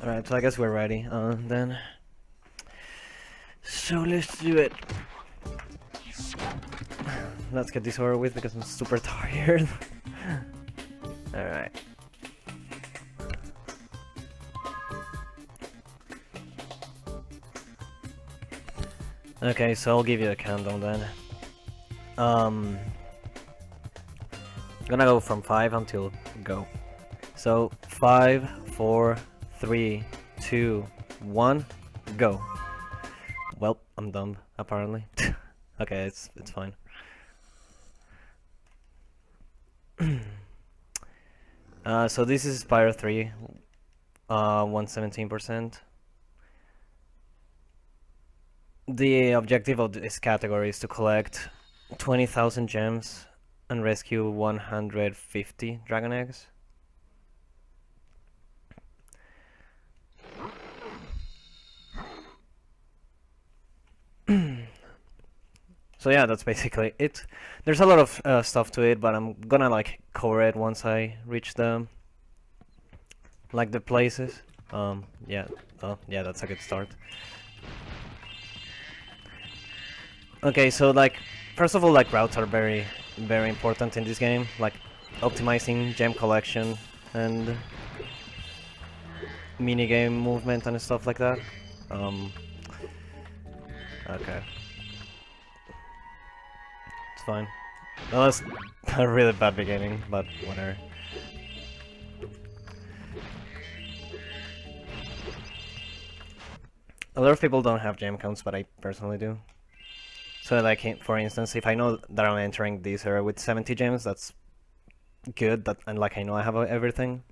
Alright, so I guess we're ready then. So let's do it. Let's get this over with because I'm super tired. Alright. Okay, so I'll give you a countdown then. Gonna go from 5 until go. So 5, 4, 3, 2, 1, go. Well, I'm dumb, apparently. Okay, it's fine. So this is Spyro 3, 117%. The objective of this category is to collect 20,000 gems and rescue 150 dragon eggs. So yeah, that's basically it. There's a lot of stuff to it, but I'm gonna like cover it once I reach the the places. Yeah, yeah, that's a good start. Okay, so first of all, routes are very important in this game, like optimizing gem collection and minigame movement and stuff like that. Okay. It's fine. That was a really bad beginning, but whatever. A lot of people don't have gem counts, but I personally do. So for instance, if I know that I'm entering this era with 70 gems, that's good, and I know I have everything.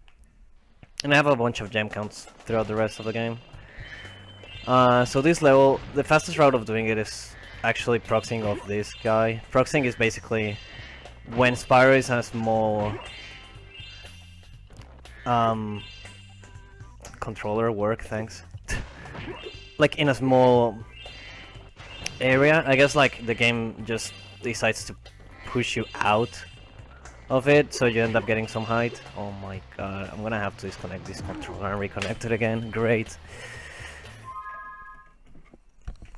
And I have a bunch of gem counts throughout the rest of the game. So this level, the fastest route of doing it is actually proxying off this guy. Proxying is basically when Spyro is a small controller work, thanks. In a small area, I guess the game just decides to push you out of it, so you end up getting some height. Oh my god, I'm gonna have to disconnect this controller and reconnect it again. Great.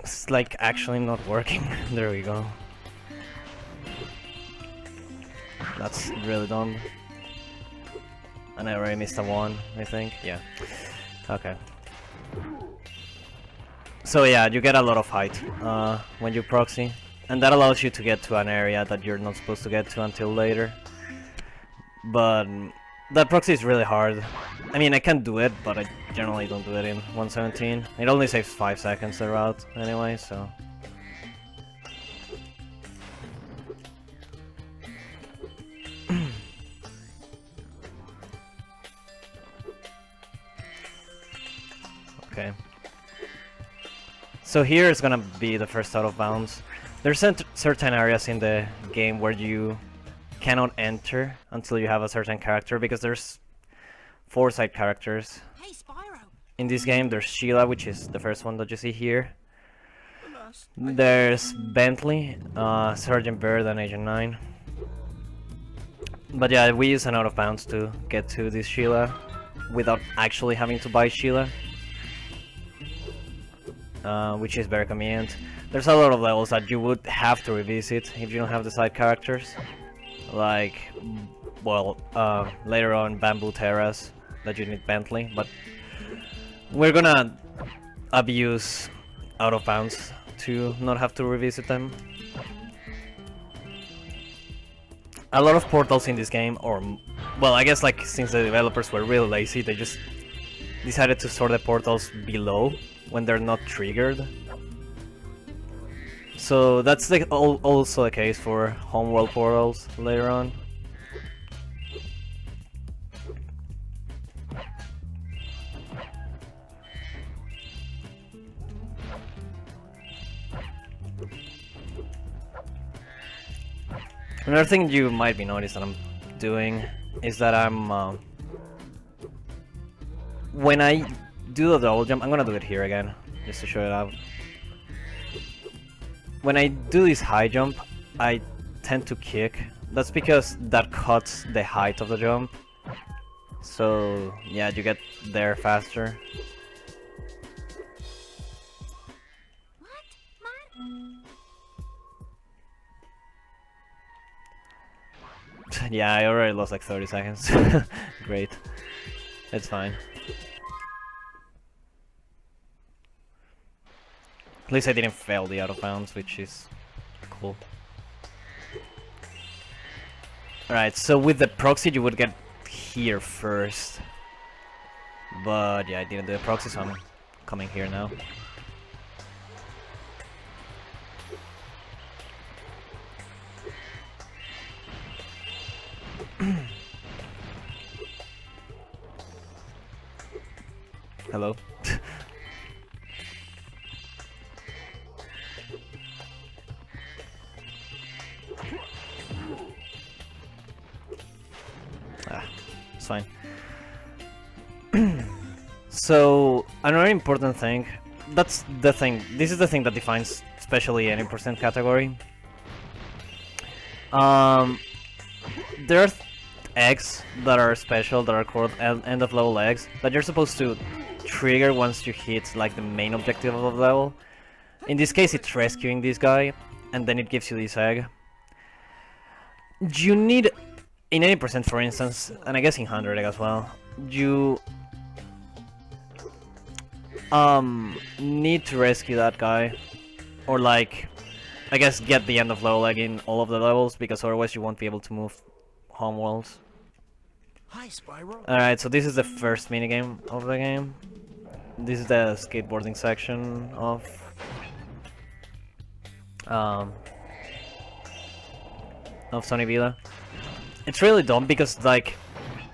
It's actually not working. There we go. That's really dumb. And I already missed a 1, I think. Yeah. Okay. So yeah, you get a lot of height when you proxy, and that allows you to get to an area that you're not supposed to get to until later. But that proxy is really hard. I mean, I can do it, but I generally don't do it in 117. It only saves 5 seconds the route anyway, so... Okay. So here is gonna be the first out of bounds. There's certain areas in the game where you cannot enter until you have a certain character, because there's 4 side characters. Hey, Spyro. In this game, there's Sheila, which is the first one that you see here. There's Bentley, Sergeant Bird, and Agent 9. But yeah, we use an out of bounds to get to this Sheila without actually having to buy Sheila. Which is very convenient. There's a lot of levels that you would have to revisit if you don't have the side characters. Later on Bamboo Terrace, that you need Bentley, but we're gonna abuse out of bounds to not have to revisit them. A lot of portals in this game, well, I guess since the developers were really lazy, they just decided to store the portals below when they're not triggered. So that's also the case for homeworld portals later on. Another thing you might be noticed that I'm doing is that when I do the double jump, I'm gonna do it here again, just to show it out. When I do this high jump, I tend to kick. That's because that cuts the height of the jump. So yeah, you get there faster. Yeah, I already lost like 30 seconds. Great. It's fine. At least I didn't fail the out of bounds, which is cool. Alright, so with the proxy you would get here first. But yeah, I didn't do the proxy, so I'm coming here now. Hello. It's fine. So another important thing, that's the thing, this is the thing that defines especially any percent category. There are eggs that are special, that are called end of level eggs, that you're supposed to trigger once you hit like the main objective of the level. In this case it's rescuing this guy, and then it gives you this egg. You need, in any percent for instance, and I guess in 100 egg as well, you need to rescue that guy, or like, I guess get the end of level egg in all of the levels, because otherwise you won't be able to move homeworlds. Hi, Spyro. Alright, so this is the first minigame of the game. This is the skateboarding section of Sunny Villa. It's really dumb because like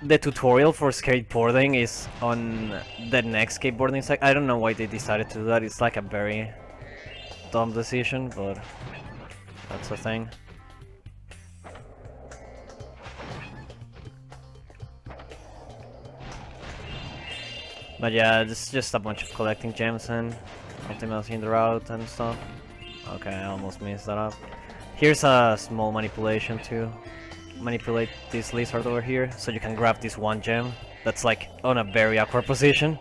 the tutorial for skateboarding is on the next skateboarding section. I don't know why they decided to do that. It's like a very dumb decision, but that's a thing. But yeah, it's just a bunch of collecting gems and optimizing the route and stuff. Okay, I almost messed that up. Here's a small manipulation to manipulate this lizard over here, so you can grab this one gem that's like on a very awkward position.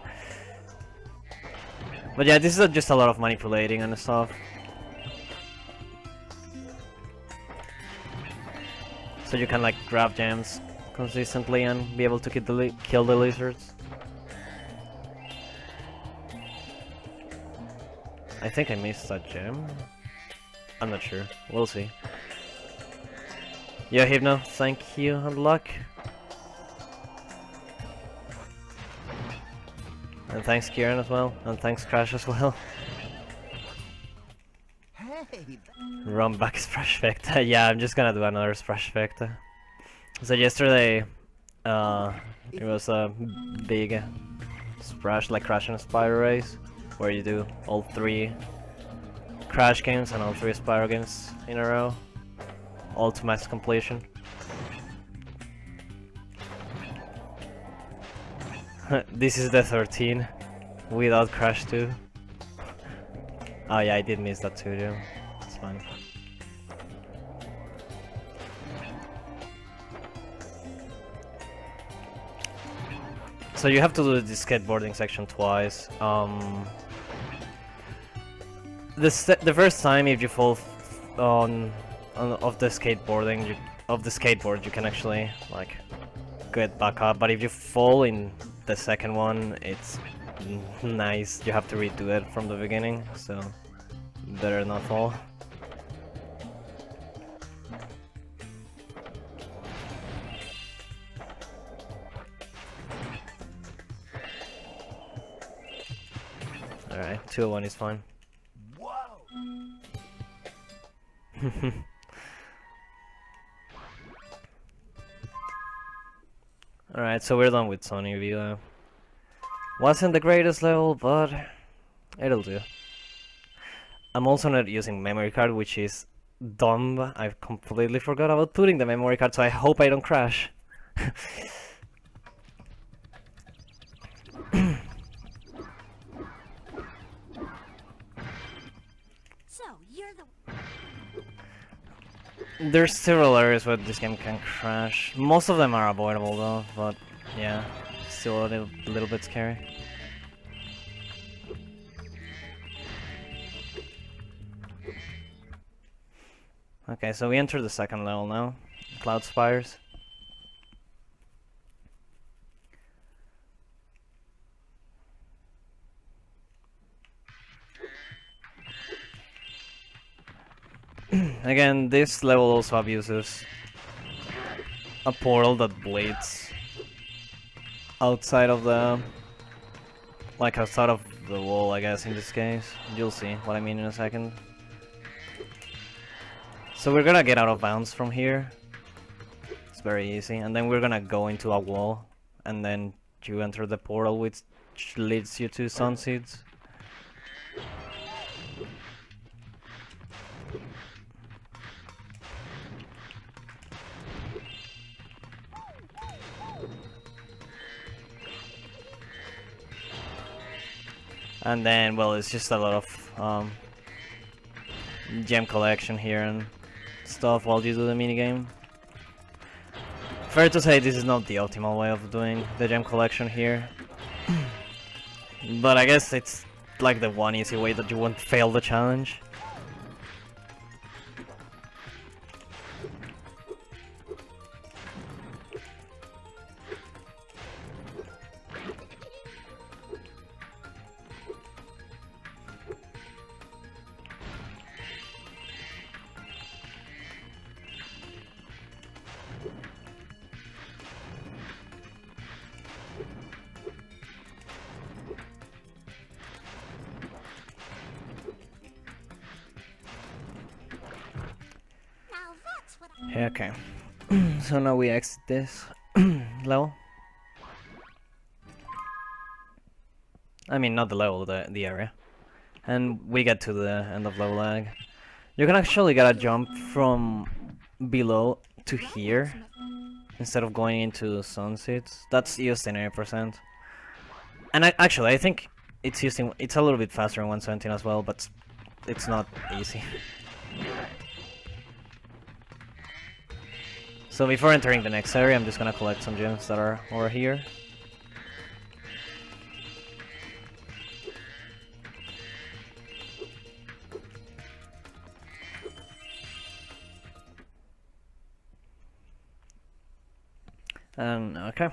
But yeah, this is just a lot of manipulating and stuff. So you can like grab gems consistently and be able to kill the lizards. I think I missed that gem. I'm not sure. We'll see. Yeah, Hypno, thank you and luck. And thanks Kieran as well, and thanks Crash as well. Hey. Run back Splash Vecta. Yeah, I'm just gonna do another Splash Vecta. So yesterday, it was a big splash, like Crash and Spyro race, where you do all 3 Crash games and all 3 Spyro games in a row, all to max completion. This is the 13 without Crash 2. Oh yeah, I did miss that too, yeah. It's fine. So you have to do the skateboarding section twice. The first time, if you fall off the skateboard, you can actually like get back up. But if you fall in the second one, it's nice. You have to redo it from the beginning, so better not fall. Alright, 201 is fine. Whoa. Alright, so we're done with Sunny Villa. Wasn't the greatest level, but it'll do. I'm also not using memory card, which is dumb. I completely forgot about putting the memory card, so I hope I don't crash. So, you're the... There's several areas where this game can crash. Most of them are avoidable though, but Yeah, still a little bit scary. Okay, so we enter the second level now. Cloud Spires. Again, this level also abuses a portal that bleeds outside of the... like outside of the wall, I guess, in this case. You'll see what I mean in a second. So we're gonna get out of bounds from here. It's very easy. And then we're gonna go into a wall. And then you enter the portal which leads you to Sunseeds. And then, well, it's just a lot of gem collection here and stuff while you do the minigame. Fair to say this is not the optimal way of doing the gem collection here. But I guess it's like the one easy way that you won't fail the challenge. Now that's what I... Yeah, okay. So now we exit this level. I mean, not the level, the area. And we get to the end of level lag. You can actually get a jump from below to here instead of going into Sunsets. That's used in 80%. And actually, I think it's it's a little bit faster in 117 as well, but it's not easy. So before entering the next area, I'm just gonna collect some gems that are over here. And okay.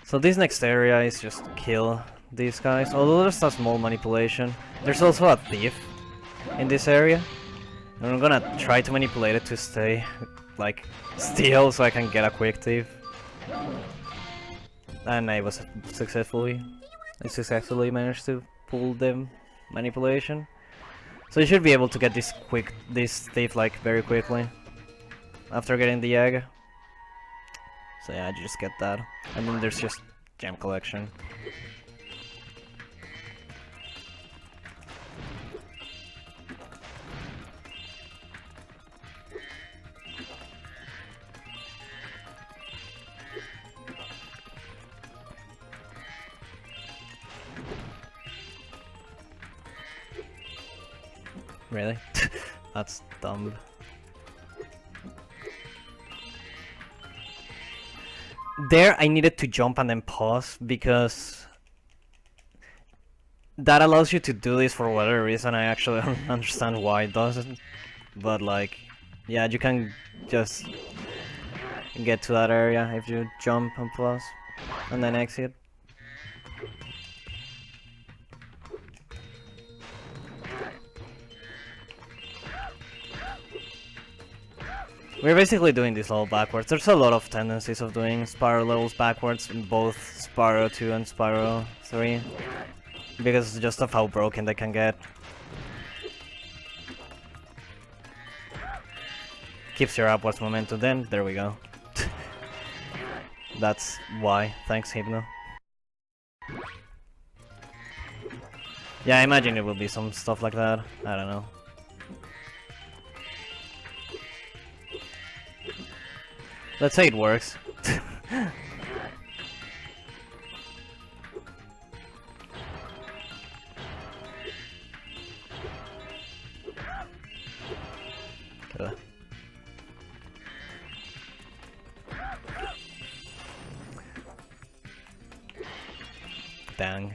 So this next area is just kill these guys. Although there's a small manipulation, there's also a thief in this area. And I'm gonna try to manipulate it to stay like still so I can get a quick thief. And I successfully managed to pull the manipulation. So you should be able to get this thief like very quickly after getting the egg. So yeah, you just get that. And then there's just gem collection. Really? That's dumb. There I needed to jump and then pause because that allows you to do this for whatever reason. I actually don't understand why it doesn't. But like, yeah, you can just get to that area if you jump and pause and then exit. We're basically doing this all backwards. There's a lot of tendencies of doing Spyro levels backwards in both Spyro 2 and Spyro 3. Because just of how broken they can get. Keeps your upwards momentum, then there we go. That's why. Thanks, Hypno. Yeah, I imagine it will be some stuff like that. I don't know. Let's say it works. Dang.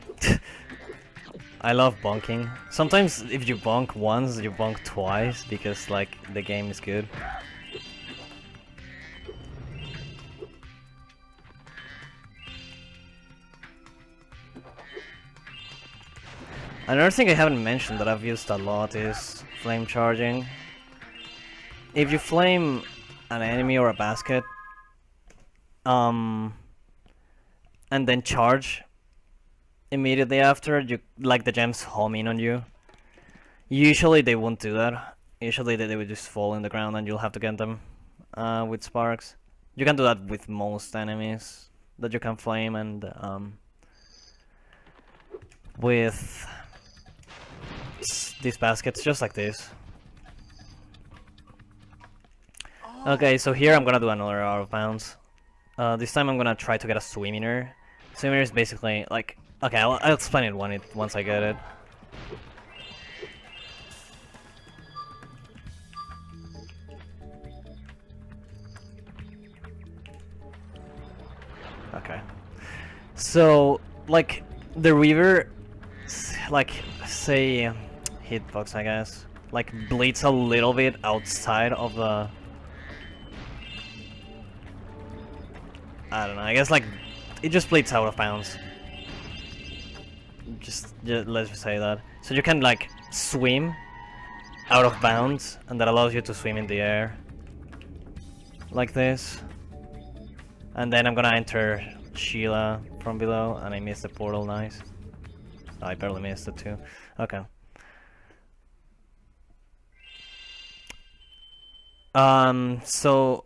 I love bonking. Sometimes if you bonk once, you bonk twice because like the game is good. Another thing I haven't mentioned that I've used a lot is flame charging. If you flame an enemy or a basket, and then charge immediately after, you like the gems home in on you. Usually they won't do that. Usually they would just fall in the ground and you'll have to get them with sparks. You can do that with most enemies that you can flame, and with these baskets just like this. Okay, so here I'm gonna do another out of bounds. This time I'm gonna try to get a swimmer. Swimmer is basically like, okay, I'll explain it once I get it. Okay, so like the river, like say hitbox, I guess, like bleeds a little bit outside of the. I don't know. I guess like it just bleeds out of bounds. Just let's just say that. So you can like swim out of bounds, and that allows you to swim in the air like this. And then I'm gonna enter Sheila from below, and I missed the portal. Nice. I barely missed it too. Okay. So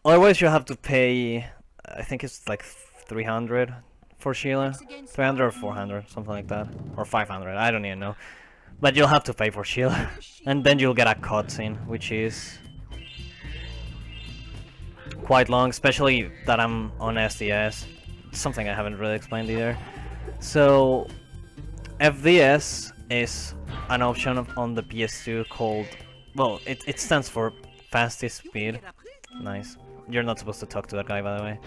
otherwise you have to pay, I think it's like 300 for Sheila. 300 or 400, something like that. Or 500, I don't even know. But you'll have to pay for Sheila. And then you'll get a cutscene, which is quite long, especially that I'm on SDS. Something I haven't really explained either. So FDS is an option on the PS2 called, well, it stands for fastest speed. Nice. You're not supposed to talk to that guy, by the way.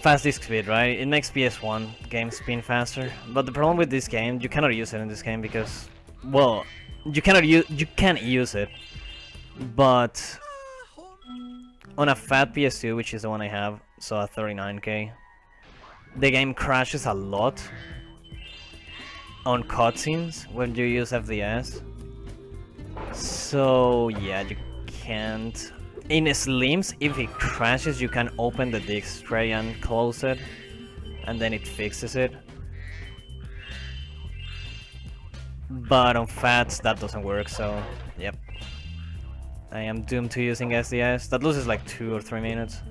Fast disk speed, right? It makes PS1 games spin faster. But the problem with this game, you cannot use it in this game because, well, you can't use it. But on a fat PS2, which is the one I have, so a 39K, the game crashes a lot on cutscenes when you use FDS. So yeah, you can't. In Slims, if it crashes, you can open the disk tray and close it, and then it fixes it. But on Fats, that doesn't work, so yep. I am doomed to using SDS. That loses like 2 or 3 minutes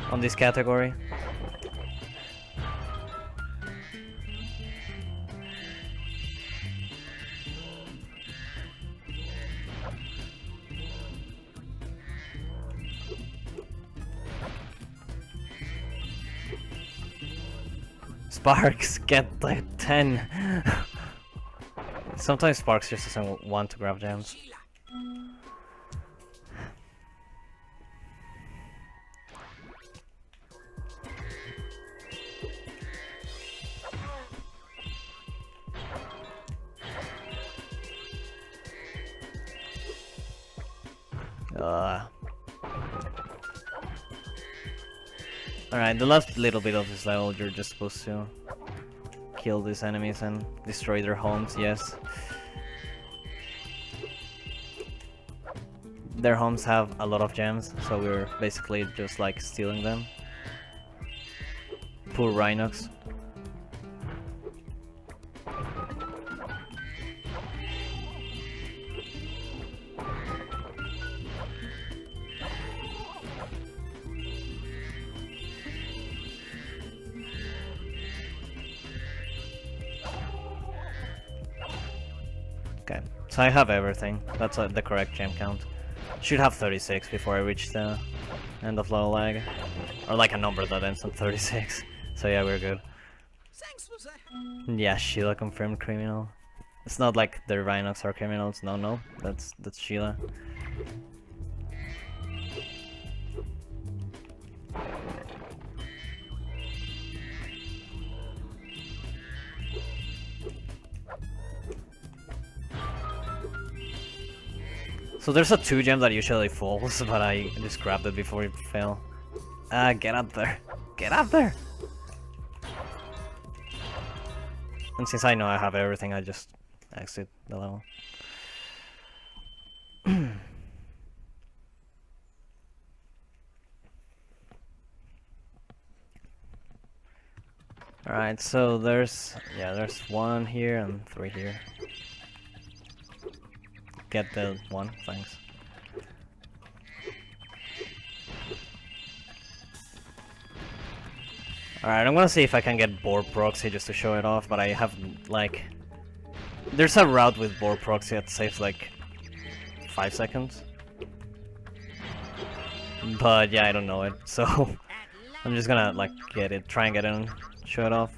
on this category. Sparks, get the 10. Sometimes Sparks just doesn't want to grab gems. Alright, the last little bit of this level, you're just supposed to kill these enemies and destroy their homes, yes. Their homes have a lot of gems, so we're basically just like stealing them. Poor Rhinox. Okay, so I have everything. That's the correct gem count. Should have 36 before I reach the end of level lag. Or like a number that ends on 36. So yeah, we're good. Yeah, Sheila confirmed criminal. It's not like the Rhinox are criminals. No, that's Sheila. So there's a 2 gem that usually falls, but I just grabbed it before it fell. Get up there. Get up there! And since I know I have everything, I just exit the level. Alright, so there's 1 here and 3 here. Get the 1, thanks. Alright, I'm gonna see if I can get board proxy just to show it off, but I have like... There's a route with board proxy that saves like 5 seconds. But yeah, I don't know it, so I'm just gonna like get it, try and get it and show it off.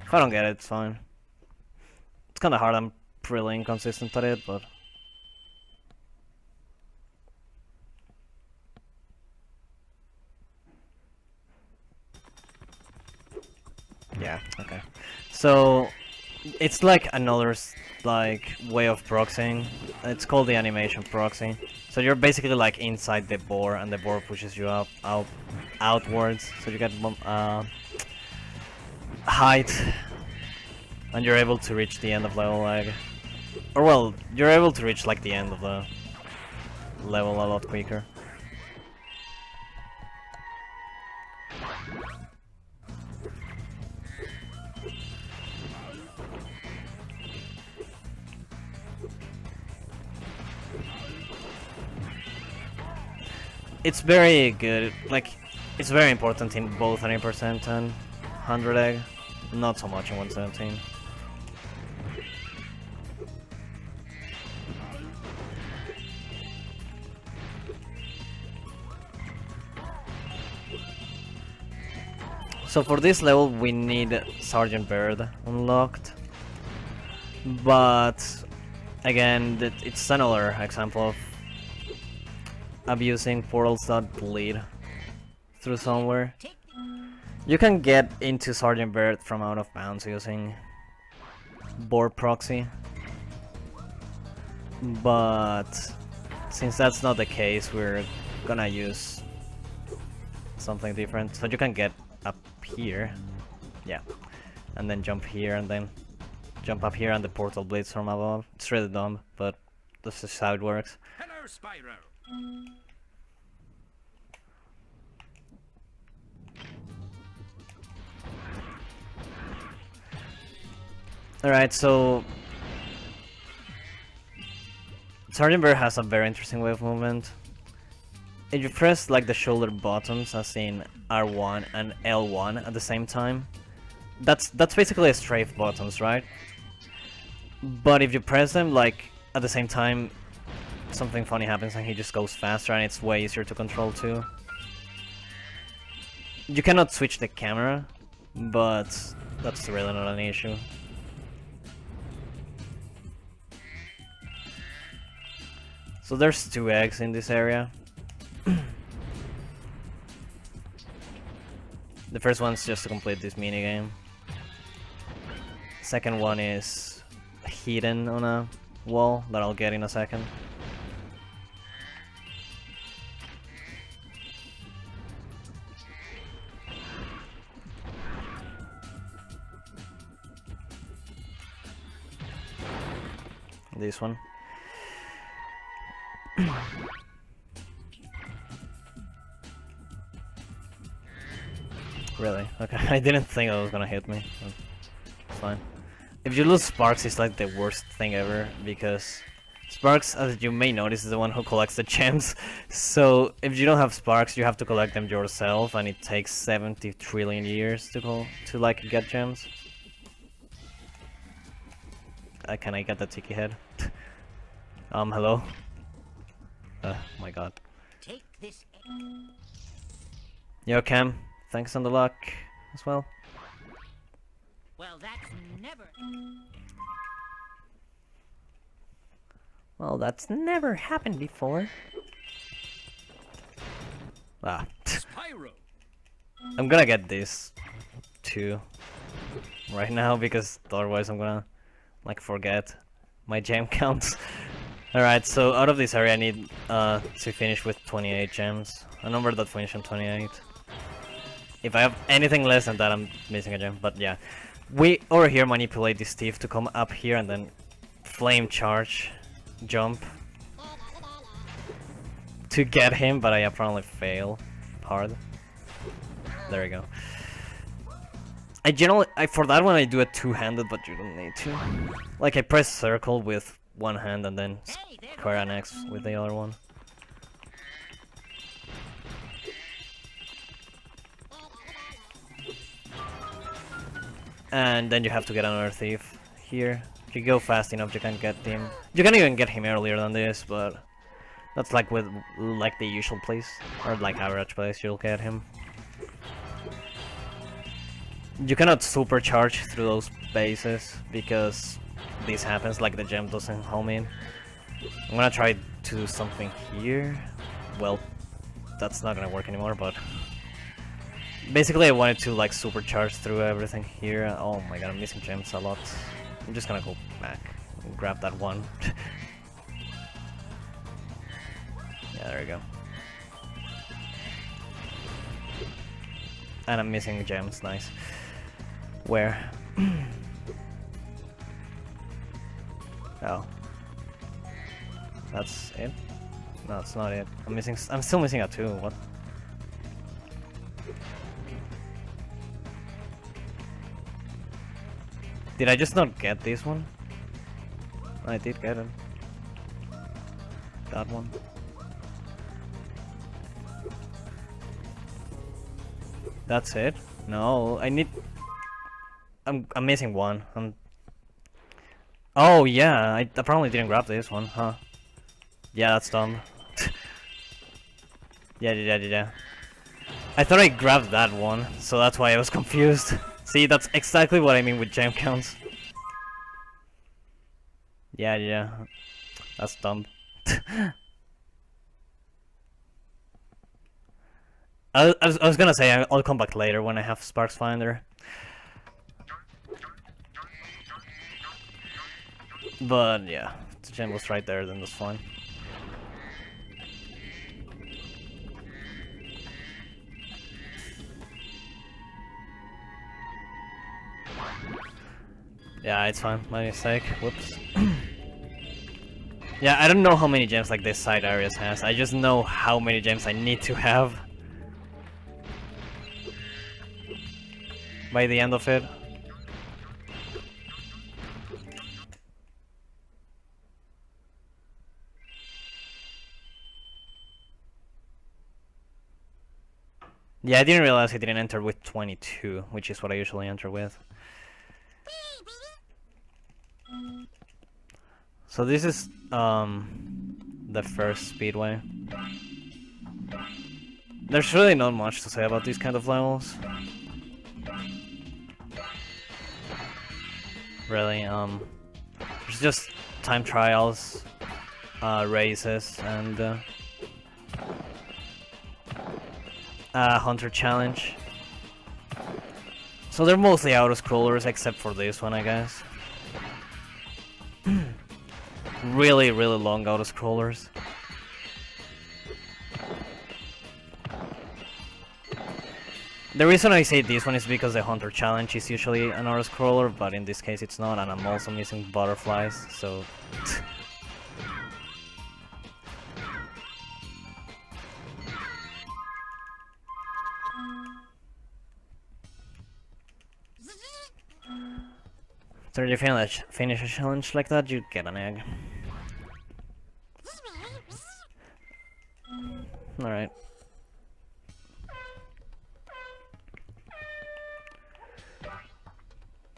If I don't get it, it's fine. It's kinda hard, I'm pretty inconsistent at it, but... Yeah, okay. So, it's like another way of proxying. It's called the animation proxy. So you're basically like inside the board, and the board pushes you outwards. So you get height, and you're able to reach the end of level like, or well, you're able to reach like the end of the level a lot quicker. It's very good, like, it's very important in both 100% and 100 egg, not so much in 117. So for this level we need Sergeant Bird unlocked, but again it's another example of abusing portals that lead through somewhere. You can get into Sergeant Bird from out of bounds using board proxy, but since that's not the case, we're gonna use something different. So you can get up here, yeah, and then jump here, and then jump up here, and the portal bleeds from above. It's really dumb, but this is how it works. Hello, Spyro. Alright, so Sergeant Bird has a very interesting way of movement. If you press like the shoulder buttons, as in R1 and L1 at the same time, that's basically a strafe buttons, right? But if you press them like at the same time, something funny happens and he just goes faster, and it's way easier to control too. You cannot switch the camera, but that's really not an issue. So there's 2 eggs in this area. The first one's just to complete this minigame. Second one is hidden on a wall that I'll get in a second. This one. Really? Okay, I didn't think that was gonna hit me. It's fine. If you lose Sparks, it's like the worst thing ever, because Sparks, as you may notice, is the one who collects the gems. So if you don't have Sparks, you have to collect them yourself, and it takes 70 trillion years to like get gems. Can I get the tiki head? Hello? My god. Take this. Yo, Cam. Thanks on the luck as well. Well, that's never. Well, that's never happened before. Ah. Spyro. I'm gonna get this too right now because otherwise I'm gonna like forget my gem counts. Alright, so out of this area I need to finish with 28 gems. A number that finishes on 28. If I have anything less than that, I'm missing a gem, but yeah. We over here manipulate this thief to come up here and then flame charge, jump to get him, but I apparently fail hard. There we go. For that one I do it two-handed, but you don't need to. Like I press circle with one hand and then square an X with the other one. And then you have to get another thief here. If you go fast enough, you can get him. You can even get him earlier than this, but that's like with like the usual place or like average place you'll get him. You cannot supercharge through those bases because this happens, like the gem doesn't home in. I'm gonna try to do something here. Well, that's not gonna work anymore, but basically I wanted to like supercharge through everything here. Oh my god, I'm missing gems a lot. I'm just gonna go back and grab that one. Yeah, there we go. And I'm missing gems, nice. Where? Oh. That's it? No, it's not it. I'm still missing a 2, what? Did I just not get this one? I did get it. That one. That's it? No, I need... I'm missing one. Oh yeah, I apparently didn't grab this one, huh? Yeah, that's dumb. Yeah. I thought I grabbed that one, so that's why I was confused. See, that's exactly what I mean with gem counts. Yeah. That's dumb. I was gonna say I'll come back later when I have Sparks Finder. But yeah, the gem was right there, then that's fine. Yeah, it's fine. My mistake. Whoops. Yeah, I don't know how many gems like this side areas has. I just know how many gems I need to have by the end of it. Yeah, I didn't realize I didn't enter with 22, which is what I usually enter with. So this is the first speedway. There's really not much to say about these kind of levels. Really, there's just time trials, races, and Hunter Challenge. So they're mostly auto-scrollers except for this one, I guess. Really long auto-scrollers. The reason I say this one is because the Hunter Challenge is usually an auto-scroller, but in this case it's not, and I'm also missing butterflies, so... So if you finish a challenge like that, you get an egg. Alright.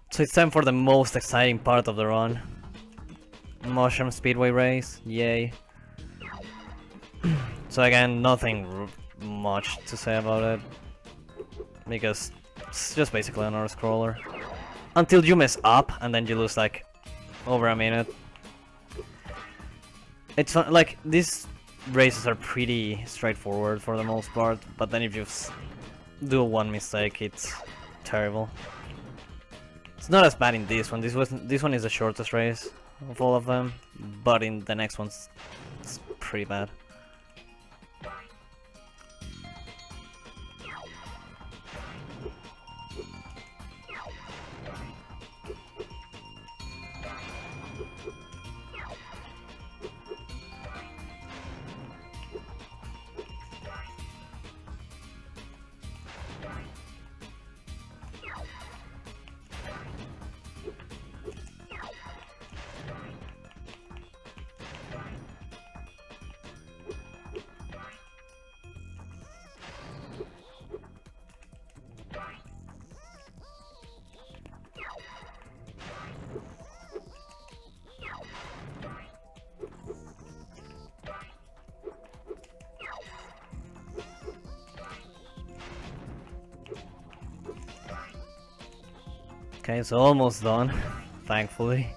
So it's time for the most exciting part of the run. Mushroom Speedway Race, yay. So again, nothing much to say about it. Because it's just basically an auto-scroller. Until you mess up, and then you lose like over a minute. It's like these races are pretty straightforward for the most part, but then if you do one mistake, it's terrible. It's not as bad in this one. This one is the shortest race of all of them, but in the next one's it's pretty bad. Okay, so almost done, thankfully.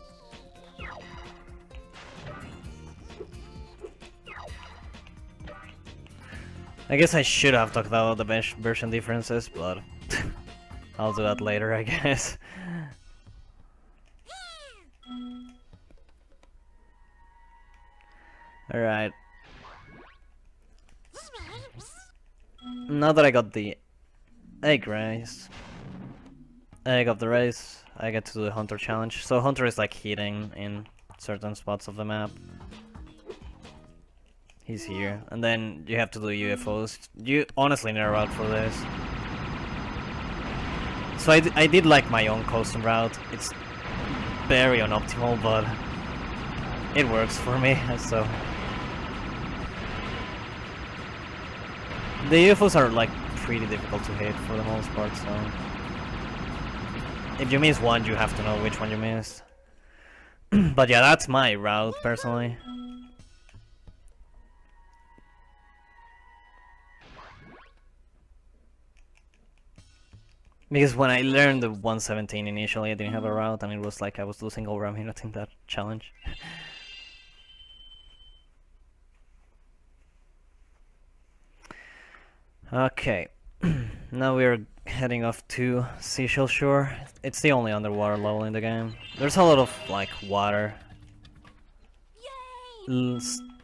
I guess I should have talked about the version differences, but I'll do that later, I guess. Alright. Now that I got the egg of the race, I get to do the Hunter challenge. So Hunter is like hidden in certain spots of the map. He's here, and then you have to do UFOs. You honestly need a route for this. So I did like my own custom route. It's very unoptimal, but it works for me, so... The UFOs are like pretty difficult to hit for the most part, so... If you miss one, you have to know which one you missed. But yeah, that's my route, personally. Because when I learned the 117 initially, I didn't have a route, and it was like I was losing over a minute in that challenge. Okay, now we're heading off to Seashell Shore. It's the only underwater level in the game. There's a lot of like water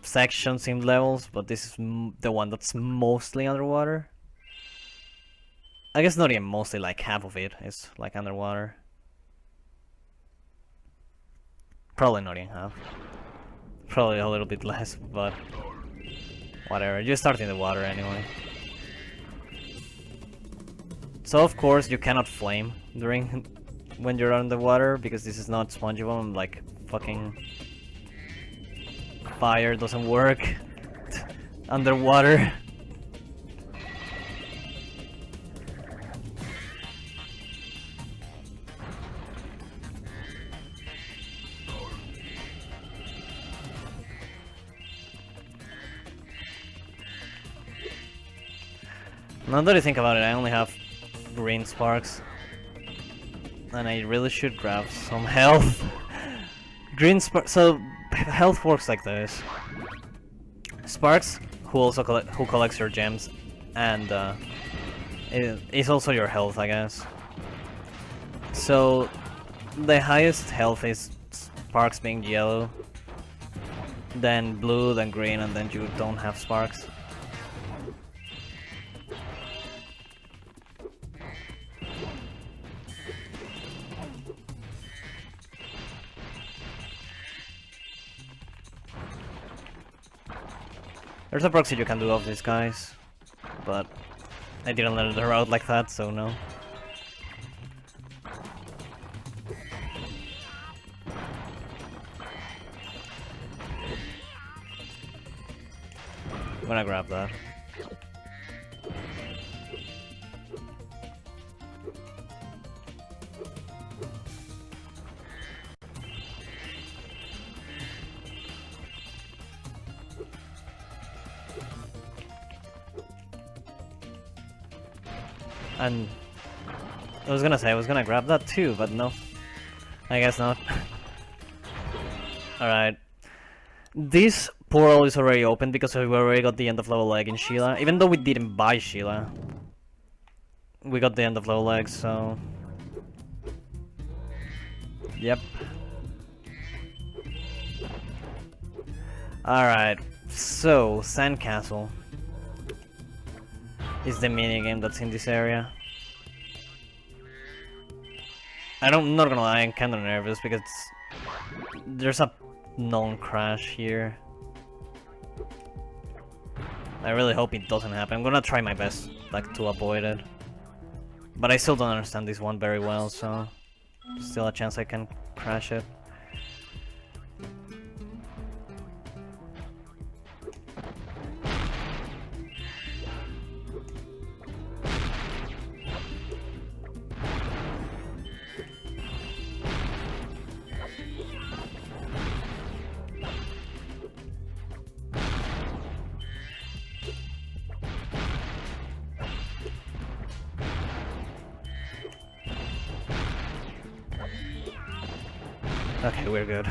sections in levels, but this is the one that's mostly underwater. I guess not even mostly, like half of it is like underwater. Probably not even half. Probably a little bit less, but whatever. You start in the water anyway. So of course you cannot flame during when you're underwater, because this is not SpongeBob, and like fucking fire doesn't work underwater. Now that I think about it, I only have green sparks, and I really should grab some health. Green sparks. So health works like this: sparks, who collects your gems, and it's also your health, I guess. So the highest health is sparks being yellow, then blue, then green, and then you don't have sparks. There's a proxy you can do of these guys, but I didn't learn the route like that, so no. I'm gonna grab that. And I was gonna say I was gonna grab that too, but no. I guess not. Alright. This Portal is already open because we already got the end of level leg in Sheila. Even though we didn't buy Sheila, we got the end of level leg, so... Yep. Alright, so Sandcastle is the minigame that's in this area. I'm not gonna lie, I'm kinda nervous because there's a known crash here. I really hope it doesn't happen. I'm gonna try my best, like, to avoid it. But I still don't understand this one very well, so... Still a chance I can crash it. Okay, we're good.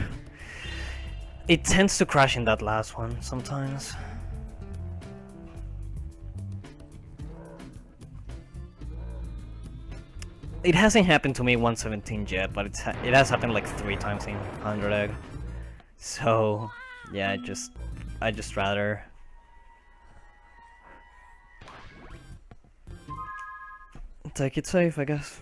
It tends to crash in that last one, sometimes. It hasn't happened to me 117 yet, but it has happened like 3 times in 100 egg. So, yeah, I just rather... take it safe, I guess.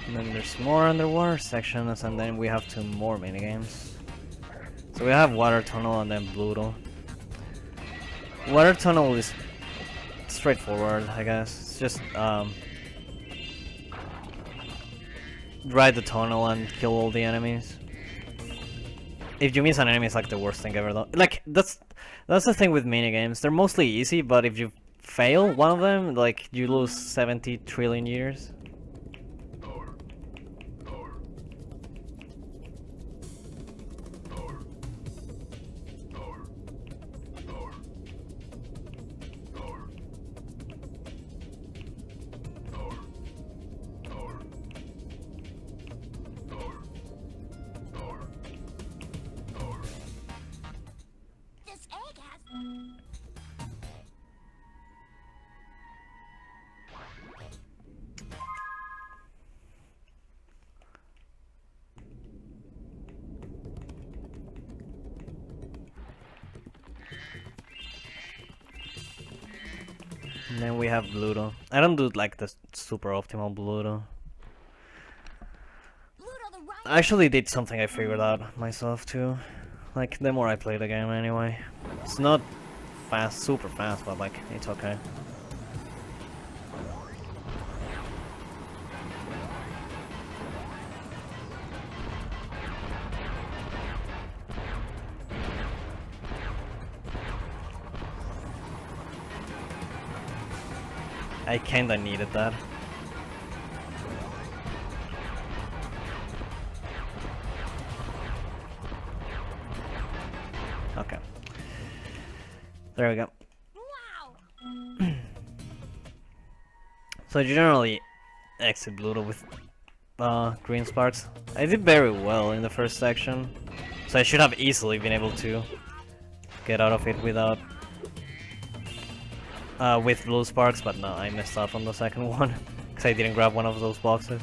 And then there's more underwater sections, and then we have 2 more minigames. So we have Water Tunnel and then Bluto. Water Tunnel is straightforward, I guess. It's just ride the tunnel and kill all the enemies. If you miss an enemy, it's like the worst thing ever, though. Like, that's the thing with minigames. They're mostly easy, but if you fail one of them, like, you lose 70 trillion years. This egg has... And then we have Bluto. I don't do like the super optimal Bluto. Pluto the right... I actually did something I figured out myself too. Like, the more I play the game anyway. It's not fast, super fast, but like, it's okay. I kinda needed that. Okay. There we go. Wow! So I generally exit Bluto with green sparks. I did very well in the first section, so I should have easily been able to get out of it without with blue sparks, but no, I messed up on the second one because I didn't grab one of those boxes.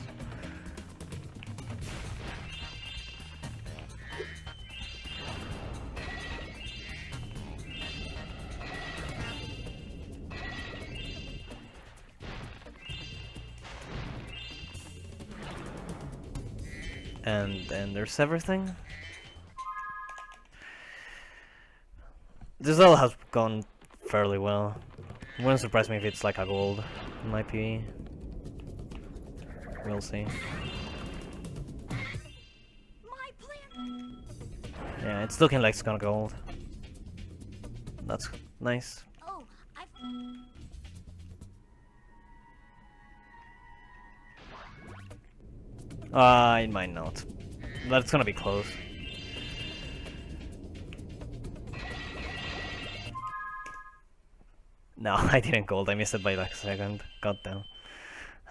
And then there's everything. This level has gone fairly well. It wouldn't surprise me if it's like a gold in my PE. We'll see. My plan... Yeah, it's looking like it's gonna gold. That's nice. Oh, I've... It might not. But it's gonna be close. No, I didn't gold. I missed it by like a second. God damn.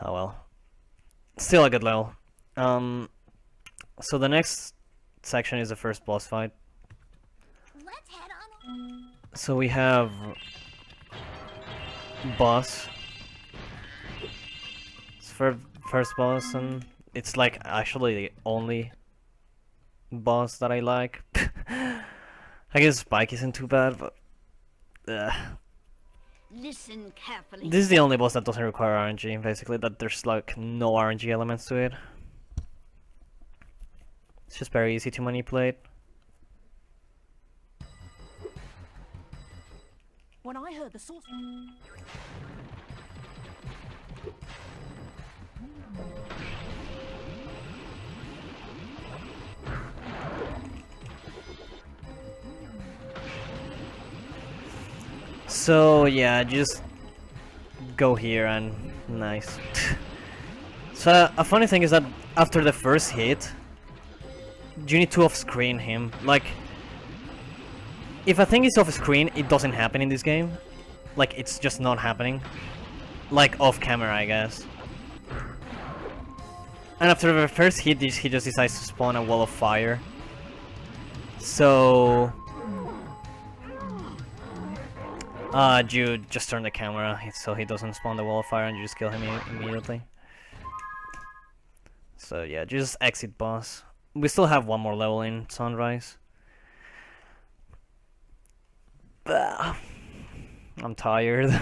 Oh well. Still a good level. So the next section is the first boss fight. Let's head on. So we have boss. It's first boss, and it's like actually the only boss that I like. I guess Spike isn't too bad, but Listen carefully. this is the only boss that doesn't require RNG. Basically, that there's like no RNG elements to it. It's just very easy to manipulate. When I heard the source. So yeah, just go here and nice. So a funny thing is that after the first hit, you need to off-screen him. Like, if a thing is off-screen, it doesn't happen in this game. Like, it's just not happening. Like off-camera, I guess. And after the first hit, he just decides to spawn a wall of fire. So you just turn the camera so he doesn't spawn the wall of fire and you just kill him immediately. So yeah, just exit boss. We still have one more level in Sunrise. I'm tired.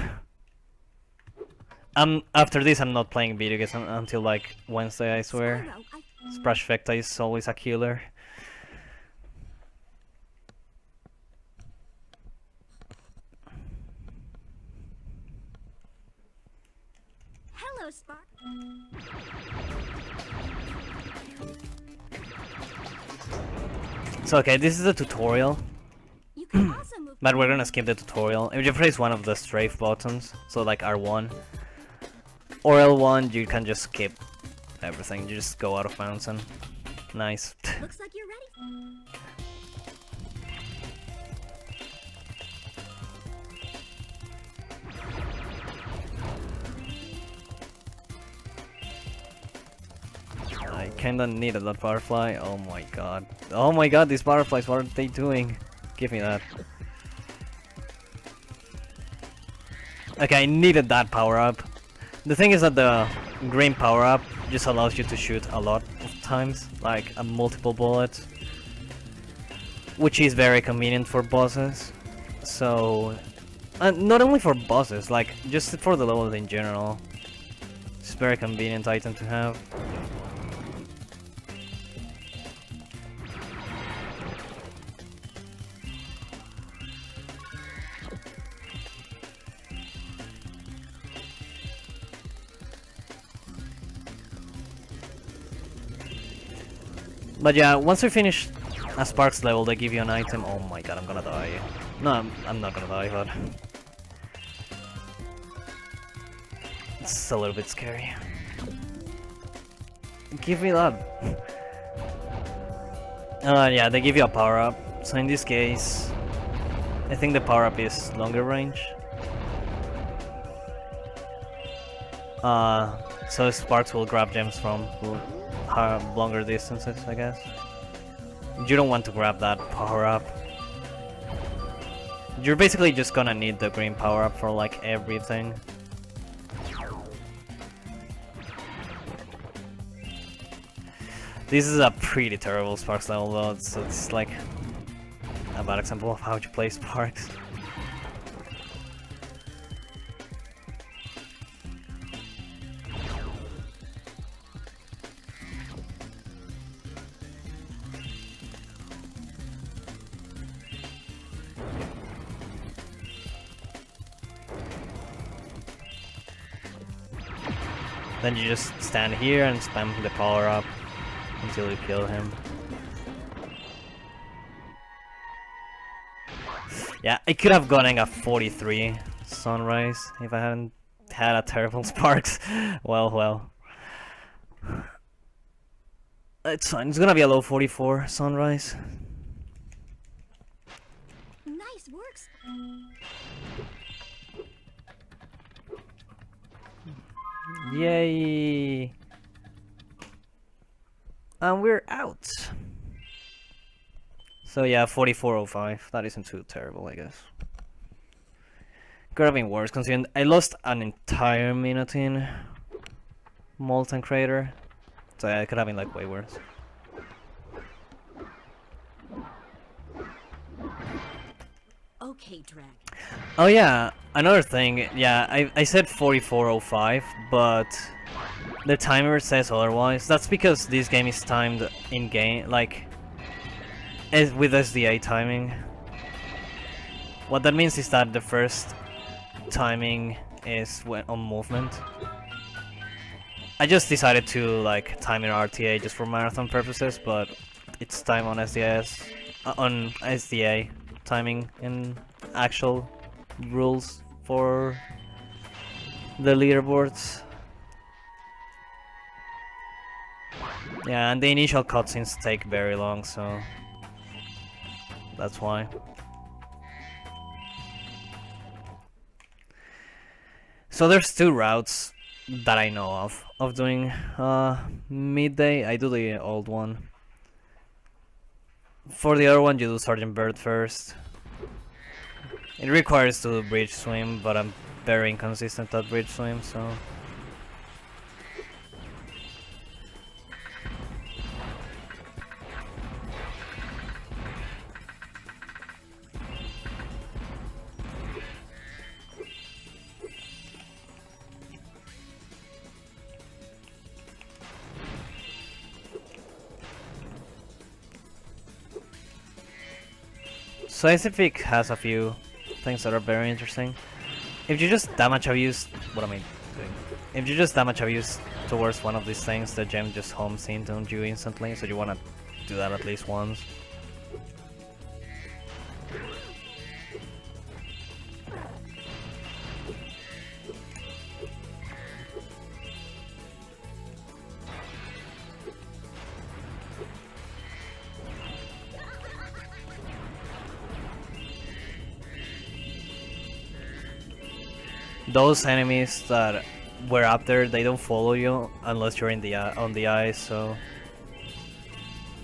After this I'm not playing video games until like Wednesday, I swear. Spyro, Splash Vecta is always a killer. Hello, Spark. So okay, this is the tutorial, You can also move. but we're gonna skip the tutorial. If you press one of the strafe buttons, so like R1 or L1, you can just skip everything. You just go out of bounds and nice. Looks like you're ready. I kinda needed that butterfly. Oh my god. Oh my god, these butterflies, what are they doing? Give me that. Okay, I needed that power up. The thing is that the green power up just allows you to shoot a lot of times, like multiple bullets, which is very convenient for bosses. So, not only for bosses, like just for the levels in general. It's a very convenient item to have. But yeah, once we finish a Sparks level, they give you an item. Oh my god, I'm gonna die. No, I'm not gonna die, but it's a little bit scary. Give me that. Yeah, they give you a power up. So in this case, I think the power up is longer range. So Sparks will grab gems from longer distances, I guess. You don't want to grab that power up. You're basically just gonna need the green power up for like everything. This is a pretty terrible Sparks level though, so it's like a bad example of how to play Sparks. Then you just stand here and spam the power up until you kill him. Yeah, I could have gotten a 43 Sunrise if I hadn't had a terrible Sparks. Well. It's fine. It's gonna be a low 44 sunrise. Nice work, Spark. Yay! And we're out. So yeah, 44.05. That isn't too terrible, I guess. Could have been worse considering I lost an entire minute in Molten Crater. So yeah, it could have been like way worse. Okay, Dragon. Oh yeah, another thing. Yeah, I said 44.05, but the timer says otherwise. That's because this game is timed in game, like with SDA timing. What that means is that the first timing is when on movement. I just decided to like time in RTA just for marathon purposes, but it's time on SDS on SDA timing in actual rules for the leaderboards. Yeah, and the initial cutscenes take very long, so that's why. So there's two routes that I know of doing midday. I do the old one. For the other one you do Sergeant Bird first. It requires to do bridge swim, but I'm very inconsistent at bridge swim, so... Scientific has a few things that are very interesting. If you just damage abuse, what am I doing? If you just damage abuse towards one of these things, the gem just homes in on you instantly, so you wanna do that at least once. Those enemies that were up there, they don't follow you unless you're in the on the ice, so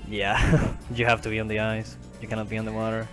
yeah, you have to be on the ice. You cannot be on the water.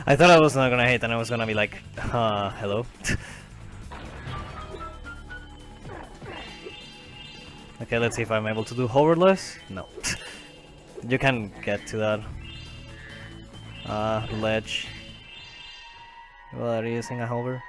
I thought I was not gonna hit and I was gonna be like, hello? Okay, let's see if I'm able to do hoverless. No. You can get to that ledge. Well, are you using a hover?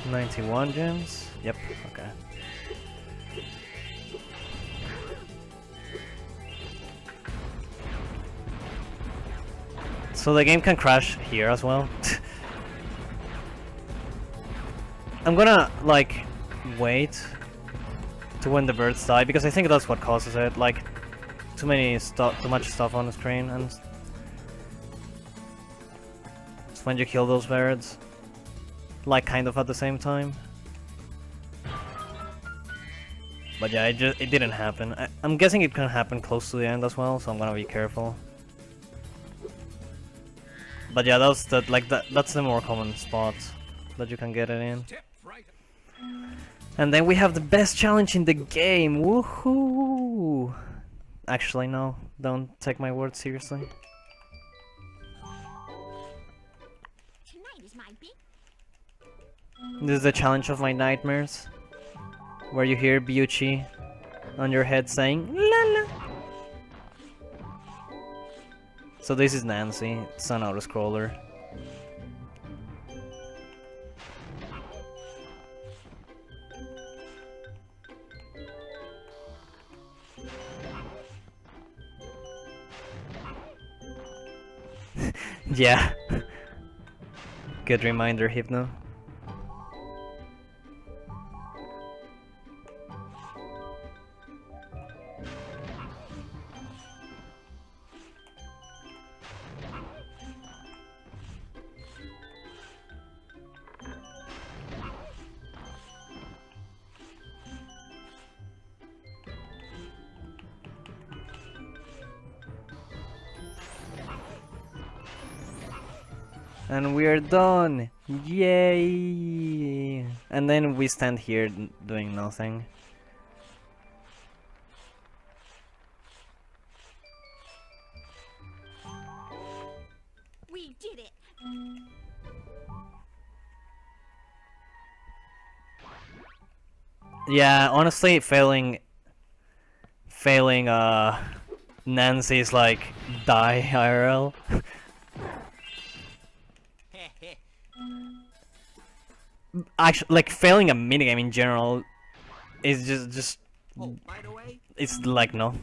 $91 gems? Yep, okay. So the game can crash here as well. I'm gonna, like, wait to when the birds die, because I think that's what causes it, like, too much stuff on the screen, and it's when you kill those birds. Like kind of at the same time, but yeah, it didn't happen. I'm guessing it can happen close to the end as well, so I'm gonna be careful. But yeah, that's the more common spot that you can get it in. And then we have the best challenge in the game. Woohoo! Actually, no. Don't take my word seriously. Tonight is my big. This is the challenge of my nightmares. Where you hear Beauty on your head saying la la. So this is Nancy. It's an auto-scroller. Yeah. Good reminder, Hypno. And we are done! Yay! And then we stand here doing nothing. We did it. Yeah, honestly, failing Nancy's like die IRL. Actually, like failing a minigame in general is just Oh, by the way, it's like no.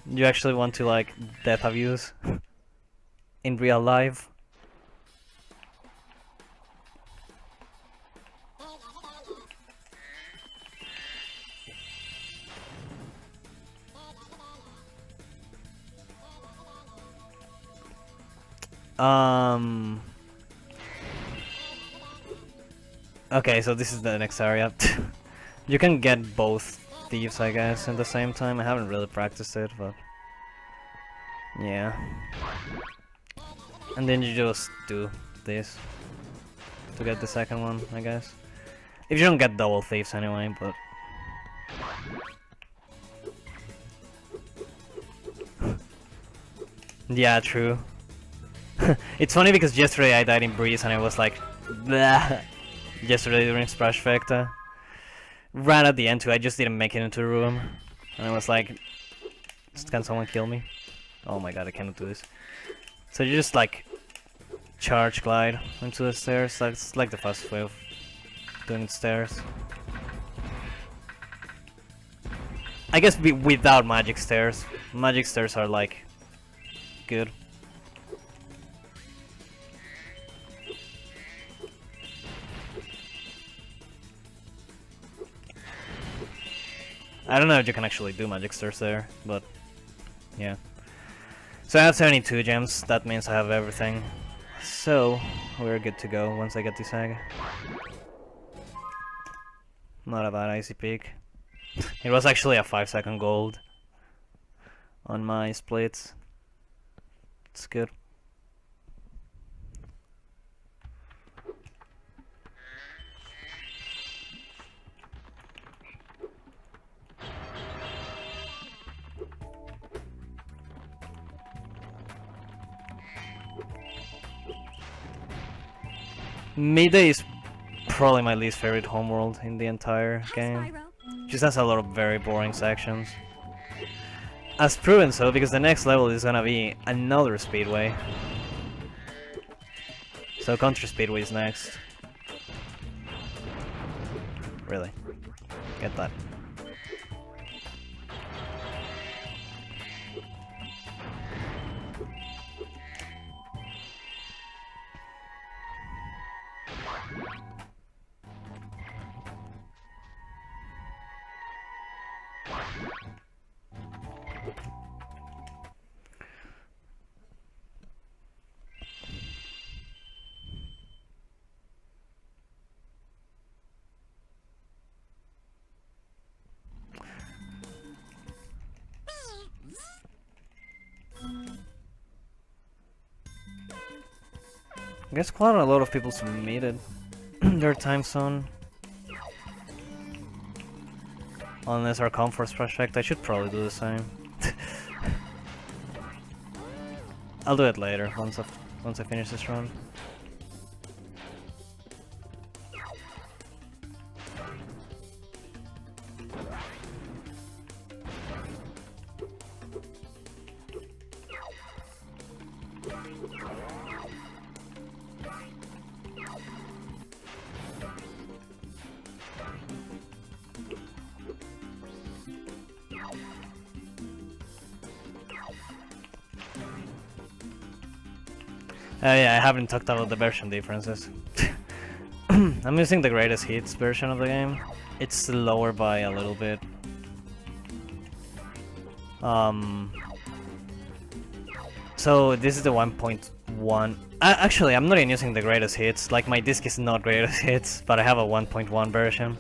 You actually want to like death abuse in real life? Okay, so this is the next area. You can get both thieves, I guess, at the same time. I haven't really practiced it, but yeah. And then you just do this to get the second one, I guess. If you don't get double thieves anyway, but yeah, true. It's funny because yesterday I died in Breeze and I was like, bleh. Yesterday during Splash Factor. Ran at the end too, I just didn't make it into the room. And I was like, can someone kill me? Oh my god, I cannot do this. So you just like charge glide into the stairs. That's like the fastest way of doing the stairs. I guess without magic stairs. Magic stairs are like good. I don't know if you can actually do magic stairs there, but yeah. So I have 72 gems, that means I have everything. So we're good to go once I get this egg. Not a bad icy peak. It was actually a 5-second gold on my splits. It's good. Midday is probably my least favorite homeworld in the entire game. Spyro. Just has a lot of very boring sections. As proven so, because the next level is gonna be another speedway. So Country Speedway is next. Really. Get that. I guess quite a lot of people submitted. their time zone. Unless our comfort's project, I should probably do the same. I'll do it later once I finish this run. Yeah, I haven't talked about the version differences. I'm using the greatest hits version of the game. It's slower by a little bit. So this is the 1.1. Actually, I'm not even using the greatest hits. Like, my disc is not greatest hits, but I have a 1.1 version.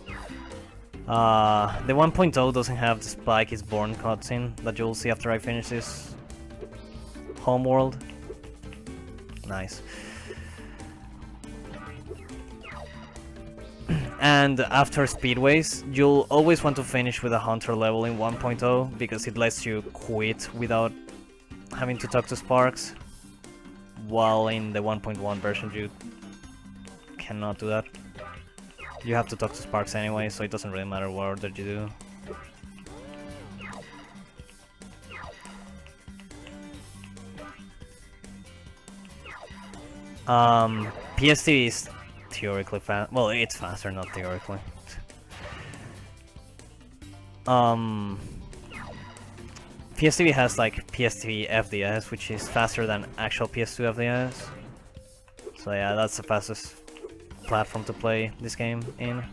The 1.0 doesn't have the Spike is Born cutscene that you'll see after I finish this homeworld. Nice. And after speedways, you'll always want to finish with a hunter level in 1.0 because it lets you quit without having to talk to Sparks, while in the 1.1 version you cannot do that. You have to talk to Sparks anyway, so it doesn't really matter what order you do. PSTV is theoretically fast. Well, it's faster, not theoretically. PSTV has like PSTV FDS, which is faster than actual PS2 FDS. So yeah, that's the fastest platform to play this game in.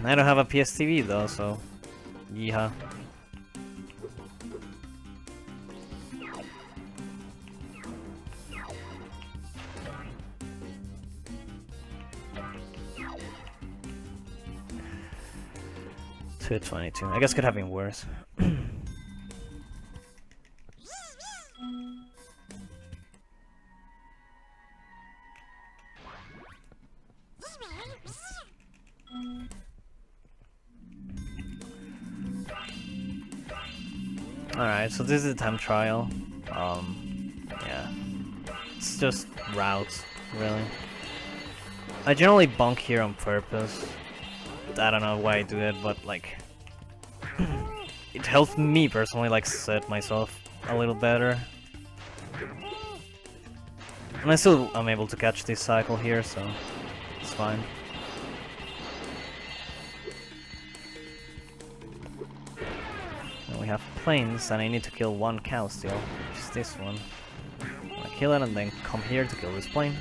I don't have a PSTV though, so yeehaw. To 22. I guess could have been worse. Alright, so this is the time trial. Yeah. It's just routes, really. I generally bonk here on purpose. I don't know why I do it, but like it helps me personally like set myself a little better. And I still am able to catch this cycle here, so it's fine. And we have planes, and I need to kill one cow still, which is this one. I'm gonna kill it and then come here to kill this plane.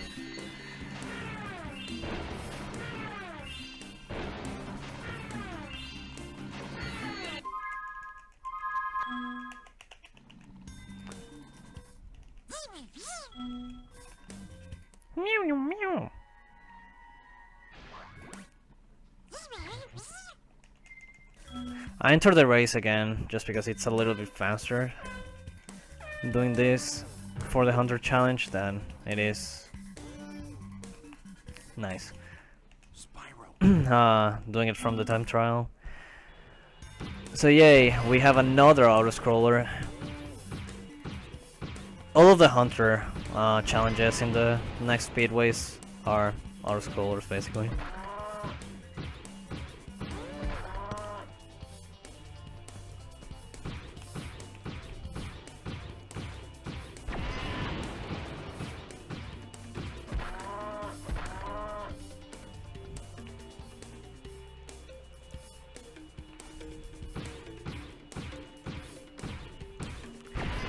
Meow, meow, meow. I entered the race again just because it's a little bit faster doing this for the Hunter challenge than it is. Nice. Spyro. Doing it from the time trial. So yay, we have another auto-scroller. All of the Hunter challenges in the next speedways are auto-scrollers, basically.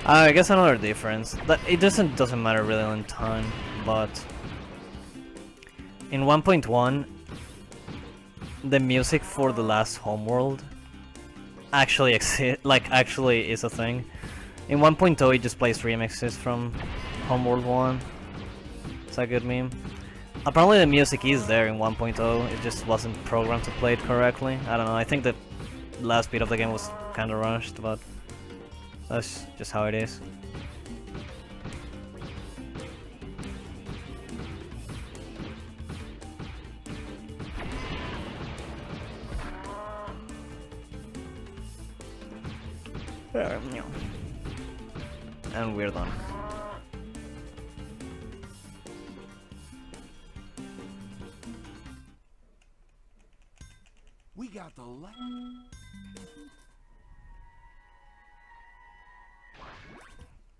I guess another difference that it doesn't matter really in time, but in 1.1 the music for the last homeworld actually actually is a thing. In 1.0 it just plays remixes from Homeworld 1. It's a good meme. Apparently the music is there in 1.0, it just wasn't programmed to play it correctly. I don't know, I think the last bit of the game was kinda rushed, but that's just how it is. And we're done. We got the light.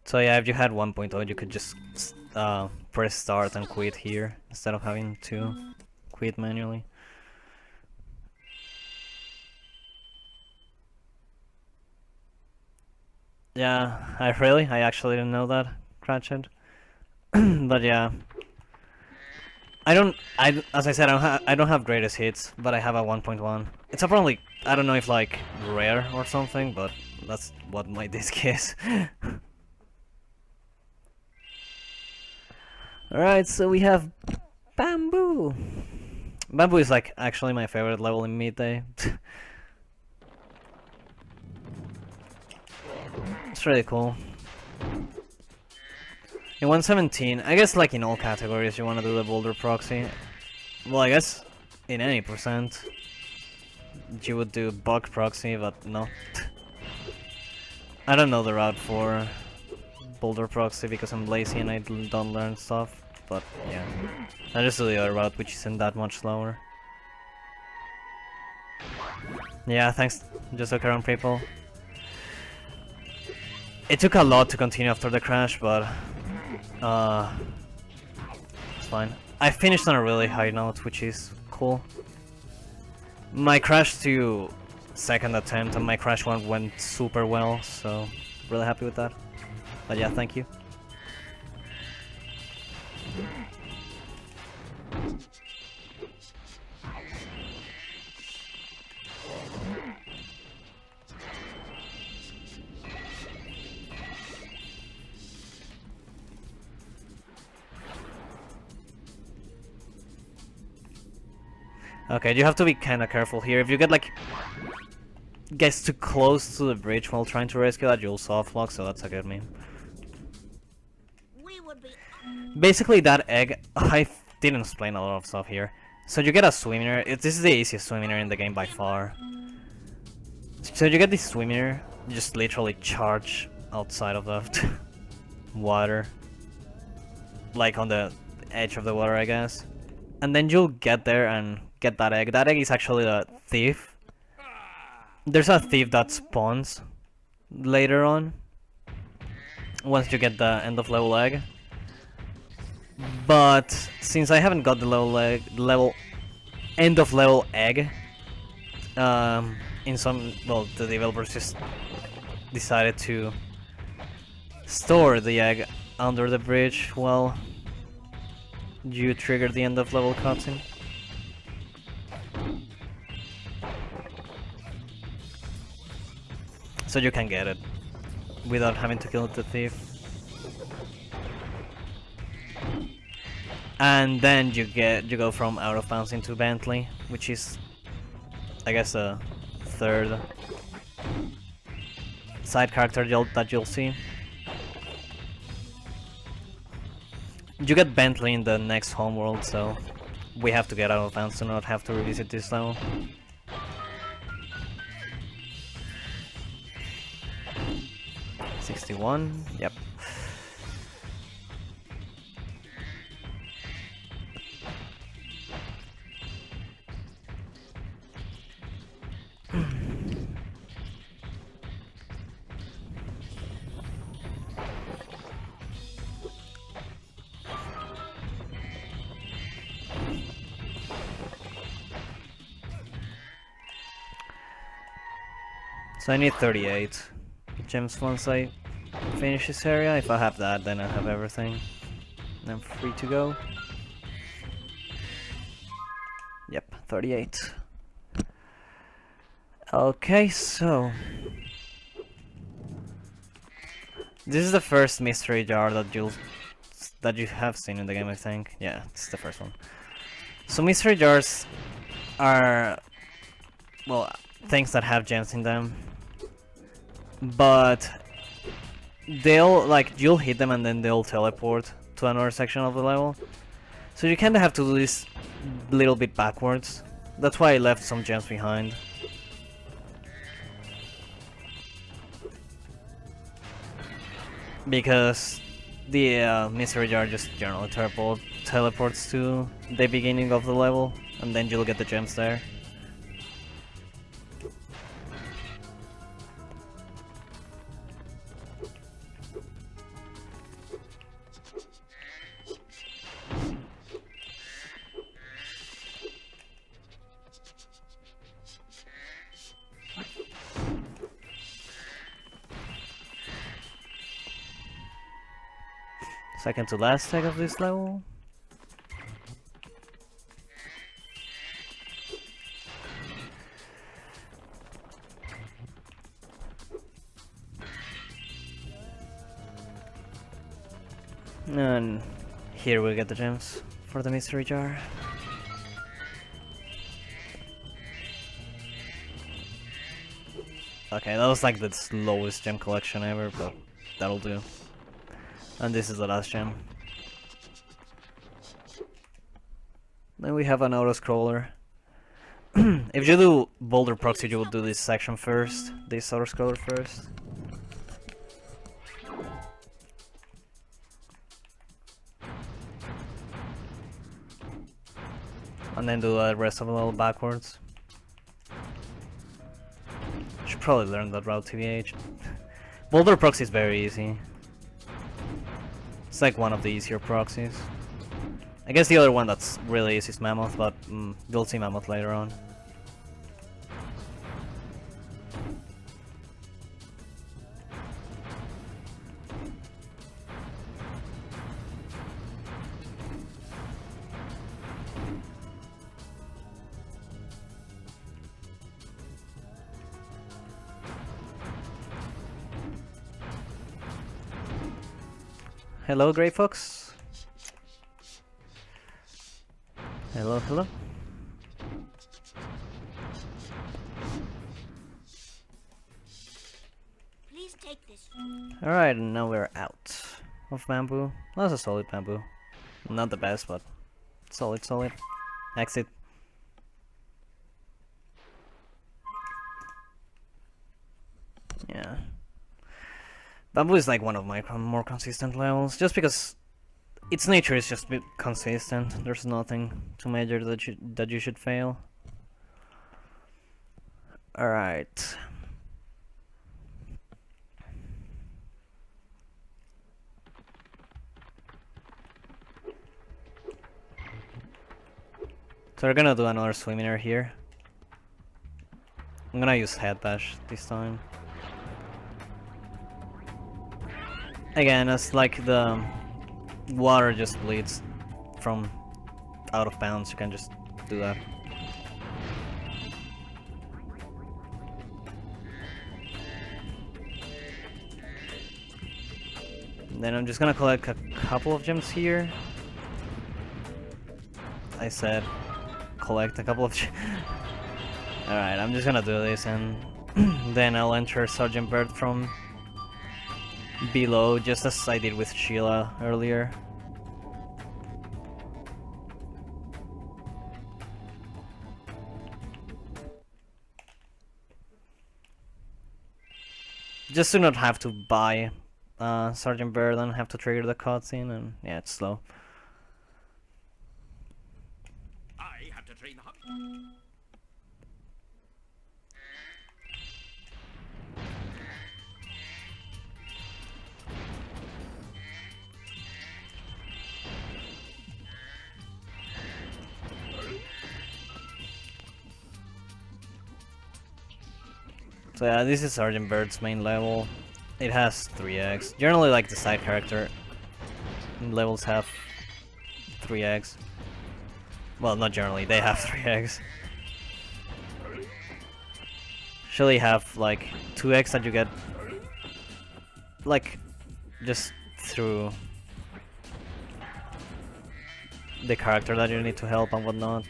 So yeah, if you had 1.0, you could just press start and quit here instead of having to quit manually. Yeah, I actually didn't know that, Cratchit. But yeah, as I said, I don't have greatest hits, but I have a 1.1. It's apparently, I don't know if like rare or something, but that's what my disc is. Alright, so we have Bamboo. Bamboo is like actually my favorite level in midday. It's really cool. In 117, I guess like in all categories you want to do the boulder proxy. Well, I guess in any percent you would do bug proxy, but no. I don't know the route for boulder proxy because I'm lazy and I don't learn stuff, but yeah. I just do the other route, which isn't that much slower. Yeah, thanks, just look around people. It took a lot to continue after the crash, but it's fine. I finished on a really high note, which is cool. My crash to second attempt and my crash one went super well, so really happy with that. But yeah, thank you. Okay, you have to be kinda careful here. If you get like gets too close to the bridge while trying to rescue that, you'll soft lock, so that's a good meme. We would be. Basically that egg, I didn't explain a lot of stuff here. So you get a swimmer, this is the easiest swimmer in the game by far. So you get this swimmer, you just literally charge outside of the water. Like on the edge of the water, I guess. And then you'll get there and get that egg. That egg is actually a thief. There's a thief that spawns later on. Once you get the end of level egg. But since I haven't got the end of level egg, in some, well, the developers just decided to store the egg under the bridge while you trigger the end of level cutscene. So you can get it without having to kill the thief. And then you go from out of bounds into Bentley, which is, I guess, a third side character that you'll see. You get Bentley in the next homeworld, so we have to get out of bounds to not have to revisit this level. $61, yep. So I need 38 gems once I finish this area. If I have that, then I have everything. And I'm free to go. Yep, 38. Okay, so this is the first mystery jar that you have seen in the game, I think. Yeah, it's the first one. So mystery jars are, well, things that have gems in them. But they'll, like, you'll hit them and then they'll teleport to another section of the level. So you kinda have to do this little bit backwards. That's why I left some gems behind. because the mystery jar just generally teleports to the beginning of the level, and then you'll get the gems there. Second to last tag of this level. And here we get the gems for the mystery jar. Okay, that was like the slowest gem collection ever, but that'll do. And this is the last gem. Then we have an auto-scroller. If you do Boulder Proxy, you will do this section first, this auto-scroller first. And then do the rest of the level backwards. Should probably learn that route, TBH. Boulder Proxy is very easy. It's like one of the easier proxies. I guess the other one that's really easy is Mammoth, but you'll see Mammoth later on. Hello, Grey Fox. Hello, hello. Please take this. Alright, and now we're out of bamboo. That's a solid bamboo. Not the best, but solid, solid. Exit. Yeah. Bamboo is like one of my more consistent levels, just because its nature is just consistent. There's nothing too major that you should fail. All right. So we're gonna do another swimmer here. I'm gonna use head bash this time. Again, as like the water just bleeds from out of bounds, you can just do that. And then I'm just gonna collect a couple of gems here. I said collect a couple of Alright, I'm just gonna do this and then I'll enter Sergeant Bird from below, just as I did with Sheila earlier. Just to not have to buy Sergeant Bird and have to trigger the cutscene, and yeah, it's slow. I have to train the hunt. So yeah, this is Sergeant Bird's main level. It has 3 eggs. Generally, like the side character levels have 3 eggs. Well, not generally, they have 3 eggs. Usually have like 2 eggs that you get like just through the character that you need to help and whatnot.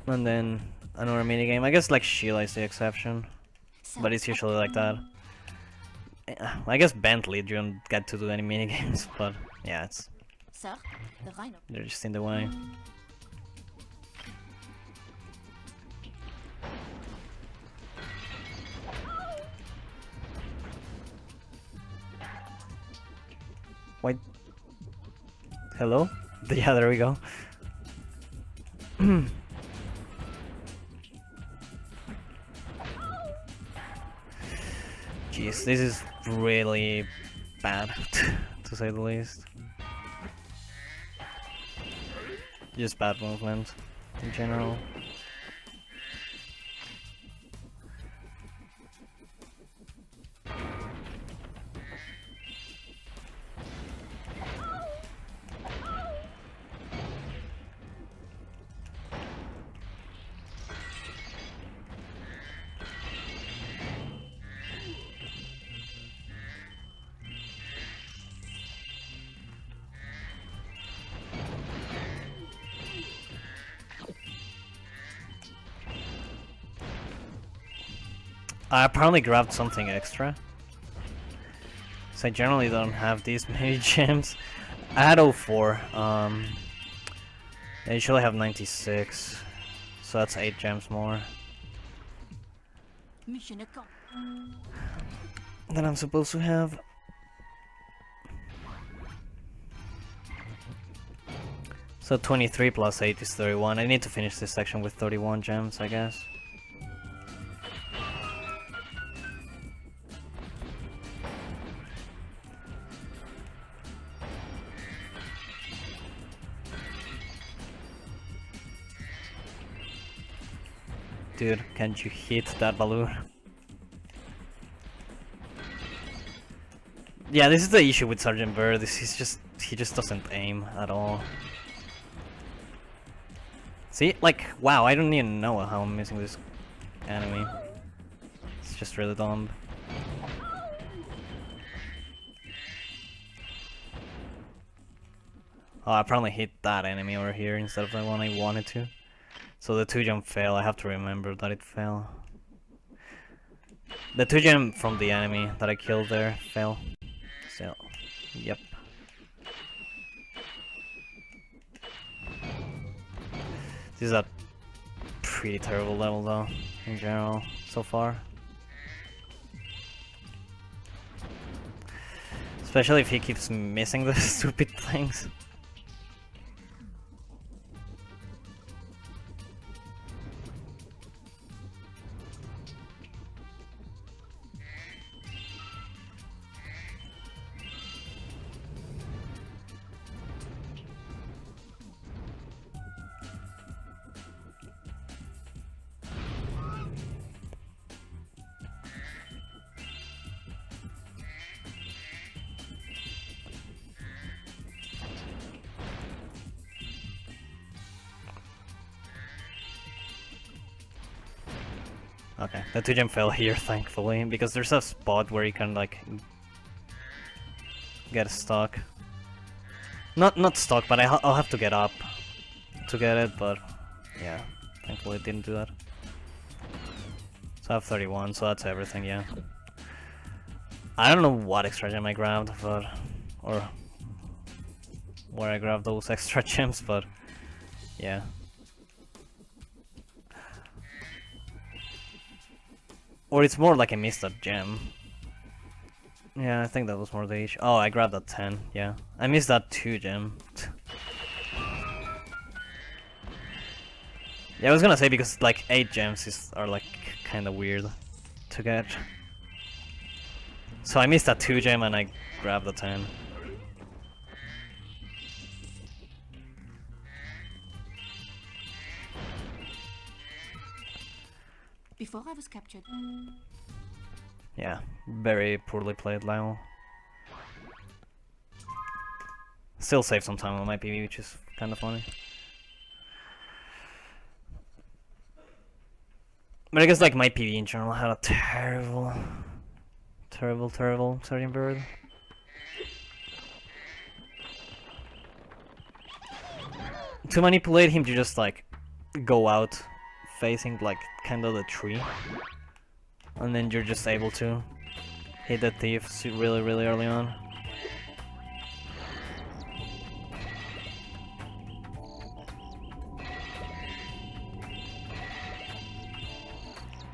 And then another minigame. I guess like Sheila is the exception, but it's usually like that. I guess Bentley, you don't get to do any minigames, but yeah, it's Sir, the rhino. they're just in the way. White. Hello? Yeah, there we go. Jeez, this is really bad, to say the least. Just bad movement in general. I apparently grabbed something extra. So I generally don't have these many gems. I had 04. I usually have 96. So that's 8 gems more Mission accomplished. than I'm supposed to have. So 23 plus 8 is 31. I need to finish this section with 31 gems, I guess. Dude, can't you hit that balloon? Yeah, this is the issue with Sergeant Bird. He just doesn't aim at all. See, like, wow, I don't even know how I'm missing this enemy. It's just really dumb. Oh, I probably hit that enemy over here instead of the one I wanted to. So the 2-jump fail, I have to remember that it fell. The 2-jump from the enemy that I killed there fell. So, yep. This is a pretty terrible level though, in general, so far. Especially if he keeps missing the stupid things. Okay, the 2-jump fell here, thankfully, because there's a spot where you can, like, get stuck. Not stuck, but I'll have to get up to get it, but yeah, thankfully it didn't do that. So I have 31, so that's everything, yeah. I don't know what extra gem I grabbed, but... or... where I grabbed those extra gems, but... yeah. Or it's more like I missed a gem. Yeah, I think that was more the issue. Oh, I grabbed that 10, yeah. I missed that 2 gem. Yeah, I was gonna say because like 8 gems are like kinda weird to get. So I missed that 2 gem and I grabbed the 10. Before I was captured. Yeah, very poorly played, Lyle. Still save some time on my PV, which is kinda funny. But I guess like my PV in general had a terrible Sergeant Bird. To manipulate him to just like go out facing like kind of the tree, and then you're just able to hit the thief really early on.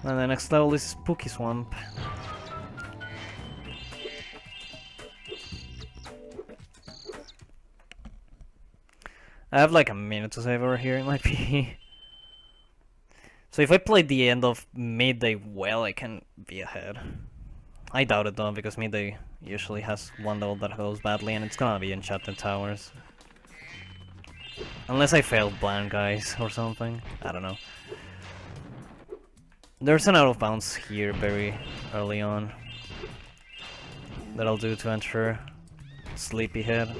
And the next level is Spooky Swamp. I have like a minute to save over here in my PE. So if I play the end of midday well, I can be ahead. I doubt it though, because midday usually has one level that goes badly, and it's gonna be Enchanted Towers. Unless I fail blind guys or something. I don't know. There's an out of bounds here very early on that I'll do to ensure Sleepyhead.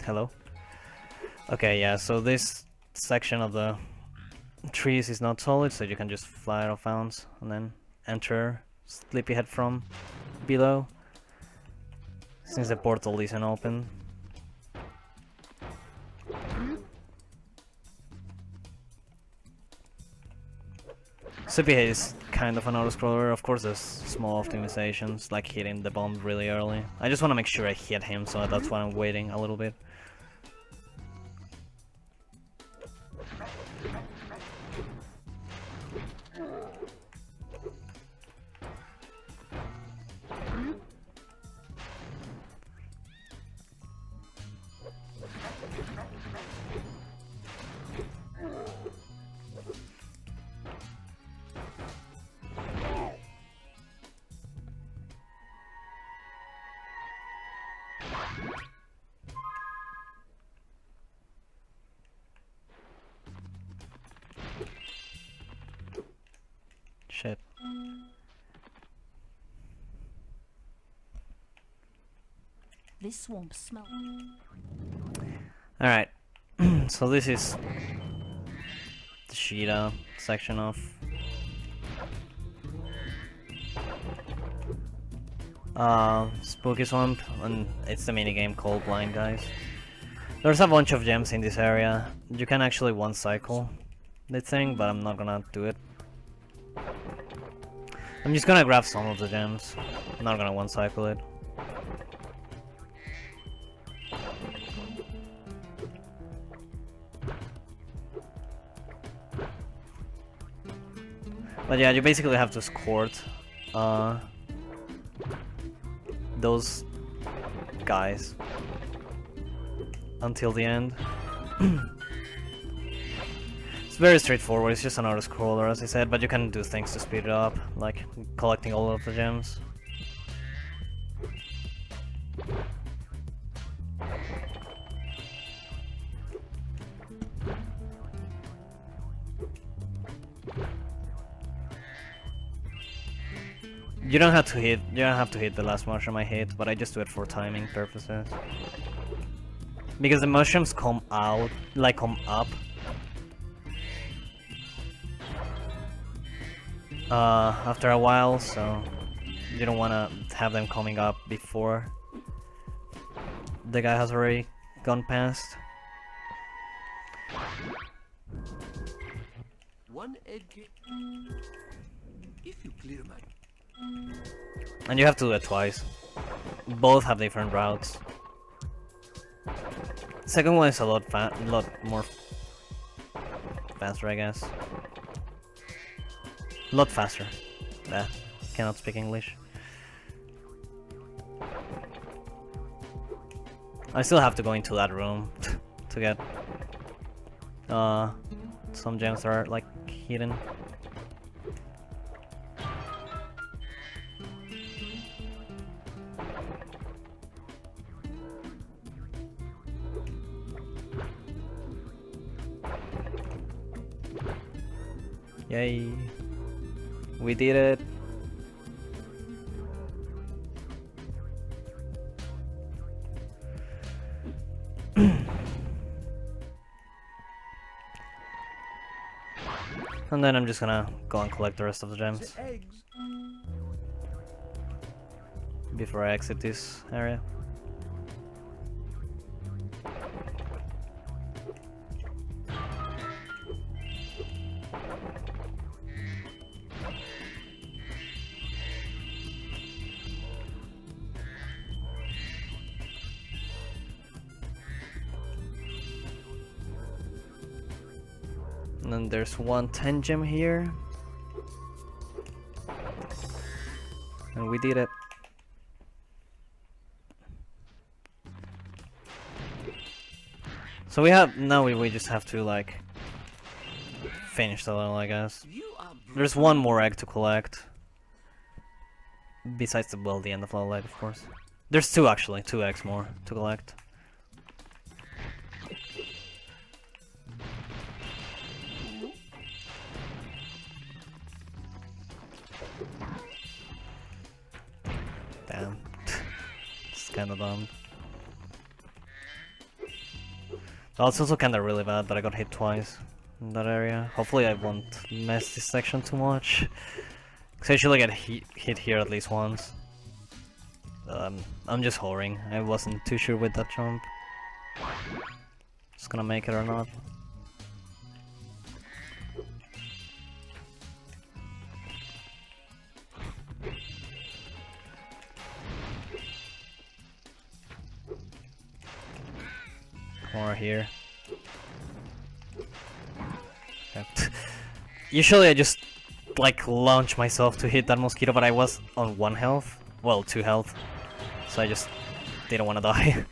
Hello? Okay, yeah, so this section of the trees is not solid, so you can just fly out of bounds and then enter Sleepyhead from below, since the portal isn't open. Sleepyhead is kind of an auto-scroller. Of course there's small optimizations, like hitting the bomb really early. I just want to make sure I hit him, so that's why I'm waiting a little bit. Shit. This swamp smells. Alright, so this is the Sheeta section of Spooky Swamp, and it's the minigame called Blind Guys. There's a bunch of gems in this area. You can actually one cycle the thing, but I'm not gonna do it. I'm just gonna grab some of the gems. I'm not gonna one cycle it. But yeah, you basically have to escort those guys until the end. It's very straightforward, it's just an auto-scroller as I said, but you can do things to speed it up, like collecting all of the gems. You don't have to hit the last mushroom I hit, but I just do it for timing purposes. Because the mushrooms come out, like come up. After a while, so you don't want to have them coming up before the guy has already gone past. One egg. If you clear my. And you have to do it twice. Both have different routes. Second one is a lot more faster, I guess. A lot faster. Cannot speak English. I still have to go into that room to get some gems that are like hidden. Yay! We did it! And then I'm just gonna go and collect the rest of the gems Eggs. before I exit this area. And then there's one 10 gem here. And we did it. So we have now we just have to like finish the level, I guess. There's one more egg to collect. Besides the end of level egg, of course. There's two actually, 2 eggs more to collect. Damn. It's kinda dumb. Well, it's also kinda really bad that I got hit twice in that area. Hopefully I won't mess this section too much. Cause I usually get hit here at least once. I'm just whoring. I wasn't too sure with that jump. Just gonna make it or not. More here. Okay. Usually I just like launch myself to hit that mosquito, but I was on 1 health. Well, 2 health. So I just didn't want to die.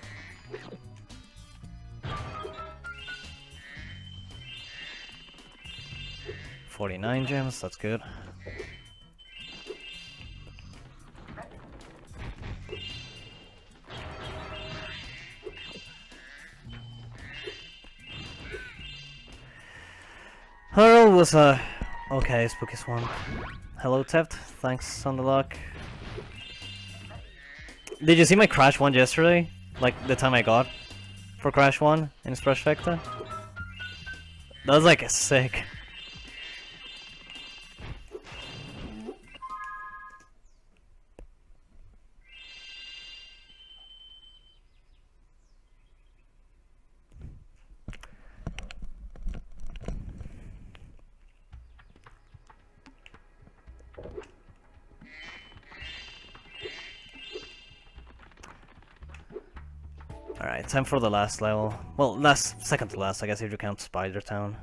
$49 gems, that's good. Hurl was a okay spooky swamp. Hello Theft, thanks on the luck. Did you see my Crash 1 yesterday? Like the time I got for Crash 1 in Splash Vector? That was like sick. Alright, time for the last level. Well, second to last, I guess, if you count Spider Town.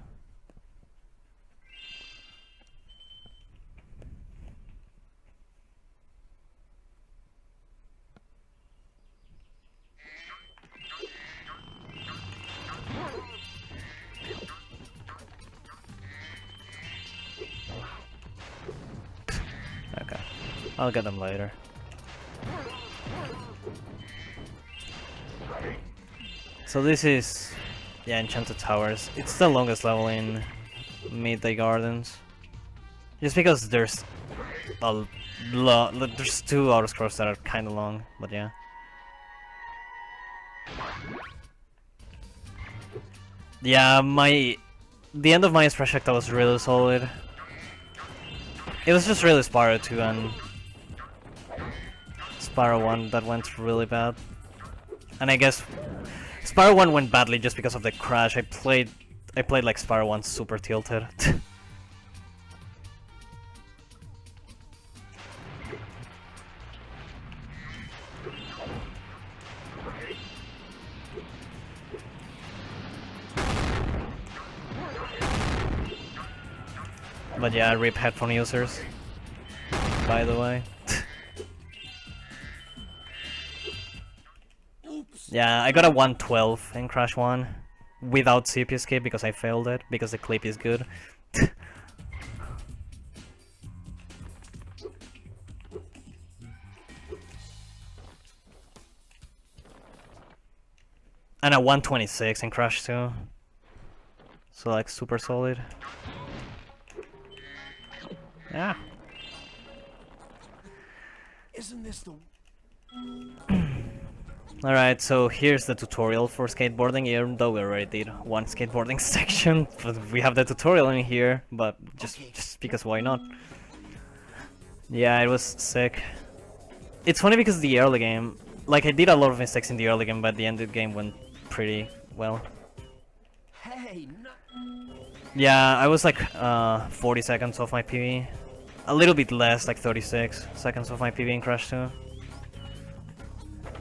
Okay, I'll get them later. So this is, yeah, Enchanted Towers. It's the longest level in Midday Gardens. Just because there's a lot, there's 2 auto scrolls that are kind of long, but yeah. Yeah, the end of my project was really solid. It was just really Spyro 2 and Spyro 1 that went really bad. And I guess Spyro 1 went badly just because of the crash. I played like Spyro 1 super tilted. But yeah, RIP headphone users, by the way. Yeah, I got a 112 in Crash 1 without CPU escape because I failed it, because the clip is good. And a 126 in Crash 2. So like super solid. Yeah. Isn't this the... Alright, so here's the tutorial for skateboarding, even though we already did one skateboarding section, but we have the tutorial in here, but just because why not? Yeah, it was sick. It's funny because the early game, like I did a lot of mistakes in the early game, but the end of the game went pretty well. Hey, no. Yeah, I was like 40 seconds off my PB. A little bit less, like 36 seconds off my PB in Crash 2.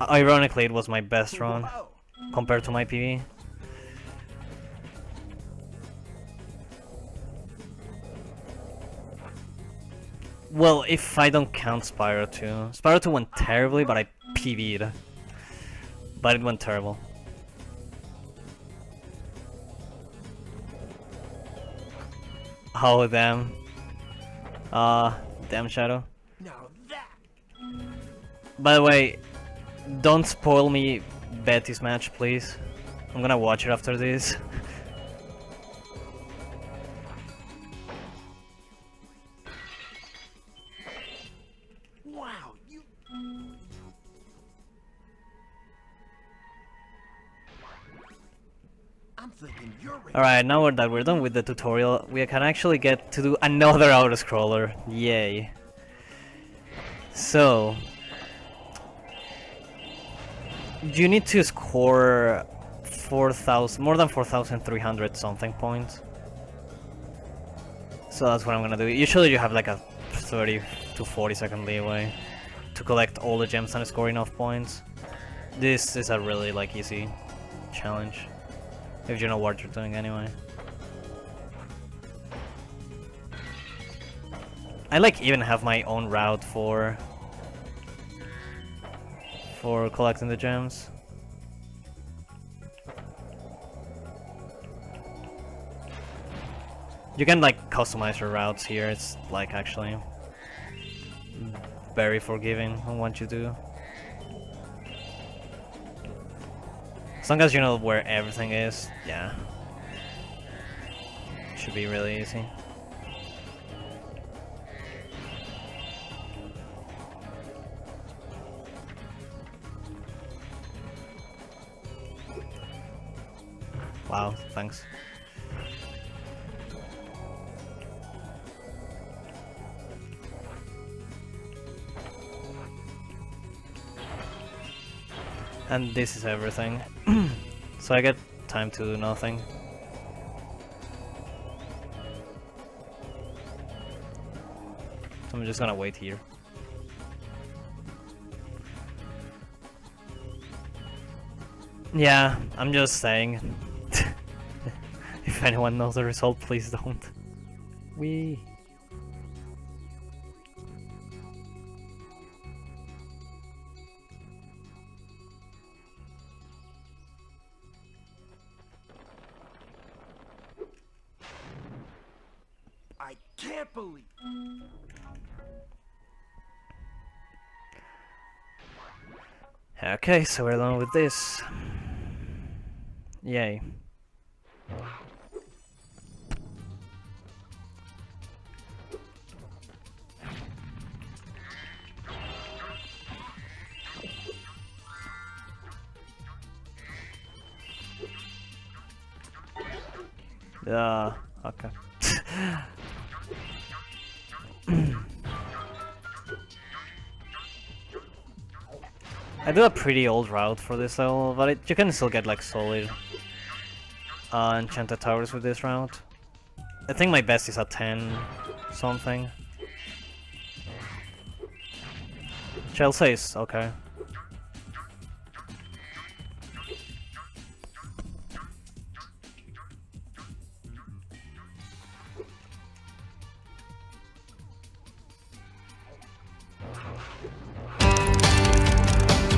Ironically, it was my best run compared to my PB. Well, if I don't count Spyro 2. Spyro 2 went terribly, but I PB'd. But it went terrible. Oh, damn. Damn Shadow. Now that. By the way, don't spoil me Betty's match, please. I'm gonna watch it after this. Wow, you. I'm thinking you're ready. Alright, now that we're done with the tutorial, we can actually get to do another auto-scroller. Yay. So... you need to score 4,000, more than 4,300 something points. So that's what I'm gonna do. Usually you have like a 30 to 40 second leeway to collect all the gems and score enough points. This is a really like easy challenge. If you know what you're doing anyway. I like even have my own route for collecting the gems. You can like customize your routes here. It's like actually very forgiving on what you do. As long as you know where everything is, yeah. Should be really easy. Wow, thanks. And this is everything. So I get time to do nothing. So I'm just gonna wait here. Yeah, I'm just saying. If anyone knows the result, please don't. Wee. I can't believe. Okay, so we're done with this. Yay. Okay. I do a pretty old route for this level, but you can still get like solid enchanted towers with this route. I think my best is a 10 something. Which I'll say is okay.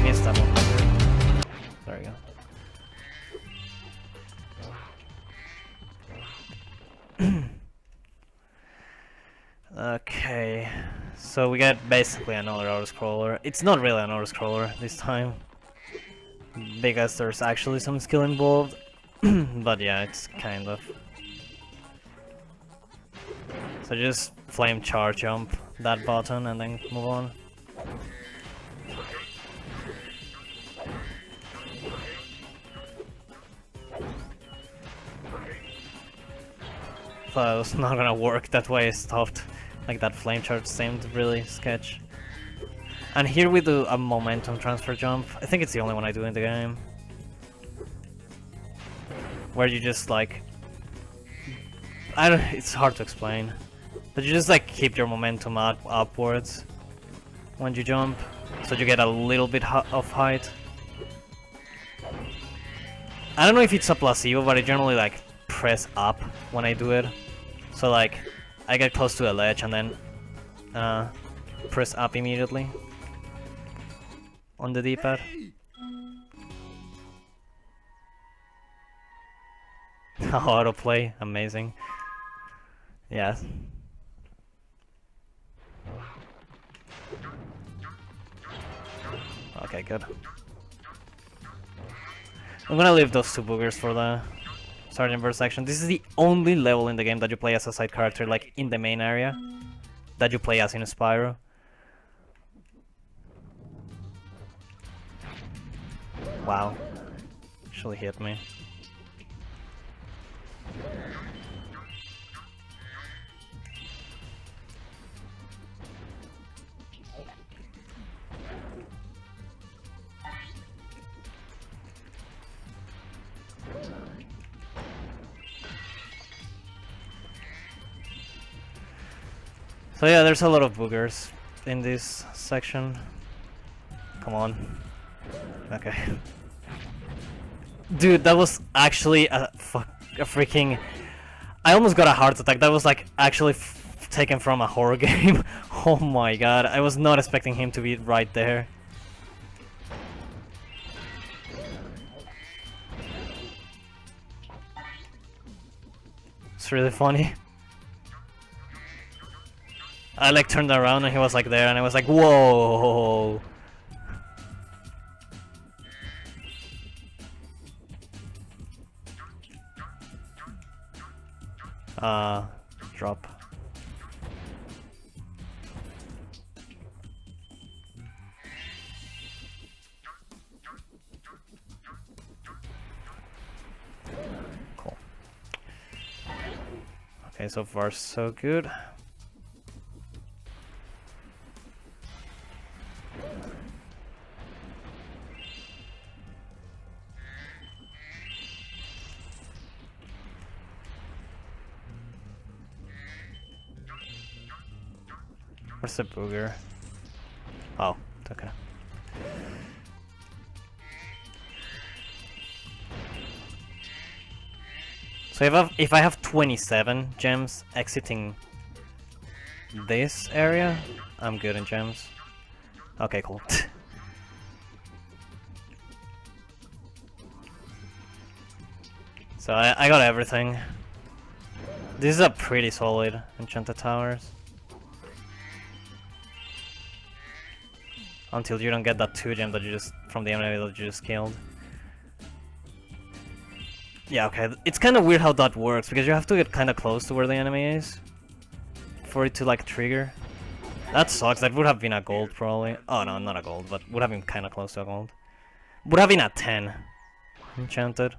Missed that 100. There we go. Okay, so we get basically another auto-scroller. It's not really an auto-scroller this time, because there's actually some skill involved, but yeah, it's kind of. So just flame charge jump that button and then move on. Thought it was not gonna work that way. I stopped. Like that flame charge seemed really sketch. And here we do a momentum transfer jump. I think it's the only one I do in the game. Where you just like... it's hard to explain. But you just like keep your momentum upwards when you jump. So you get a little bit of height. I don't know if it's a placebo, but I generally like press up when I do it. So like, I get close to a ledge and then press up immediately on the D-pad. Autoplay, amazing. Yes. Okay, good. I'm gonna leave those two boogers for the Sergeant Bird section. This is the only level in the game that you play as a side character, like in the main area, that you play as in Spyro. Wow. Actually hit me. So yeah, there's a lot of boogers in this section. Come on. Okay. Dude, that was actually a freaking... I almost got a heart attack. That was like actually taken from a horror game. Oh my god, I was not expecting him to be right there. It's really funny. I like turned around and he was like there and I was like, whoa. Drop. Cool. Okay, so far so good. Where's the booger? Oh, okay. So if I have 27 gems exiting this area, I'm good in gems. Okay, cool. So I got everything. This is a pretty solid enchanted towers. Until you don't get that 2 gem that you just from the enemy that you just killed. Yeah, okay. It's kind of weird how that works because you have to get kind of close to where the enemy is for it to like trigger. That sucks. That would have been a gold probably. Oh no, not a gold, but would have been kind of close to a gold. Would have been a 10 enchanted.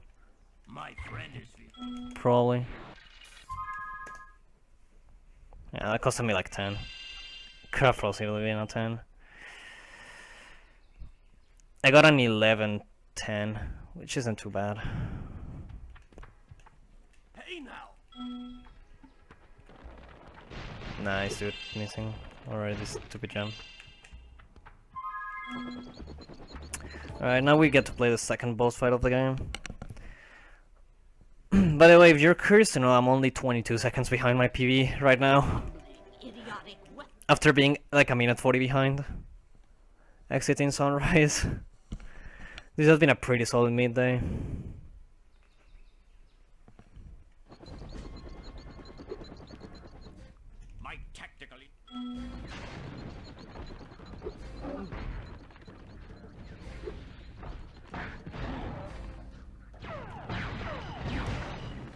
My friend is Probably. Yeah, that costed me like 10. Could have possibly been a 10. I got an 11-10, which isn't too bad. Hey now. Nice, dude. Missing already this stupid gem. Alright, now we get to play the second boss fight of the game. By the way, if you're curious to know, I'm only 22 seconds behind my PB right now. Idiotic. After being like a minute 40 behind. Exiting Sunrise. This has been a pretty solid midday. My tactically.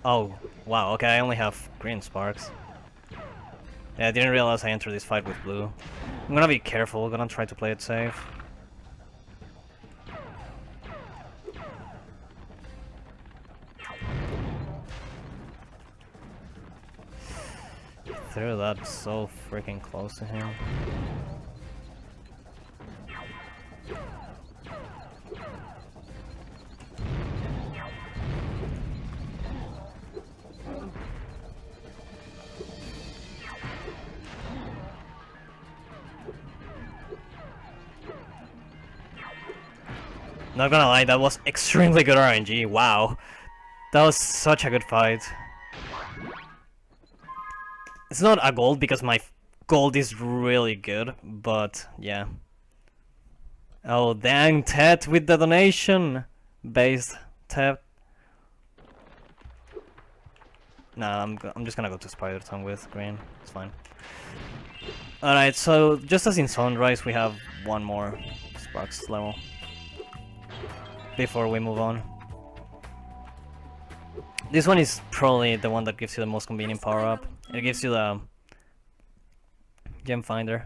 Oh, wow, okay, I only have green sparks. Yeah, I didn't realize I entered this fight with blue. I'm gonna be careful, I'm gonna try to play it safe. Threw that so freaking close to him. Not gonna lie, that was extremely good RNG, wow. That was such a good fight. It's not a gold because my gold is really good, but yeah. Oh dang, Ted with the donation based Ted. Nah, I'm just gonna go to Spider Tongue with green. It's fine. Alright, so just as in Sunrise, we have one more Sparks level before we move on. This one is probably the one that gives you the most convenient power up. It gives you the gem finder.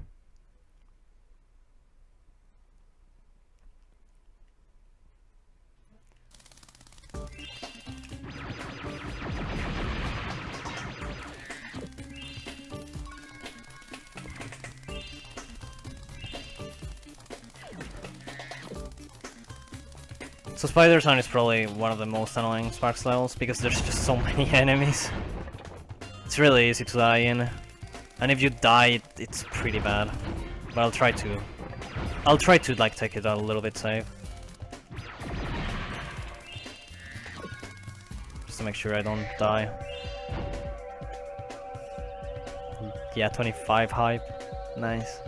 So Spider Town is probably one of the most annoying Sparks levels because there's just so many enemies. It's really easy to die in, and if you die, it's pretty bad. But I'll try to like take it out a little bit safe, just to make sure I don't die. Yeah, 25 hype, nice.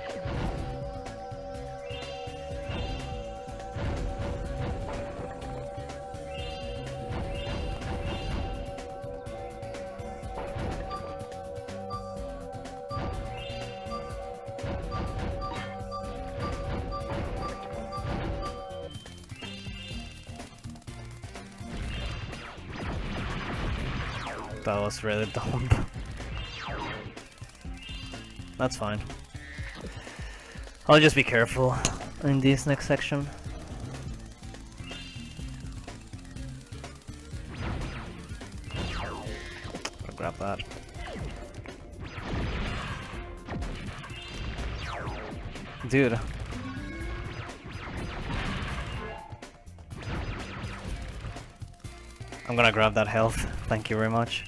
That was really dumb. That's fine. I'll just be careful in this next section. I'll grab that. Dude. I'm gonna grab that health. Thank you very much.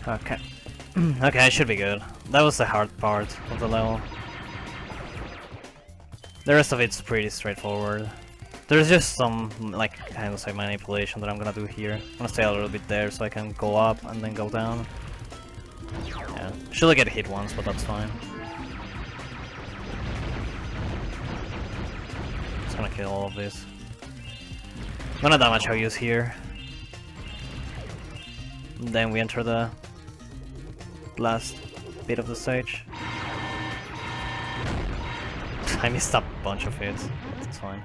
Okay. Okay, I should be good. That was the hard part of the level. The rest of it's pretty straightforward. There's just some, like, kind of manipulation that I'm gonna do here. I'm gonna stay a little bit there so I can go up and then go down. Yeah. Should I get hit once, but that's fine. Just gonna kill all of this. None of that much I'll use here. And then we enter the last bit of the stage. I missed a bunch of hits. That's fine.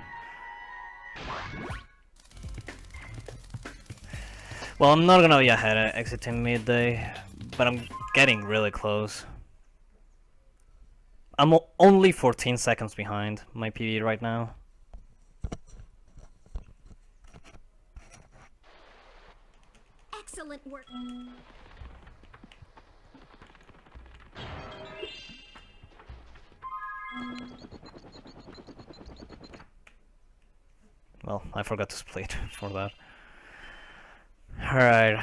Well, I'm not gonna be ahead at exiting midday, but I'm getting really close. I'm only 14 seconds behind my PB right now. Excellent work. Well, I forgot to split for that. Alright.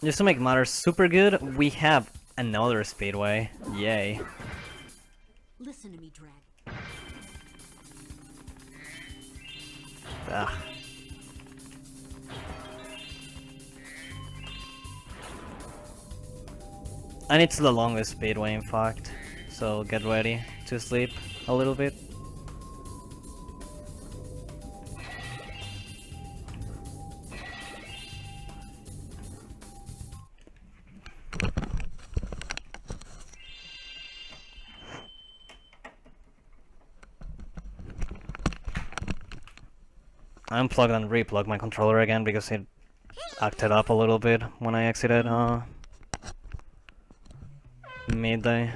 Just to make matters super good, we have another speedway. Yay. Listen to me, Drag. Ugh. And it's the longest speedway, in fact, so get ready to sleep a little bit. I unplugged and replugged my controller again because it acted up a little bit when I exited midday.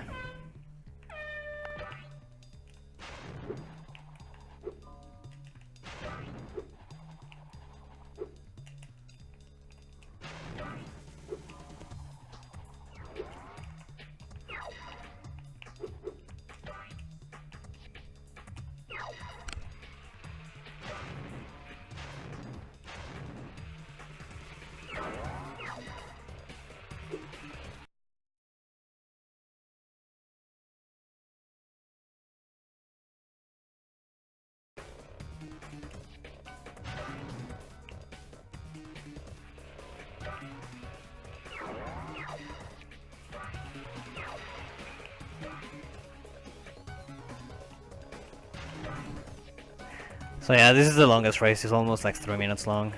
So yeah, this is the longest race. It's almost like 3 minutes long.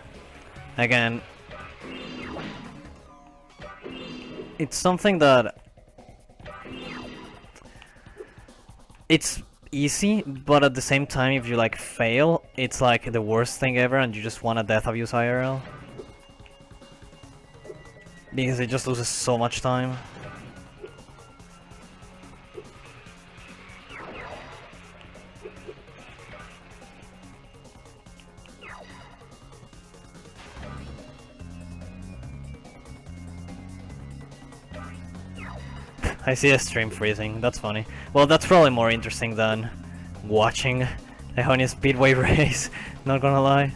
Again, it's something that it's easy, but at the same time, if you like fail, it's like the worst thing ever, and you just want a death abuse IRL because it just loses so much time. I see a stream freezing, that's funny. Well, that's probably more interesting than watching a Honey Speedway race, not gonna lie.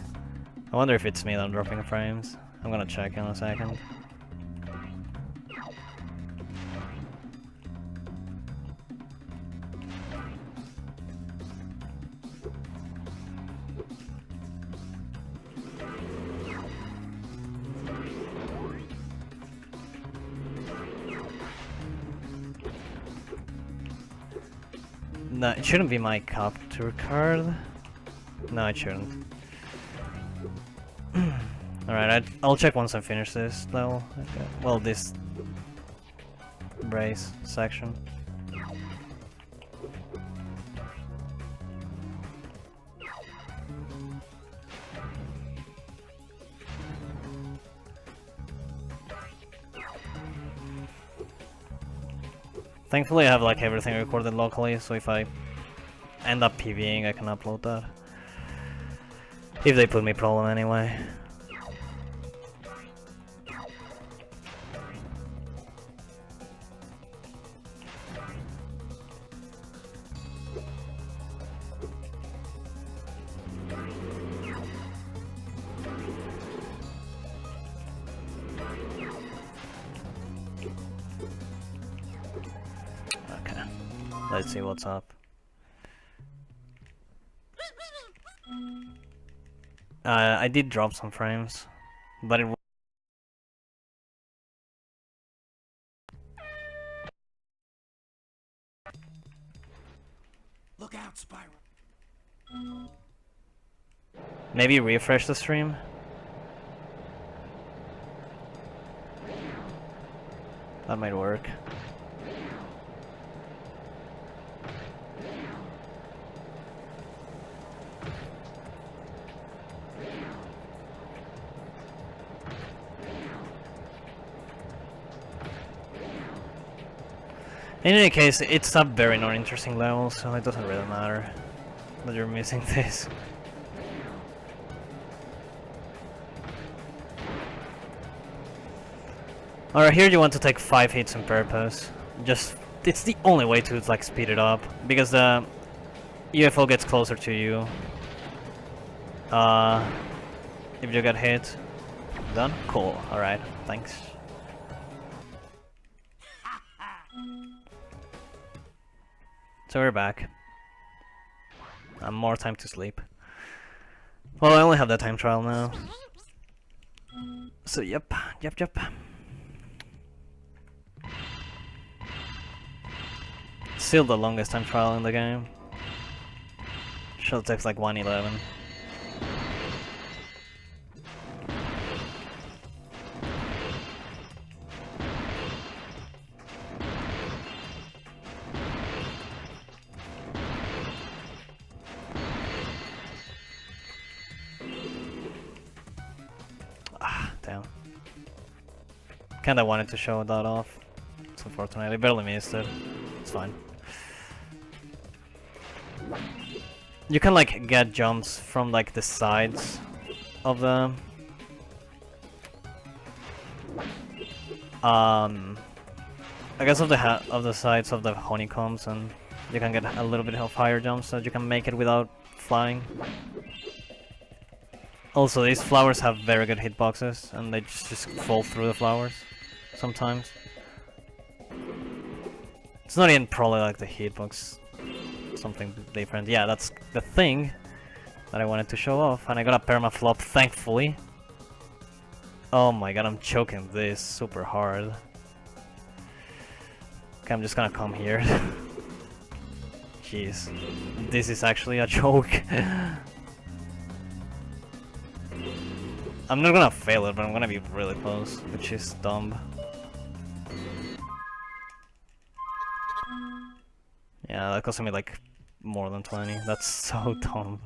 I wonder if it's me that I'm dropping frames. I'm gonna check in a second. No, it shouldn't be my capture card. No, it shouldn't. Alright, I'll check once I finish this level. Okay. Well, this race section. Thankfully I have like everything recorded locally, so if I end up PVing I can upload that. If they put me problem anyway. Let's see what's up. I did drop some frames, but it Look out, Spyro. maybe refresh the stream. That might work. In any case, it's a very non-interesting level, so it doesn't really matter that you're missing this. Alright, here you want to take 5 hits on purpose. Just, it's the only way to like speed it up, because the UFO gets closer to you. If you get hit. Done? Cool, alright, thanks. So we're back. More time to sleep. Well, I only have that time trial now. So yep. Still the longest time trial in the game. Still takes like 1:11. Damn. Kinda wanted to show that off. It's unfortunate, I barely missed it. It's fine. You can like get jumps from like the sides of the I guess of the sides of the honeycombs, and you can get a little bit of higher jumps so you can make it without flying. Also, these flowers have very good hitboxes, and they just fall through the flowers sometimes. It's not even probably like the hitbox, something different. Yeah, that's the thing that I wanted to show off, and I got a permaflop, thankfully. Oh my god, I'm choking this super hard. Okay, I'm just gonna come here. Jeez, this is actually a choke. I'm not gonna fail it, but I'm gonna be really close, which is dumb. Yeah, that cost me like more than 20. That's so dumb.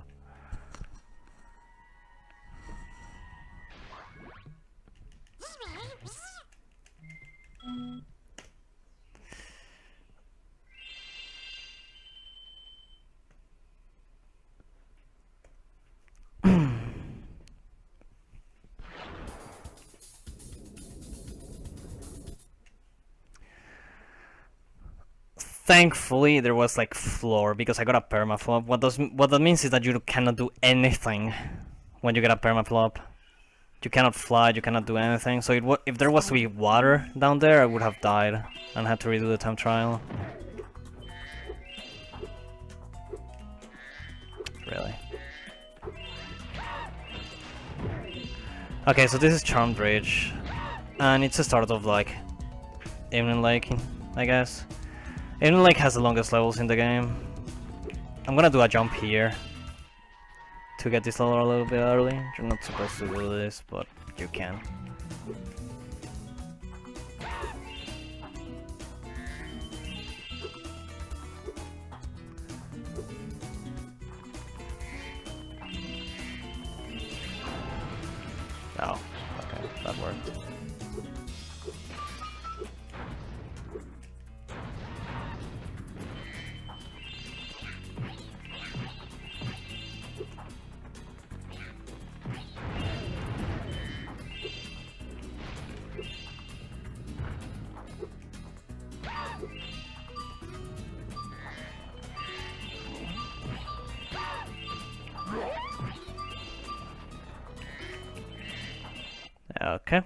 Thankfully, there was like floor because I got a permaflop. What that means is that you cannot do anything when you get a permaflop. You cannot fly, you cannot do anything. So if there was to be water down there, I would have died and had to redo the time trial. Really. Okay, so this is Charmed Bridge, and it's a start of like Evening Lake, I guess. Evening Lake has the longest levels in the game. I'm gonna do a jump here to get this level a little bit early. You're not supposed to do this, but you can. Oh, okay, that worked. Okay.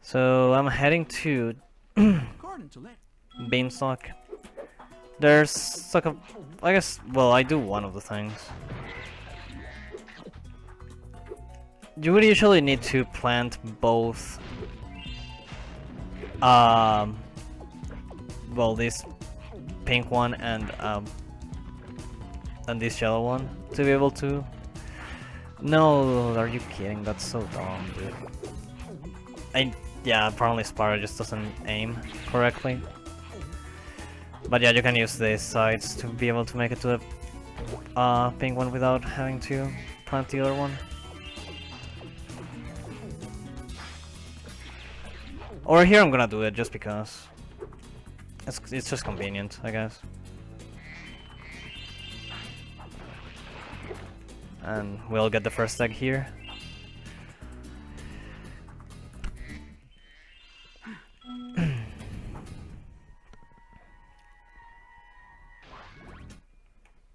So I'm heading to According to that, Beanstalk. There's like a, I guess, well, I do one of the things. You would usually need to plant both, well, this pink one and this yellow one to be able to. No, are you kidding? That's so dumb, dude. Yeah, apparently Spyro just doesn't aim correctly. But yeah, you can use these sides to be able to make it to the pink one without having to plant the other one. Or here I'm gonna do it just because. It's just convenient, I guess. And we'll get the first egg here.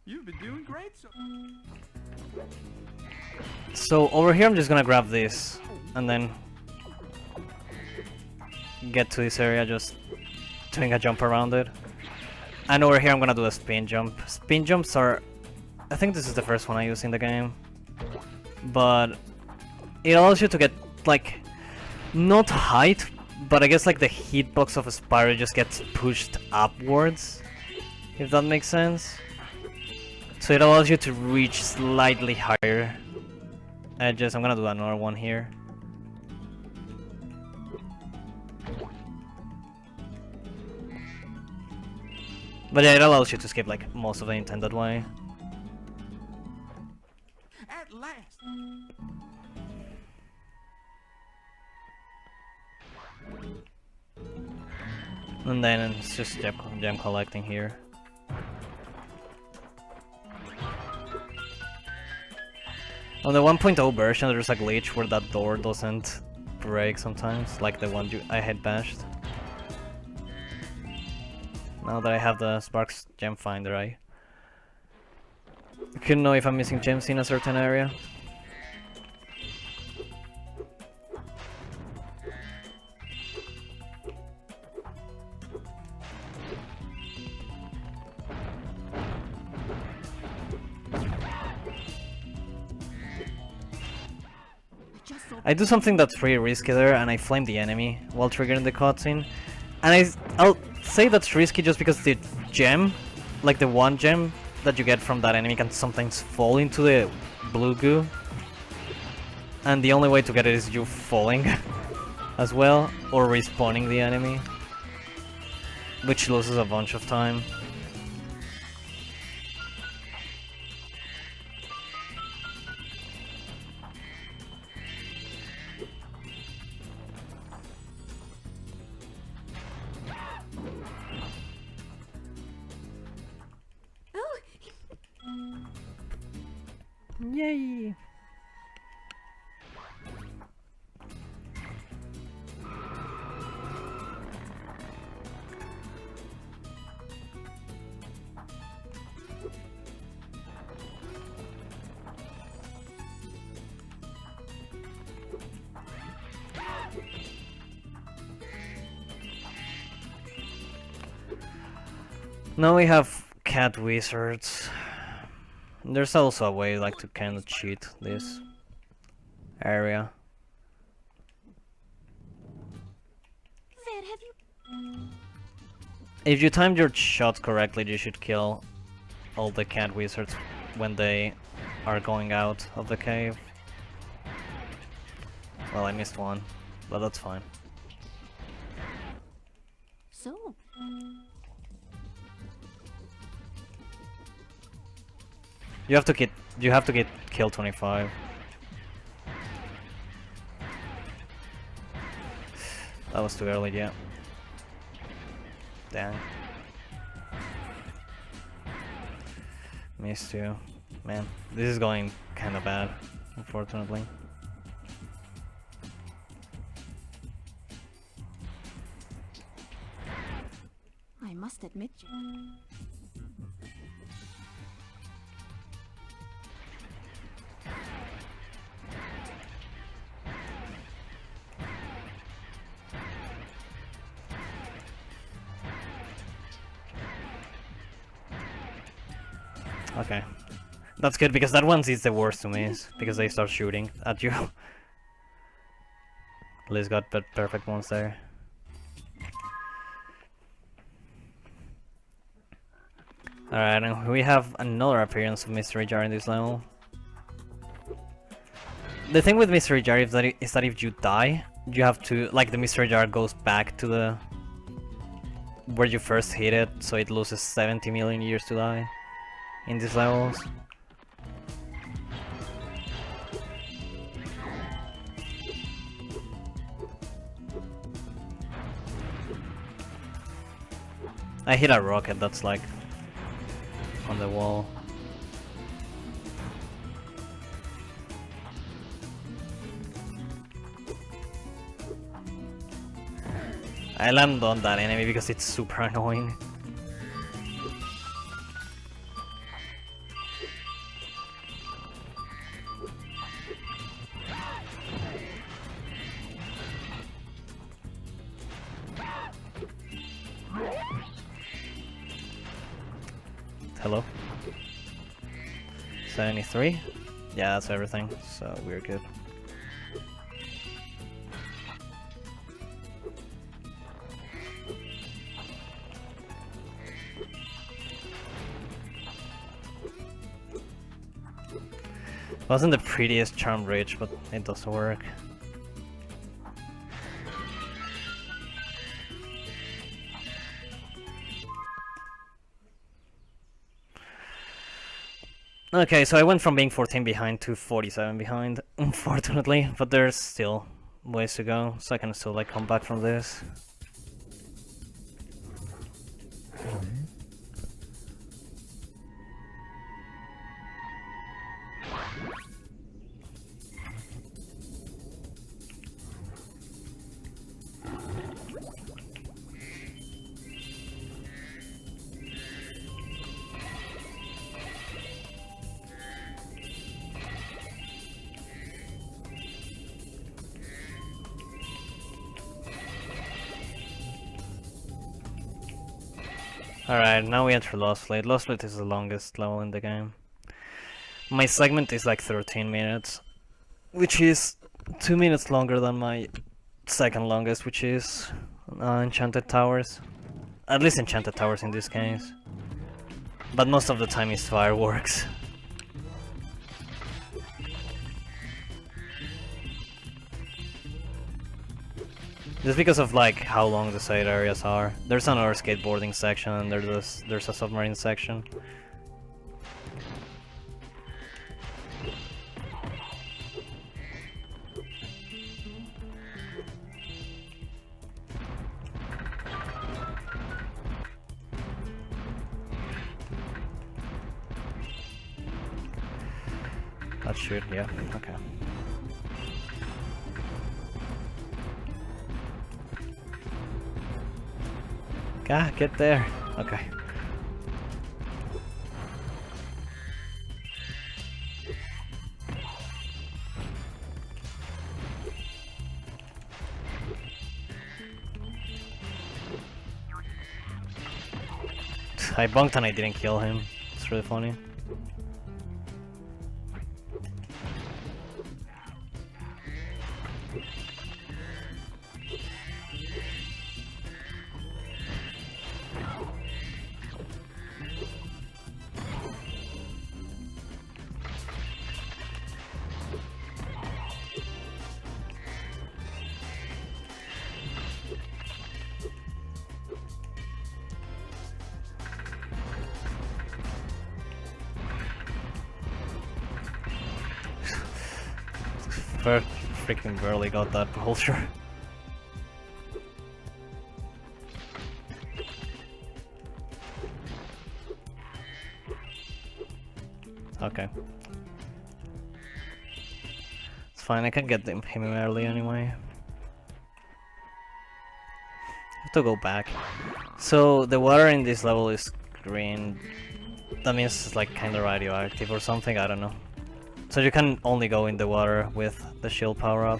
you've been doing great. So over here I'm just gonna grab this and then get to this area just doing a jump around it. And over here I'm gonna do a spin jump. Spin jumps are, I think this is the first one I use in the game, but it allows you to get like, not height, but I guess like the hitbox of a Spyro just gets pushed upwards, if that makes sense. So it allows you to reach slightly higher edges. I'm gonna do another one here. But yeah, it allows you to skip like most of the intended way. At last. And then it's just gem collecting here. On the 1.0 version, there's a glitch where that door doesn't break sometimes, like the one I had bashed. Now that I have the Sparks gem finder, I couldn't know if I'm missing gems in a certain area. I do something that's pretty risky there, and I flame the enemy while triggering the cutscene. And I'll say that's risky just because the gem, like the one gem that you get from that enemy, can sometimes fall into the blue goo. And the only way to get it is you falling as well, or respawning the enemy, which loses a bunch of time. Yay! Now we have cat wizards. There's also a way like to kind of cheat this area. Where have you? If you timed your shot correctly, you should kill all the cat wizards when they are going out of the cave. Well, I missed one, but that's fine. So, You have to get kill 25. That was too early, yeah. Dang. Missed you. Man, this is going kinda bad, unfortunately. I must admit you. Okay. That's good, because that one is the worst to miss, because they start shooting at you. Liz got perfect ones there. Alright, and we have another appearance of Mystery Jar in this level. The thing with Mystery Jar is that if you die, you have to, like, the Mystery Jar goes back to the where you first hit it, so it loses 70 million years to die in these levels. I hit a rocket that's like on the wall. I land on that enemy because it's super annoying. Hello? 73? Yeah, that's everything, so we're good. Wasn't the prettiest charm bridge, but it does work. Okay, so I went from being 14 behind to 47 behind, unfortunately, but there's still ways to go, so I can still like come back from this. Alright, now we enter Lost Fleet. Lost Fleet is the longest level in the game. My segment is like 13 minutes, which is 2 minutes longer than my second longest, which is Enchanted Towers. At least Enchanted Towers in this case. But most of the time is fireworks. Just because of like how long the side areas are. There's another skateboarding section and there's a submarine section. That should, yeah, okay. Ah, get there. Okay. I bunked and I didn't kill him. It's really funny. Freaking barely got that vulture. Okay. It's fine, I can get him early anyway. Have to go back. So the water in this level is green. That means it's like kinda radioactive or something, I don't know. So you can only go in the water with the shield power up.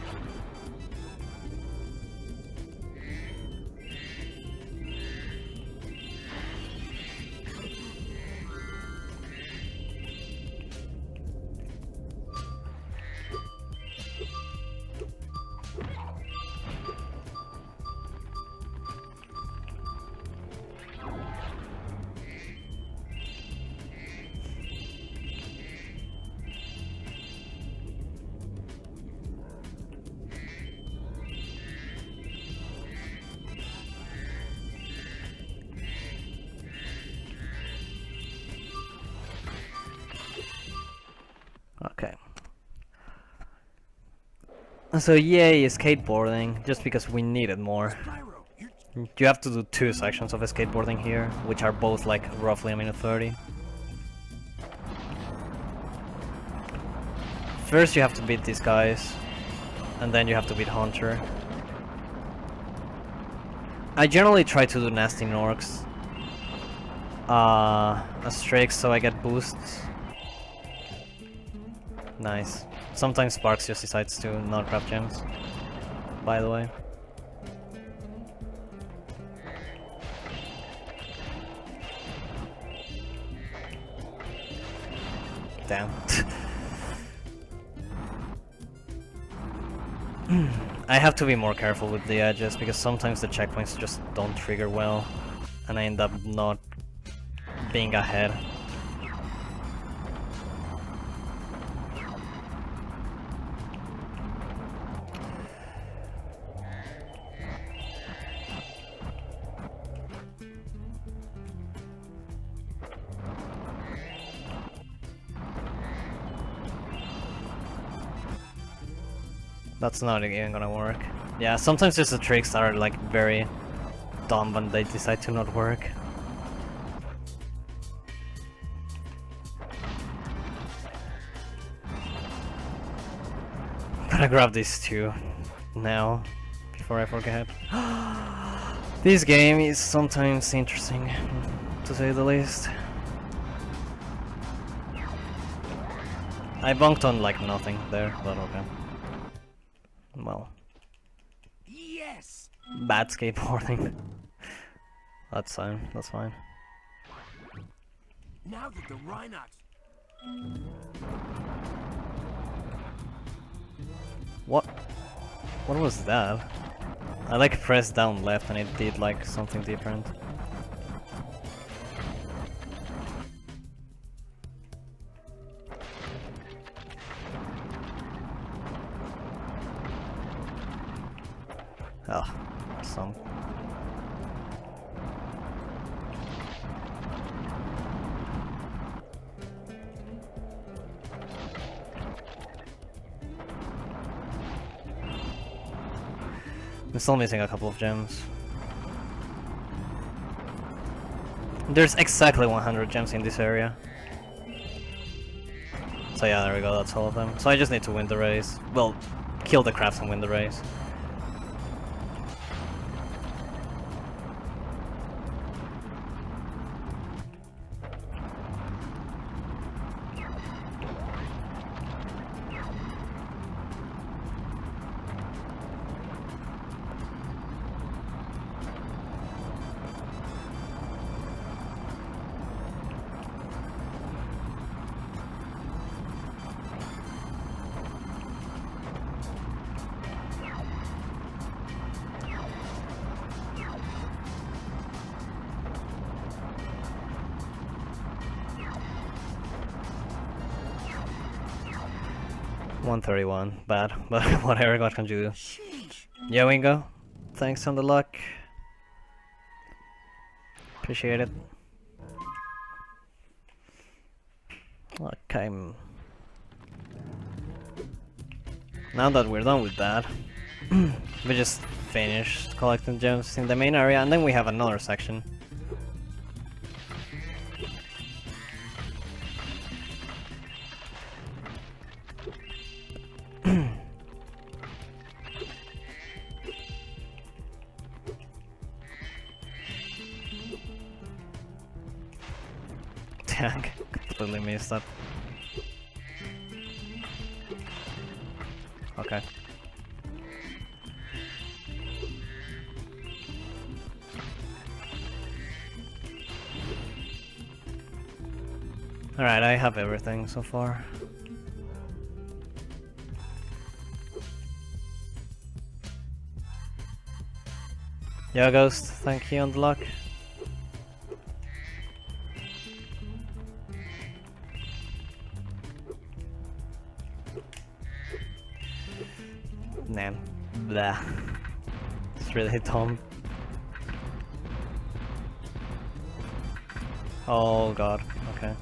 Okay. So yay, skateboarding, just because we need it more. Spyro, you're You have to do 2 sections of skateboarding here, which are both like roughly a minute 30. First you have to beat these guys, and then you have to beat Hunter. I generally try to do nasty Norks as tricks so I get boosts. Nice. Sometimes Sparks just decides to not craft gems, by the way. Damn. I have to be more careful with the edges because sometimes the checkpoints just don't trigger well and I end up not being ahead. That's not even gonna work. Yeah, sometimes there's the tricks that are like very dumb and they decide to not work. gotta grab these two now before I forget. This game is sometimes interesting, to say the least. I bunked on like nothing there, but okay. Well. Yes. Bad skateboarding. That's fine, that's fine. Now that the Rhinox. What was that? I like pressed down left and it did like something different. Oh, some. I'm still missing a couple of gems. There's exactly 100 gems in this area. So yeah, there we go, that's all of them. So I just need to win the race. Well, kill the crafts and win the race. $131, bad, but whatever, what can you do? Yeah, Wingo, thanks on the luck. Appreciate it. Okay. Now that we're done with that, we just finished collecting gems in the main area, and then we have another section. Dang, completely missed that. Okay. Alright, I have everything so far. Yeah, Ghost, thank you on the luck. Nah, blah. It's really dumb. Oh god, okay.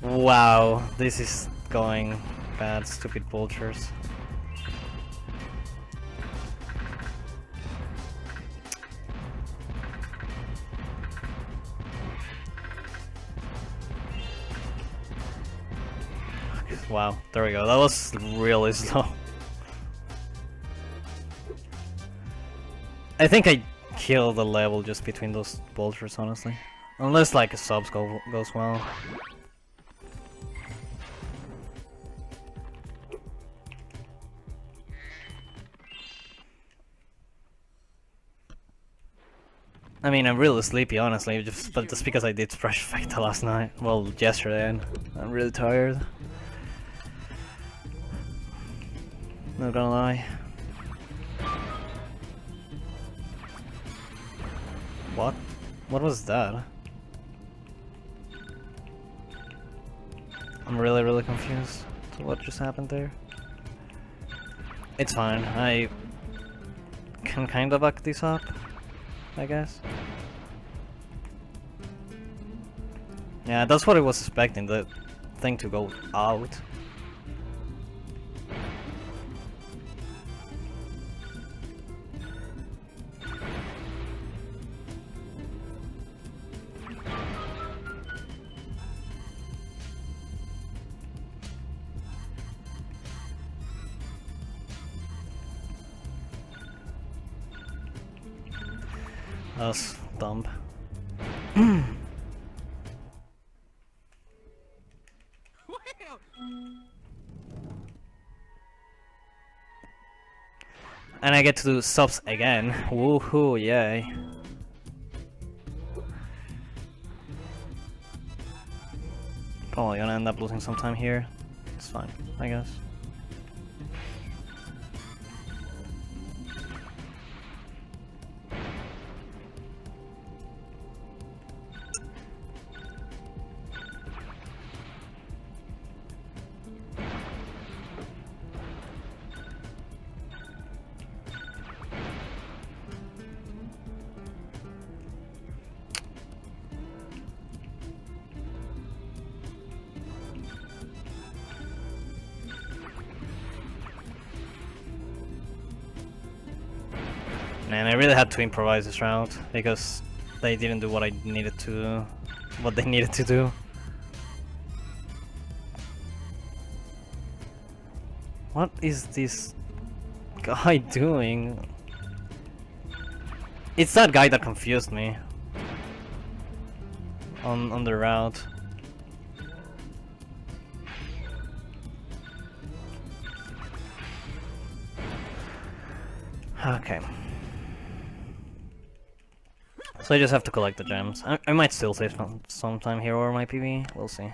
Wow, this is going bad, stupid vultures. Wow, there we go. That was really slow. I think I killed the level just between those vultures, honestly. Unless like a subs goes well. I mean, I'm really sleepy, honestly, but just because I did Splash Effect last night. Well, yesterday, and I'm really tired. Not gonna lie. What? What was that? I'm really confused to what just happened there. It's fine, I can kind of back this up, I guess. Yeah, that's what I was expecting, the thing to go out. That's dumb. Well, And I get to do subs again. Woohoo, yay. Probably gonna end up losing some time here. It's fine, I guess. Man, I really had to improvise this round because they didn't do what I needed to, what they needed to do. What is this guy doing? It's that guy that confused me on the route. Okay. So I just have to collect the gems. I might still save some time here or my PB. We'll see.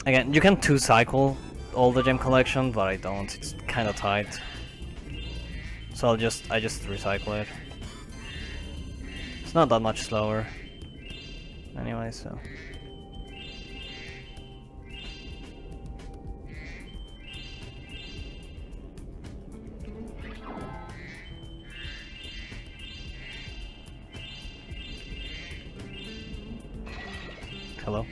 Again, you can 2-cycle all the gem collection, but I don't. It's kind of tight. So I just recycle it. It's not that much slower. Anyway, so. Hello?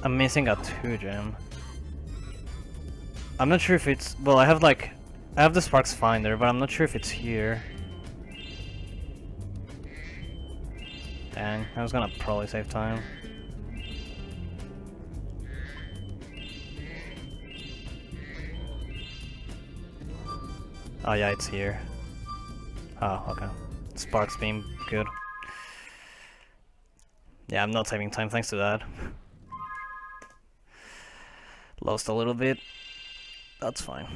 I'm missing a 2 gem. I'm not sure if it's... Well, I have the Sparks Finder, but I'm not sure if it's here. Dang, I was gonna probably save time. Oh yeah, it's here. Oh, okay. Sparks beam, good. Yeah, I'm not saving time thanks to that. Lost a little bit. That's fine.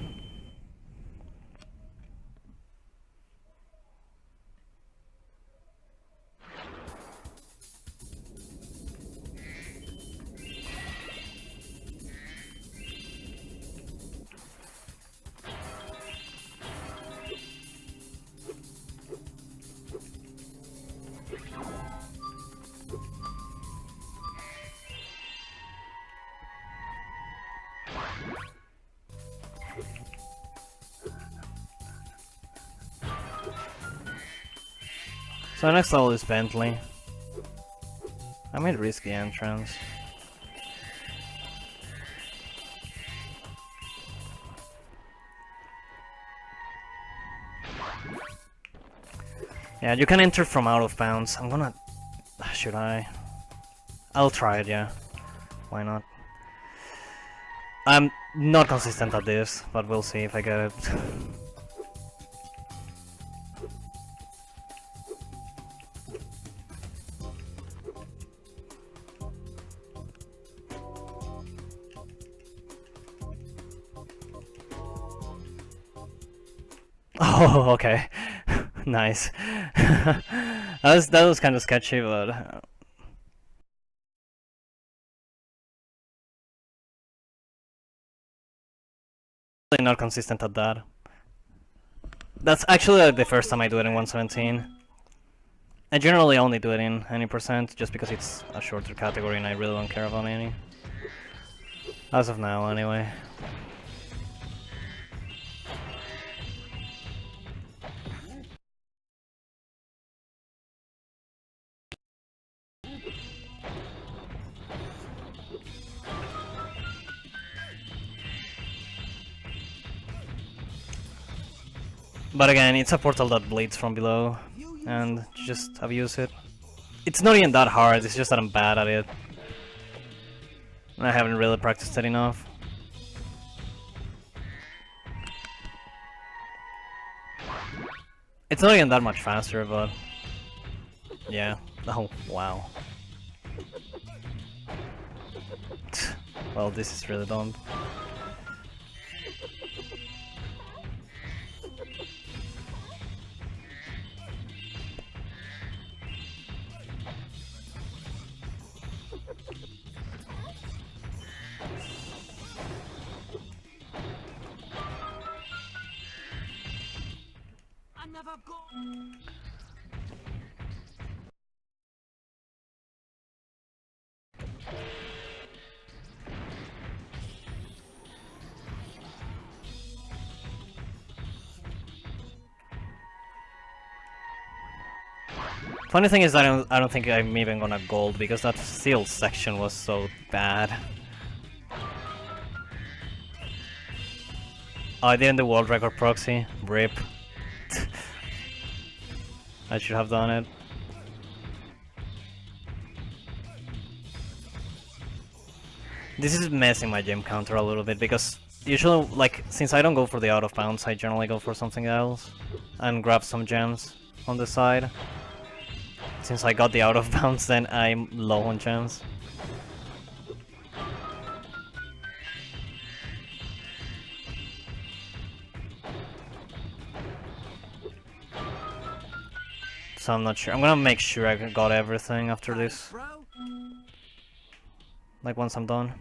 So next level is Bentley. I made risky entrance. Yeah, you can enter from out of bounds. I'm gonna... Should I? I'll try it, yeah. Why not? I'm not consistent at this, but we'll see if I get it. Oh, okay. Nice. That was kind of sketchy, but really not consistent at that. That's actually the first time I do it in 117. I generally only do it in any percent, just because it's a shorter category and I really don't care about any. As of now, anyway. But again, it's a portal that bleeds from below, and just abuse it. It's not even that hard, it's just that I'm bad at it. And I haven't really practiced it enough. It's not even that much faster, but... yeah. Oh, wow. Well, this is really dumb. I never go. Funny thing is, I don't think I'm even gonna gold because that steel section was so bad. Oh, I didn't do world record proxy. RIP. I should have done it. This is messing my gym counter a little bit because usually, like, since I don't go for the out of bounds, I generally go for something else and grab some gems on the side. Since I got the out of bounds, then I'm low on gems. So I'm not sure. I'm gonna make sure I got everything after this. Bro. Like once I'm done.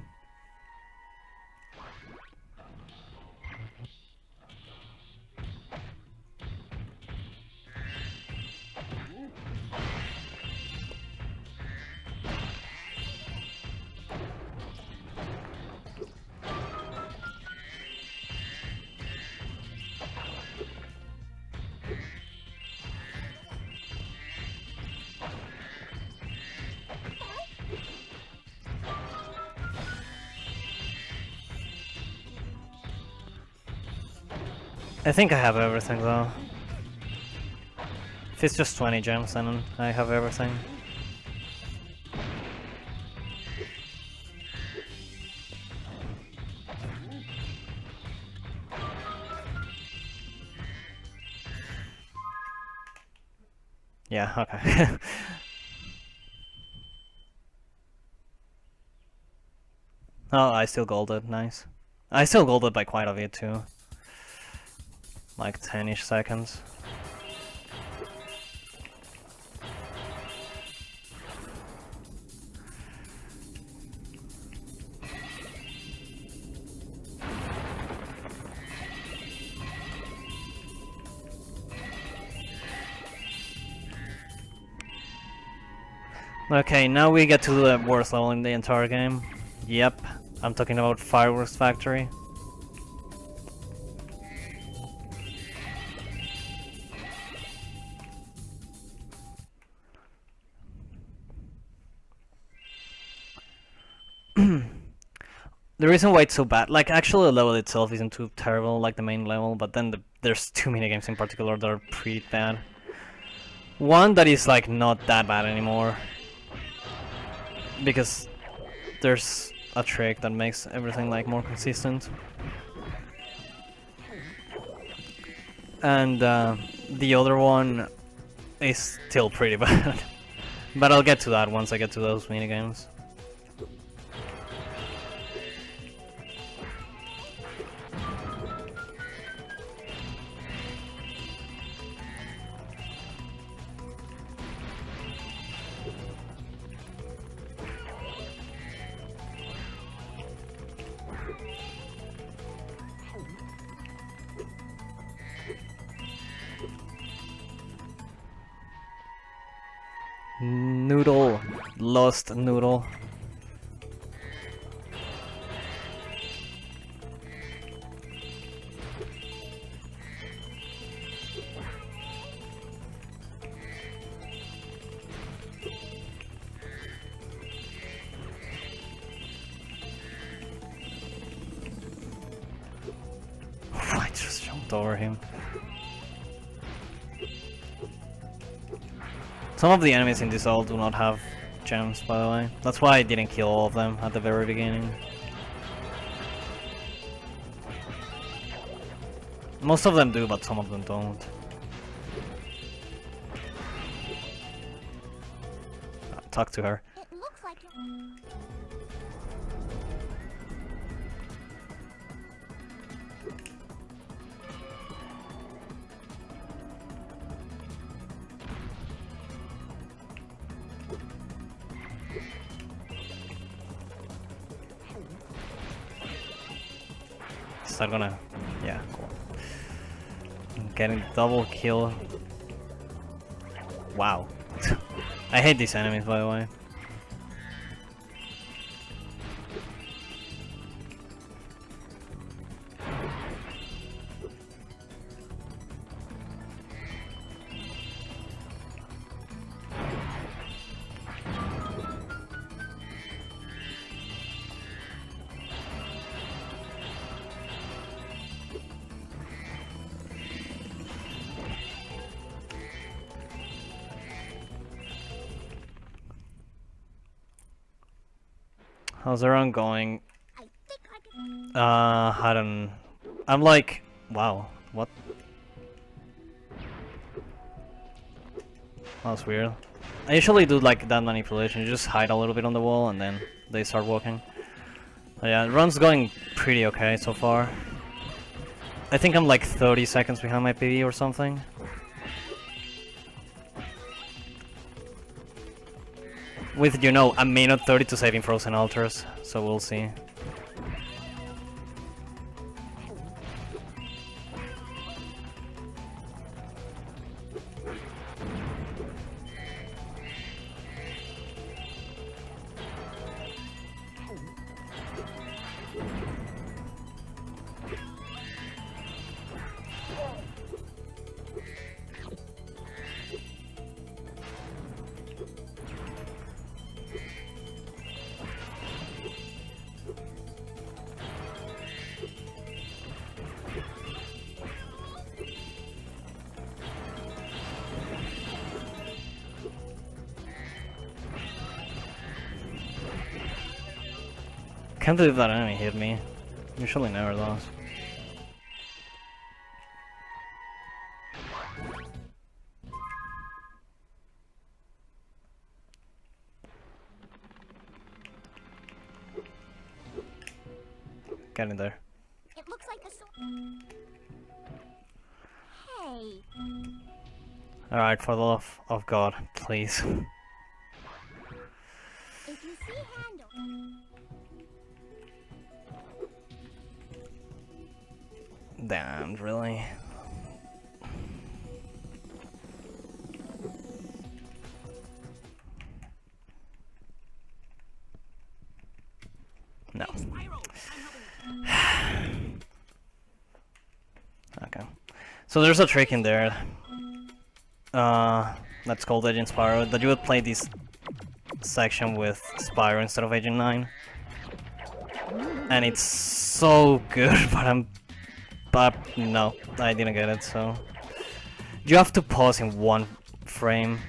I think I have everything though. If it's just 20 gems, then I have everything. Yeah, okay. Oh, I still golded, nice. I still golded by quite a bit too. Like 10-ish seconds. Okay, now we get to the worst level in the entire game. Yep, I'm talking about Fireworks Factory. The reason why it's so bad, like actually the level itself isn't too terrible, like the main level, but then there's two minigames in particular that are pretty bad. One that is like not that bad anymore, because there's a trick that makes everything like more consistent. And the other one is still pretty bad, but I'll get to that once I get to those minigames. Noodle. Lost noodle. I just jumped over him. Some of the enemies in this all do not have gems, by the way. That's why I didn't kill all of them at the very beginning. Most of them do, but some of them don't. Talk to her. It looks like Is that gonna... yeah, cool. Getting double kill. Wow. I hate these enemies, by the way. How's the run going? I think I can. I don't... I'm like... wow, what? That was weird. I usually do like that manipulation, you just hide a little bit on the wall and then they start walking. But yeah, the run's going pretty okay so far. I think I'm like 30 seconds behind my PB or something. With, you know, a minute 30 to saving frozen altars, so we'll see. Can't believe that enemy hit me. Usually never does. Get in there. It looks like a Hey. Alright, for the love of God, please. If you see handle. Damn, really? No. Spyro, I'm helping. Okay. So there's a trick in there. That's called Agent Spyro, that you would play this section with Spyro instead of Agent 9. And it's so good, but no, I didn't get it, so... You have to pause in one frame.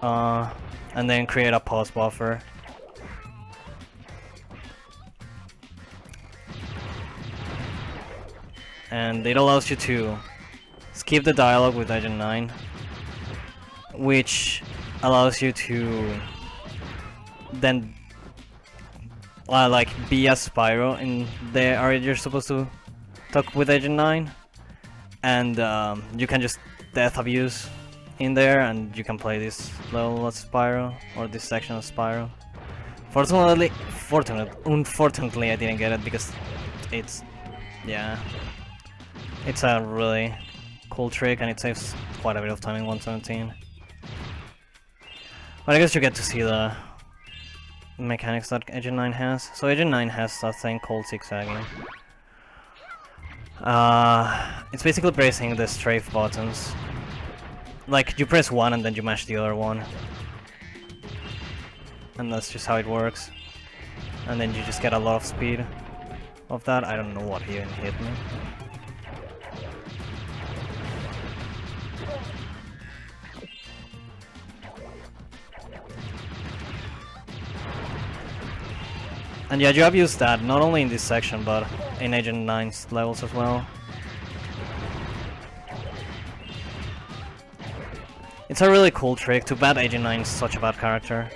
And then create a pause buffer. And it allows you to skip the dialogue with Agent 9, which allows you to then like be a Spyro in the area you're supposed to talk with Agent 9, and you can just death abuse in there and you can play this level as Spyro, or this section of Spyro. Unfortunately I didn't get it because it's, yeah, it's a really cool trick and it saves quite a bit of time in 117. But I guess you get to see the mechanics that Agent 9 has. So Agent 9 has a thing called zigzagging. It's basically pressing the strafe buttons. Like, you press one and then you mash the other one. And that's just how it works. And then you just get a lot of speed of that. I don't know what even hit me. And yeah, you have used that not only in this section but in Agent 9's levels as well. It's a really cool trick. Too bad Agent 9 is such a bad character.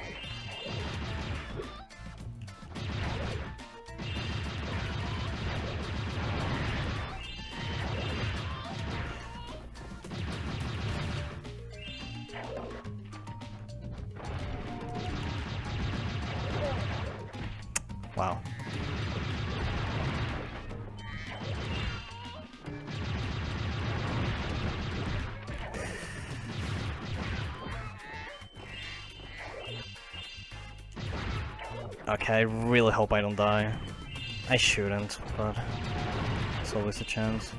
Wow. Okay, I really hope I don't die. I shouldn't, but it's always a chance.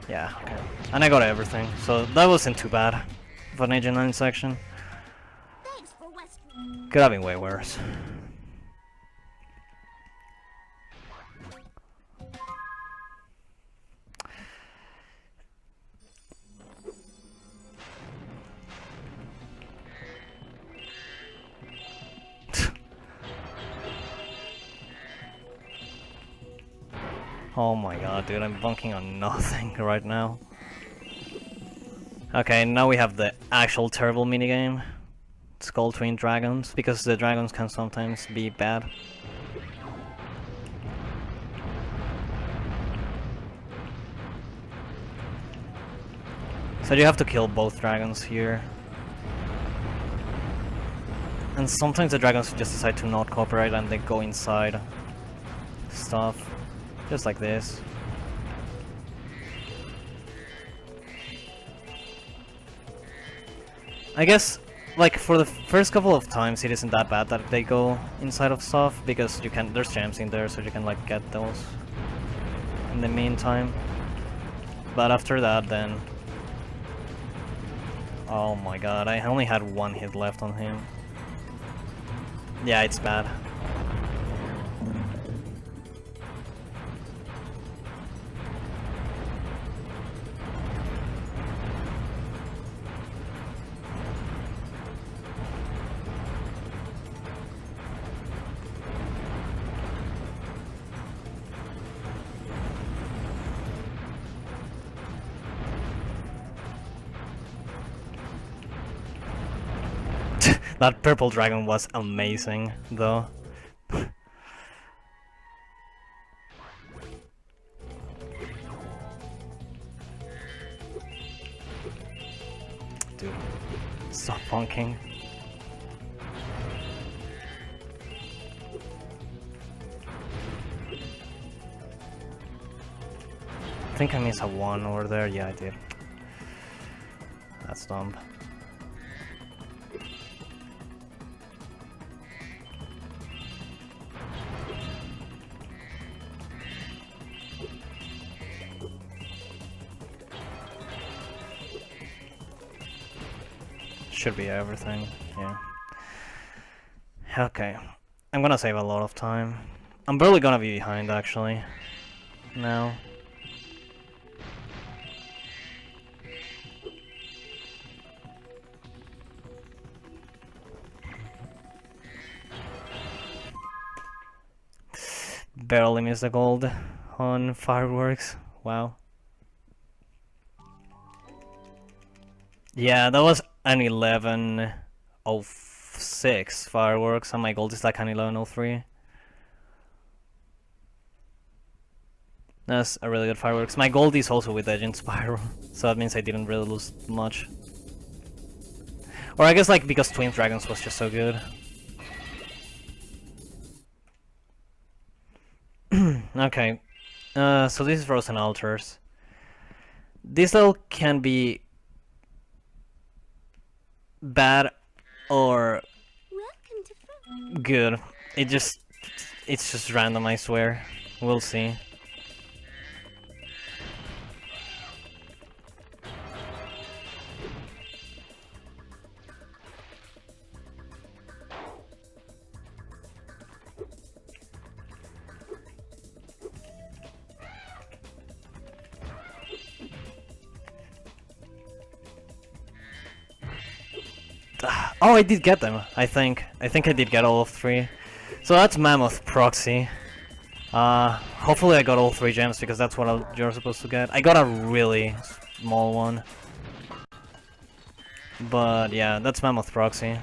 Yeah, okay. And I got everything, so that wasn't too bad for an Agent 9 section. Thanks for West. Could have been way worse. Oh my god, dude, I'm bunking on nothing right now. Okay, now we have the actual terrible minigame. Skull Twin Dragons, because the dragons can sometimes be bad. So you have to kill both dragons here. And sometimes the dragons just decide to not cooperate and they go inside stuff. Just like this. I guess, like, for the first couple of times it isn't that bad that they go inside of stuff, because you can, there's gems in there, so you can, like, get those in the meantime. But after that, then... Oh my god, I only had one hit left on him. Yeah, it's bad. That purple dragon was amazing, though. Dude, stop funking. I think I missed a 1 over there. Yeah, I did. That's dumb. Should be everything, yeah. Okay, I'm gonna save a lot of time. I'm barely gonna be behind, actually, now. Barely missed the gold on fireworks, wow. Yeah, that was an 11:06 fireworks, and my gold is like an 11:03. That's a really good fireworks. My gold is also with Agent Spyro, so that means I didn't really lose much. Or I guess, like, because Twin Dragons was just so good. Okay, so this is Frozen Altars. This level can be bad or Welcome to good. It's just random, I swear. We'll see. Oh, I did get them, I think. I think I did get all of 3. So that's Mammoth Proxy. Hopefully I got all 3 gems, because that's what you're supposed to get. I got a really small one. But yeah, that's Mammoth Proxy.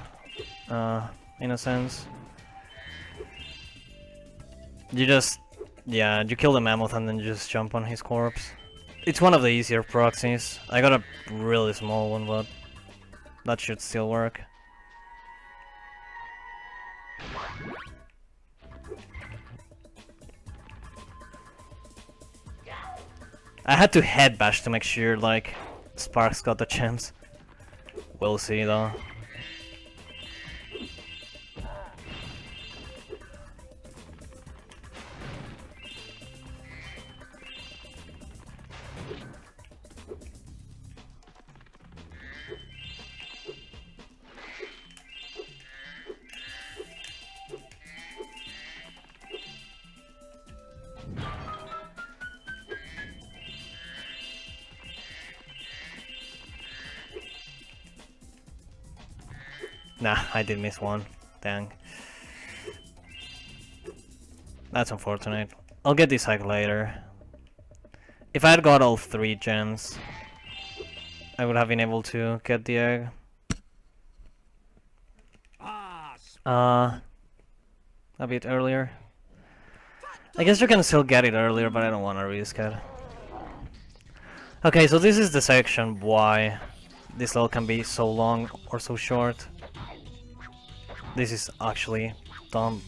In a sense. You just... yeah, you kill the mammoth and then you just jump on his corpse. It's one of the easier proxies. I got a really small one, but that should still work. I had to head bash to make sure, like, Sparks got the chance. We'll see, though. Nah, I did miss one. Dang. That's unfortunate. I'll get this egg later. If I had got all 3 gems, I would have been able to get the egg. A bit earlier. I guess you can still get it earlier, but I don't want to risk it. Okay, so this is the section why this level can be so long or so short. This is actually dumb.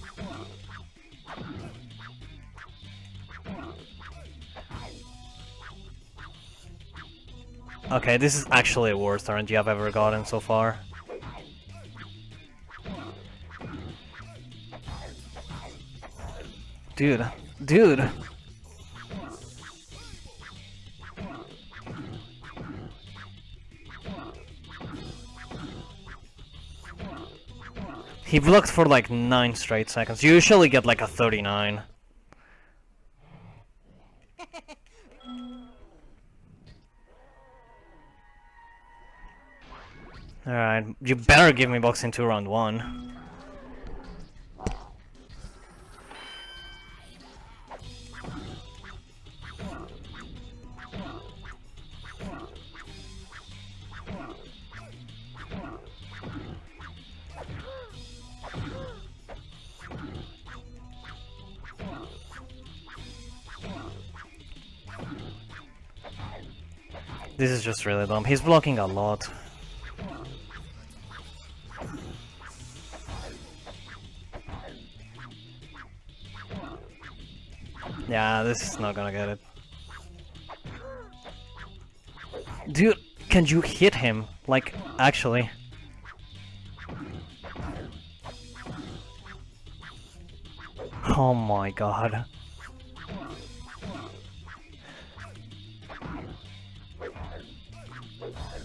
Okay, this is actually the worst RNG I've ever gotten so far. Dude. He blocked for like 9 straight seconds. You usually get like a 39. Alright, you better give me boxing 2 round 1. This is just really dumb. He's blocking a lot. Yeah, this is not gonna get it. Dude, can you hit him? Like, actually. Oh my god.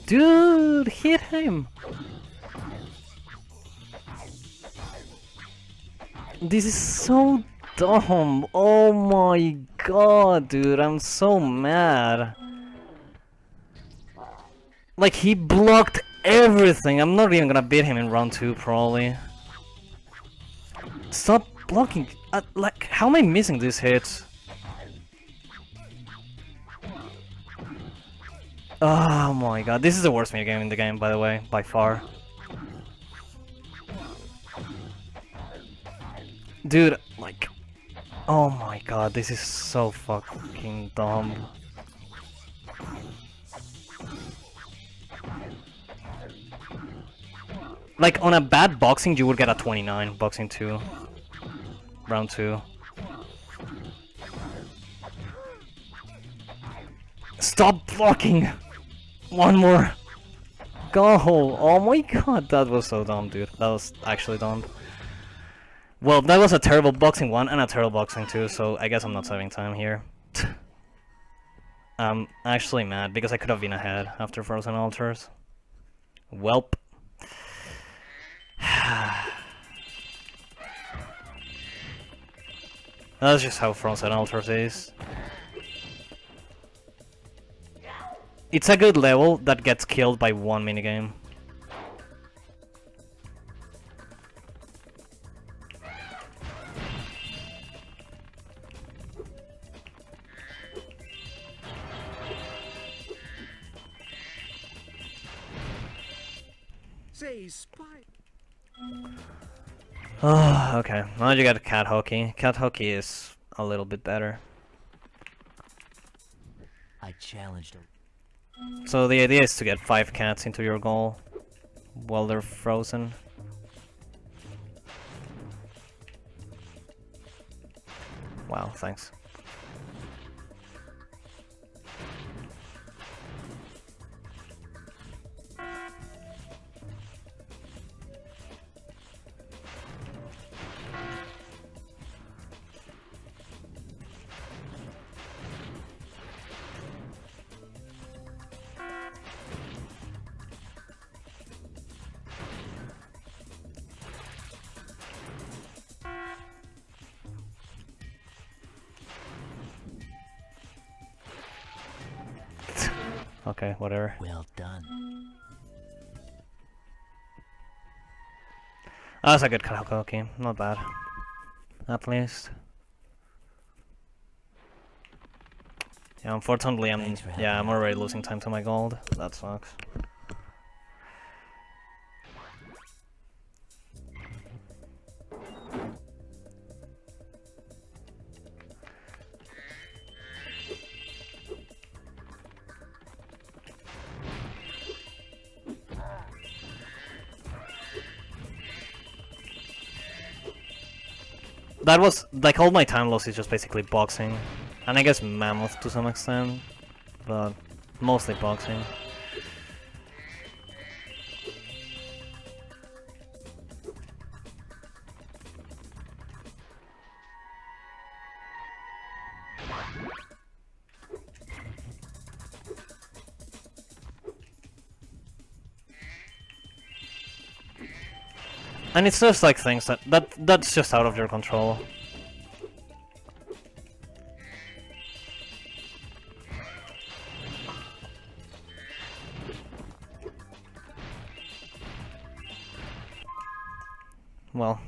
Dude, hit him! This is so dumb. Oh my god, dude, I'm so mad. Like, he blocked everything. I'm not even gonna beat him in round 2, probably. Stop blocking. Like, how am I missing these hits? Oh my god, this is the worst minigame in the game, by the way, by far. Dude, like... oh my god, this is so fucking dumb. Like, on a bad boxing, you would get a 29, boxing 2. Round 2. Stop blocking! One more! Go! Oh my god, that was so dumb, dude. That was actually dumb. Well, that was a terrible boxing 1 and a terrible boxing 2, so I guess I'm not saving time here. I'm actually mad, because I could have been ahead after Frozen Altars. Welp. That's just how Frozen Altars is. It's a good level that gets killed by one minigame. Say, Spy. Oh, okay. Now you got cat hockey. Cat hockey is a little bit better. I challenged him. So the idea is to get 5 cats into your goal while they're frozen. Wow, thanks. Okay, whatever. Well done. Oh, that's a good cat hockey. Not bad. At least. Yeah, unfortunately Thanks for helping I'm out. already losing time to my gold. That sucks. That was like all my time loss is just basically boxing, and I guess mammoth to some extent, but mostly boxing. And it's just like things that's just out of your control. Well,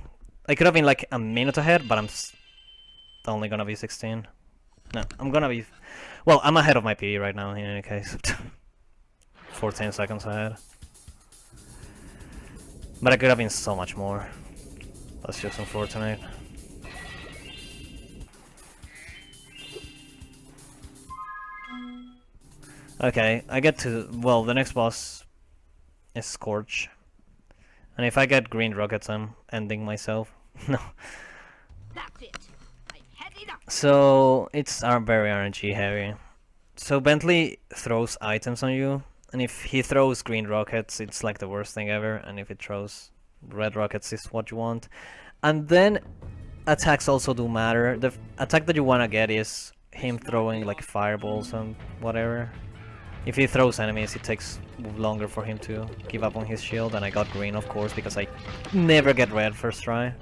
I could have been like a minute ahead, but I'm only gonna be 16. No, I'm gonna be... Well, I'm ahead of my PB right now in any case. 14 seconds ahead. But I could have been so much more. That's just unfortunate. Okay, I get to... Well, the next boss is Scorch. And if I get green rockets, I'm ending myself. No. That's it. I've had enough. So, it's very RNG heavy. So Bentley throws items on you, and if he throws green rockets, it's like the worst thing ever, and if it throws red rockets, is what you want. And then attacks also do matter. The attack that you want to get is him throwing like fireballs and whatever. If he throws enemies, it takes longer for him to give up on his shield, and I got green, of course, because I never get red first try.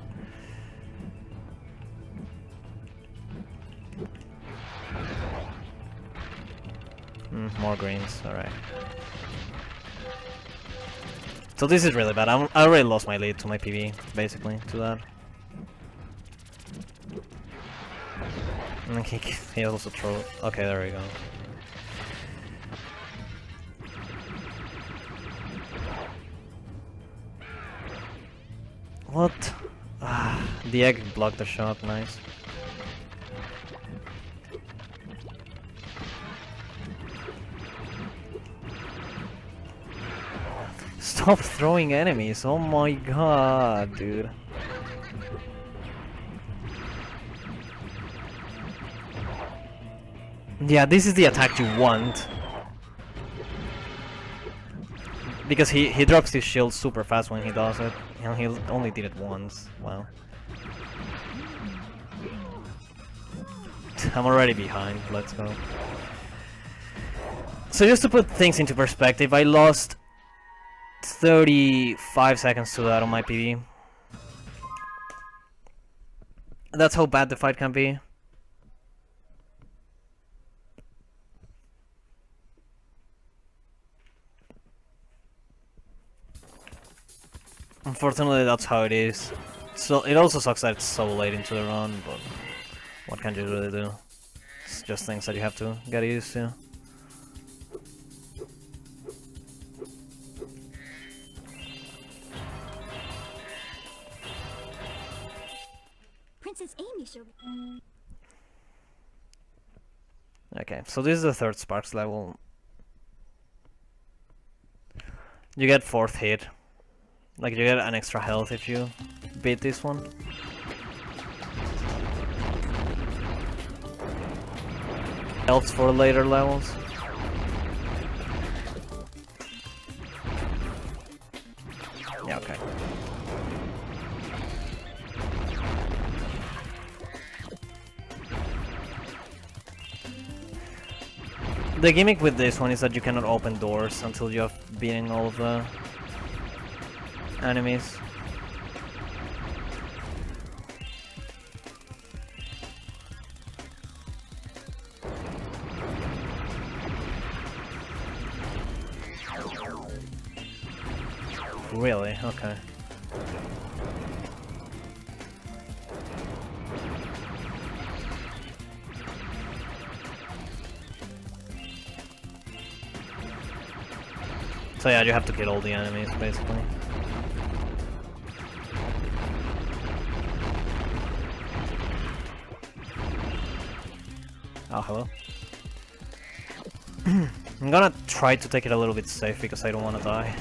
More greens, alright. So this is really bad. I already lost my lead to my PB, basically, to that. And he also throw... Okay, there we go. What? Ah, the egg blocked the shot, nice. Stop throwing enemies, oh my god, dude. Yeah, this is the attack you want. Because he drops his shield super fast when he does it. And he only did it once. Wow. I'm already behind, let's go. So just to put things into perspective, I lost 35 seconds to that on my PB. That's how bad the fight can be. Unfortunately, that's how it is. So it also sucks that it's so late into the run, but what can you really do? It's just things that you have to get used to. Okay, so this is the third Sparks level. You get 4th hit. Like, you get an extra health if you beat this one. Helps for later levels. Yeah, okay. The gimmick with this one is that you cannot open doors until you have beaten all of the enemies. Really? Okay. So yeah, you have to kill all the enemies, basically. Oh, hello. I'm gonna try to take it a little bit safe because I don't want to die.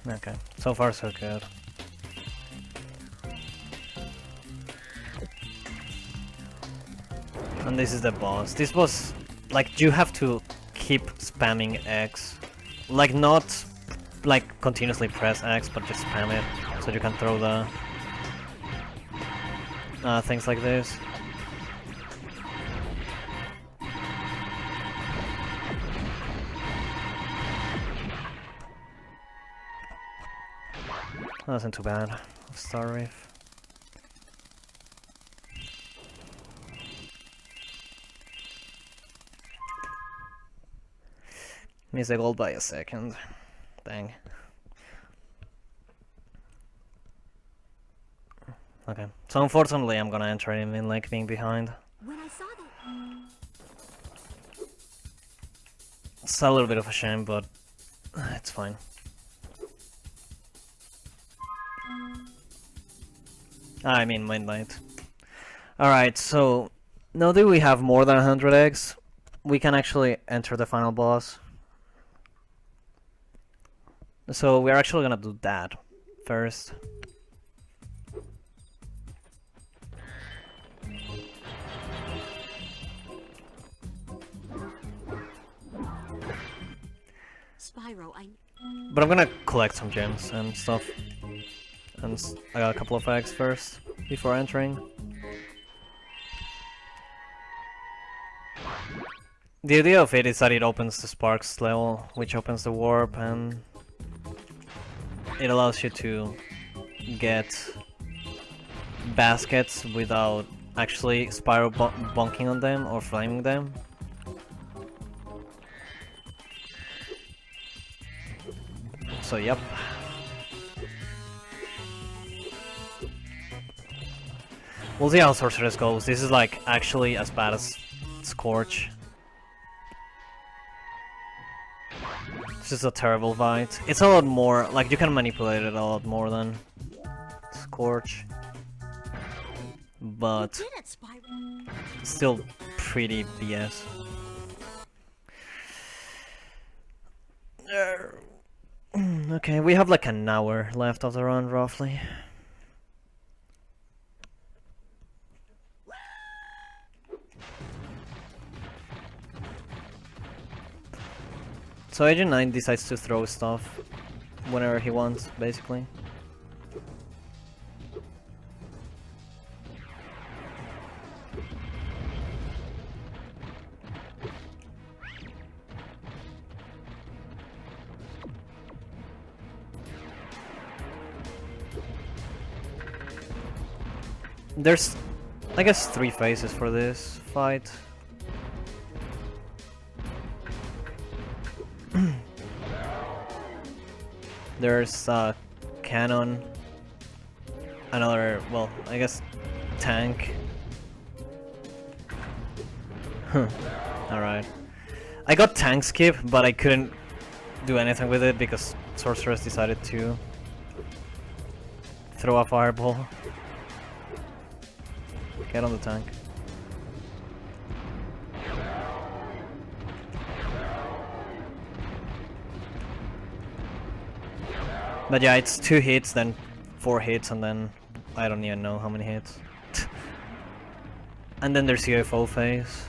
Okay, so far so good. And this is the boss. This boss, like, you have to keep spamming X. Like, not, like, continuously press X, but just spam it, so you can throw the things like this. That wasn't too bad. Star Reef. Missed the gold by a second. Dang. Okay. So unfortunately I'm gonna enter him in like being behind. When I saw that, It's a little bit of a shame, but it's fine. I mean midnight. Alright, so now that we have more than 100 eggs, we can actually enter the final boss. So we're actually gonna do that first. Spyro, But I'm gonna collect some gems and stuff. And I got a couple of eggs first, before entering. The idea of it is that it opens the Sparks level, which opens the warp, and it allows you to get baskets without actually Spyro bonking on them or flaming them. So yep. We'll see how Sorceress goes. This is like actually as bad as Scorch. This is a terrible fight. It's a lot more, like you can manipulate it a lot more than Scorch. But did it, Spyro. still pretty BS. Okay, we have like an hour left of the run, roughly. So Agent 9 decides to throw stuff whenever he wants, basically. There's, I guess, 3 phases for this fight. There's cannon, another, well, I guess, tank. Alright. I got tank skip, but I couldn't do anything with it because Sorceress decided to throw a fireball. Get on the tank. But yeah, it's 2 hits, then 4 hits, and then I don't even know how many hits. And then there's UFO phase.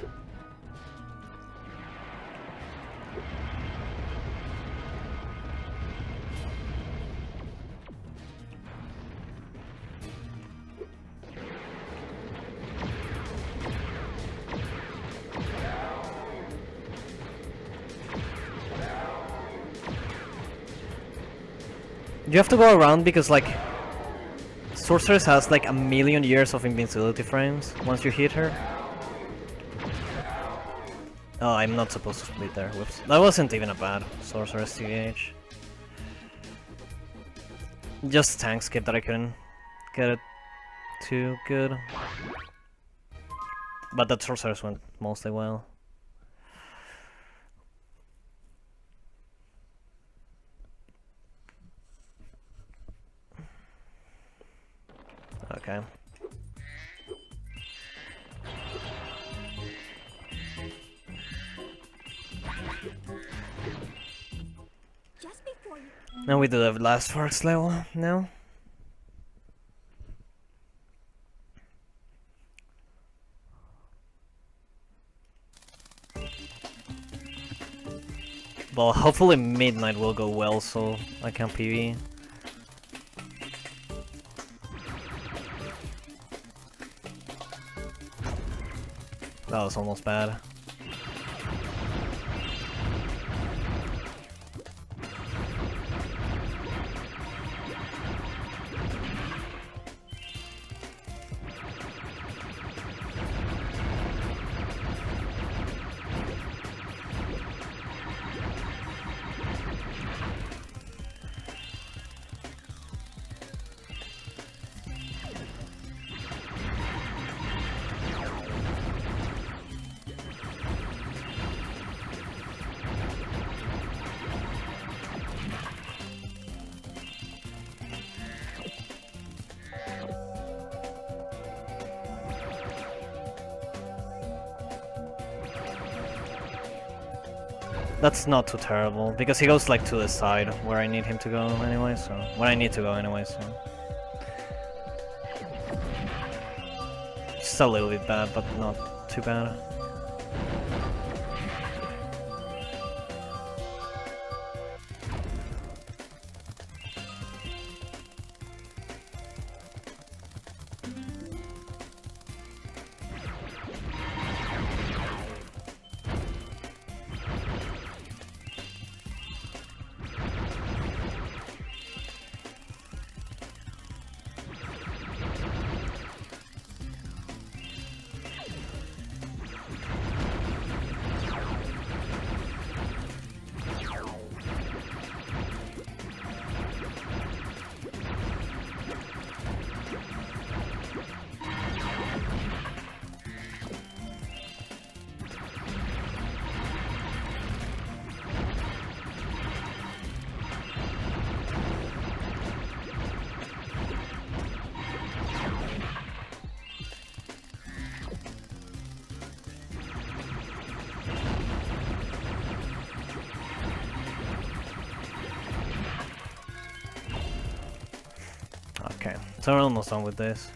You have to go around because, like, Sorceress has like 1,000,000 years of invincibility frames once you hit her. Oh, I'm not supposed to split there. Whoops. That wasn't even a bad Sorceress TH. Just tank skip that I couldn't get it too good. But that Sorceress went mostly well. Okay. Just before you. Now we do the last Forks level now. Well, hopefully midnight will go well so I can PV. That was almost bad. That's not too terrible, because he goes like to the side where I need him to go anyway, so... where I need to go anyway, so... Just a little bit bad, but not too bad. Okay, so we're almost done with this.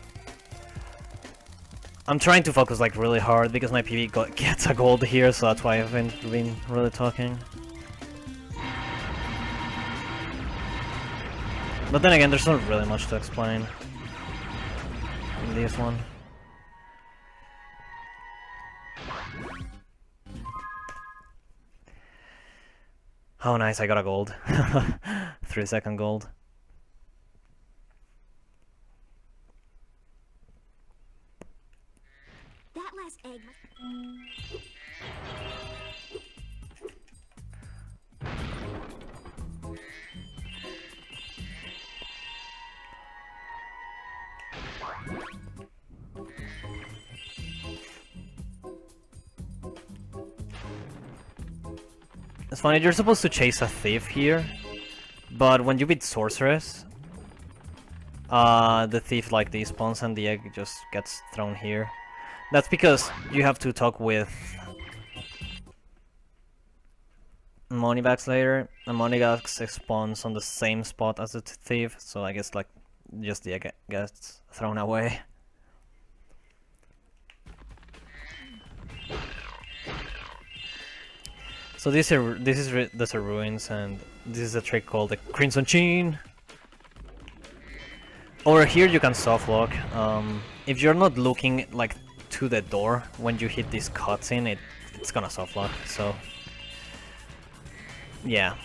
I'm trying to focus like really hard because my PV gets a gold here, so that's why I haven't been really talking. But then again, there's not really much to explain in this one. Oh nice, I got a gold. 3-second gold. That last egg must... It's funny, you're supposed to chase a thief here, but when you beat Sorceress, the thief like despawns and the egg just gets thrown here. That's because you have to talk with Moneybags later, and Moneybags spawns on the same spot as the thief, so I guess like just the egg gets thrown away. So these are ruins, and this is a trick called the Crimson Chain. Over here you can soft lock. If you're not looking like to the door when you hit this cutscene, it's gonna soft lock. So yeah,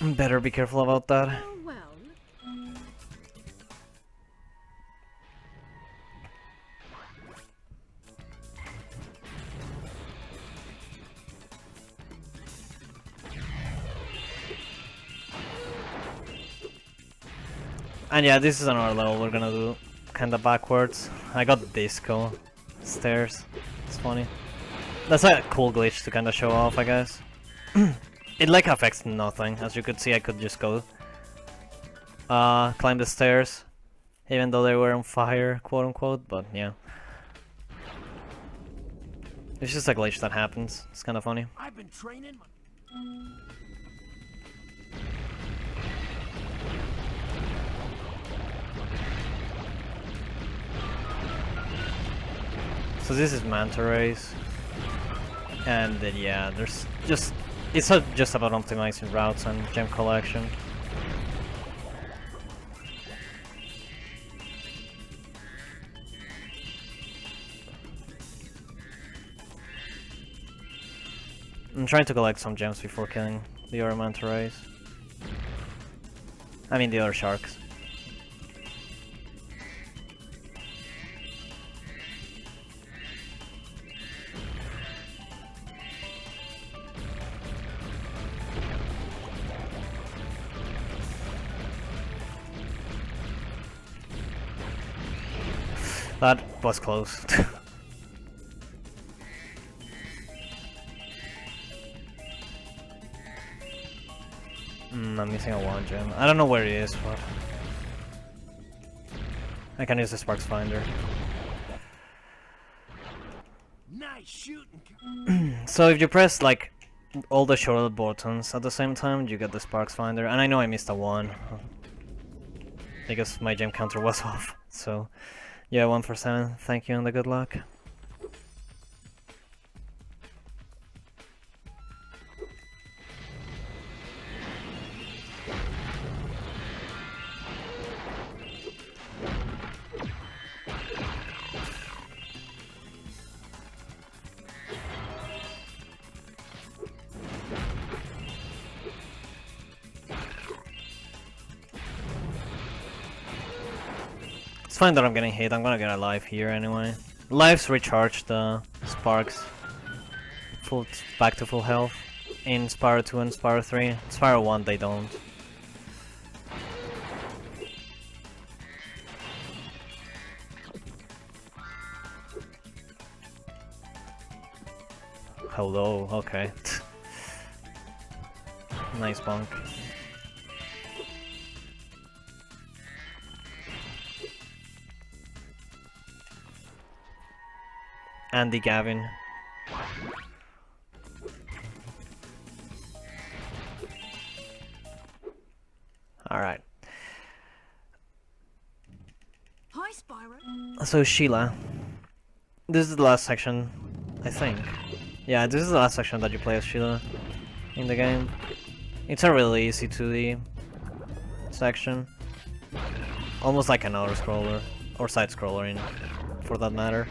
better be careful about that. Oh, well. And yeah, this is another level we're gonna do kinda backwards. I got disco stairs. It's funny. That's a cool glitch to kinda show off, I guess. It like affects nothing. As you could see, I could just go climb the stairs, even though they were on fire, quote unquote, but yeah. It's just a glitch that happens. It's kinda funny. I've been training. So this is Manta Rays, and then yeah, there's just just about optimizing routes and gem collection. I'm trying to collect some gems before killing the other Manta Rays. I mean the other sharks. That was close. I'm missing a one gem. I don't know where it is, but I can use the Sparks Finder. Nice shooting. So if you press like all the shoulder buttons at the same time, you get the Sparks Finder. And I know I missed a one because my gem counter was off. So yeah, 1 for 7. Thank you and the good luck. It's fine that I'm getting hit, I'm gonna get a life here anyway. Lives recharge the sparks back to full health in Spyro 2 and Spyro 3. Spyro 1 they don't. Hello, okay. Nice bonk. Andy Gavin. Alright. So Sheila, this is the last section, I think. Yeah, this is the last section that you play as Sheila in the game. It's a really easy 2D section. Almost like an auto scroller, or side scroller for that matter.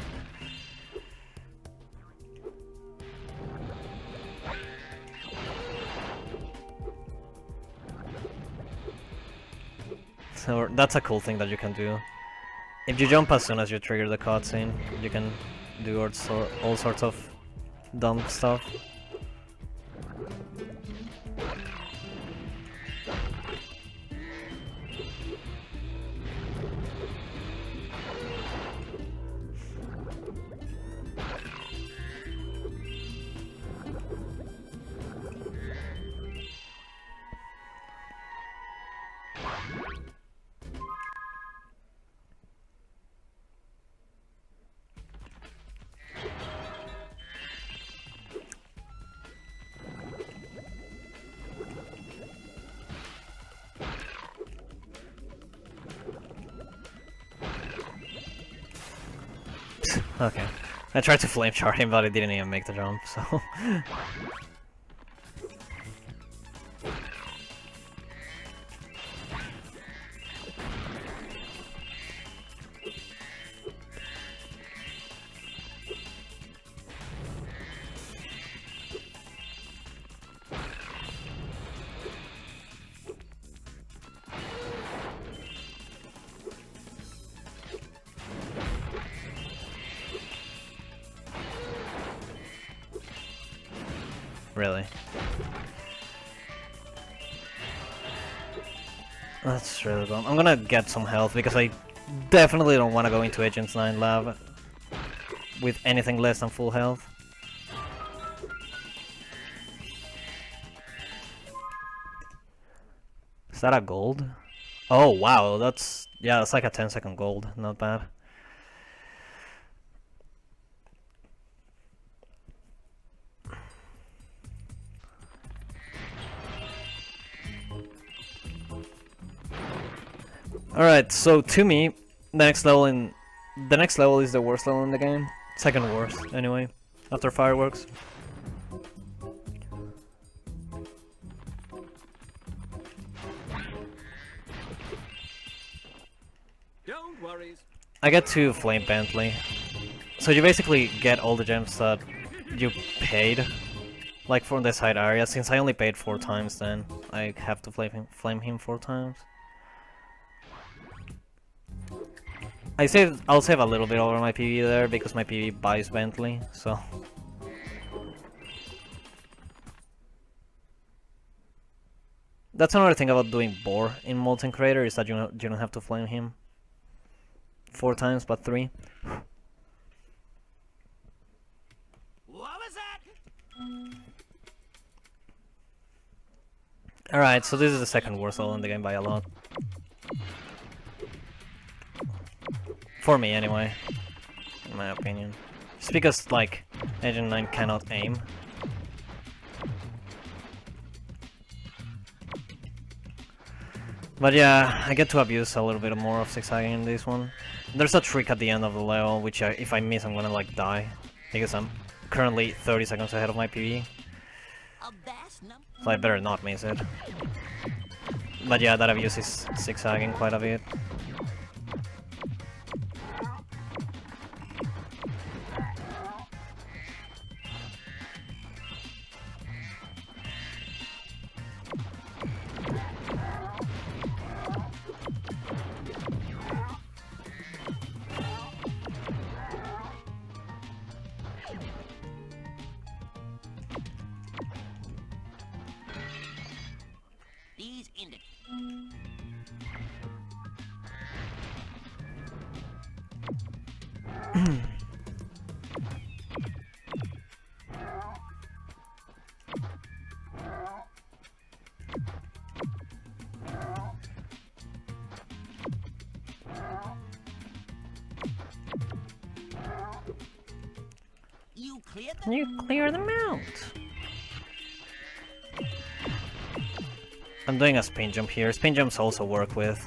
So that's a cool thing that you can do. If you jump as soon as you trigger the cutscene, you can do all sorts of dumb stuff. Okay. I tried to flame charge him, but I didn't even make the jump, so... Really. That's really dumb. I'm gonna get some health because I definitely don't want to go into Agents 9 lab with anything less than full health. Is that a gold? Oh wow, that's like a 10-second gold, not bad. Alright, so to me, the next level is the worst level in the game. Second worst, anyway, after fireworks. Don't worry. I get to Flame Bentley. So you basically get all the gems that you paid, like from the side area. Since I only paid 4 times, then I have to flame him 4 times. I'll save a little bit over my PV there because my PV buys Bentley, so. That's another thing about doing Boar in Molten Crater is that you don't have to flame him 4 times but 3. What was that? Alright, so this is the second worst level in the game by a lot. For me, anyway. In my opinion. It's because, like, Agent 9 cannot aim. But yeah, I get to abuse a little bit more of zigzagging in this one. There's a trick at the end of the level, which if I miss, I'm gonna, like, die. Because I'm currently 30 seconds ahead of my PV. So I better not miss it. But yeah, that abuse is zigzagging quite a bit. These indicate. You cleared them? You clear them out. I'm doing a spin jump here. Spin jumps also work with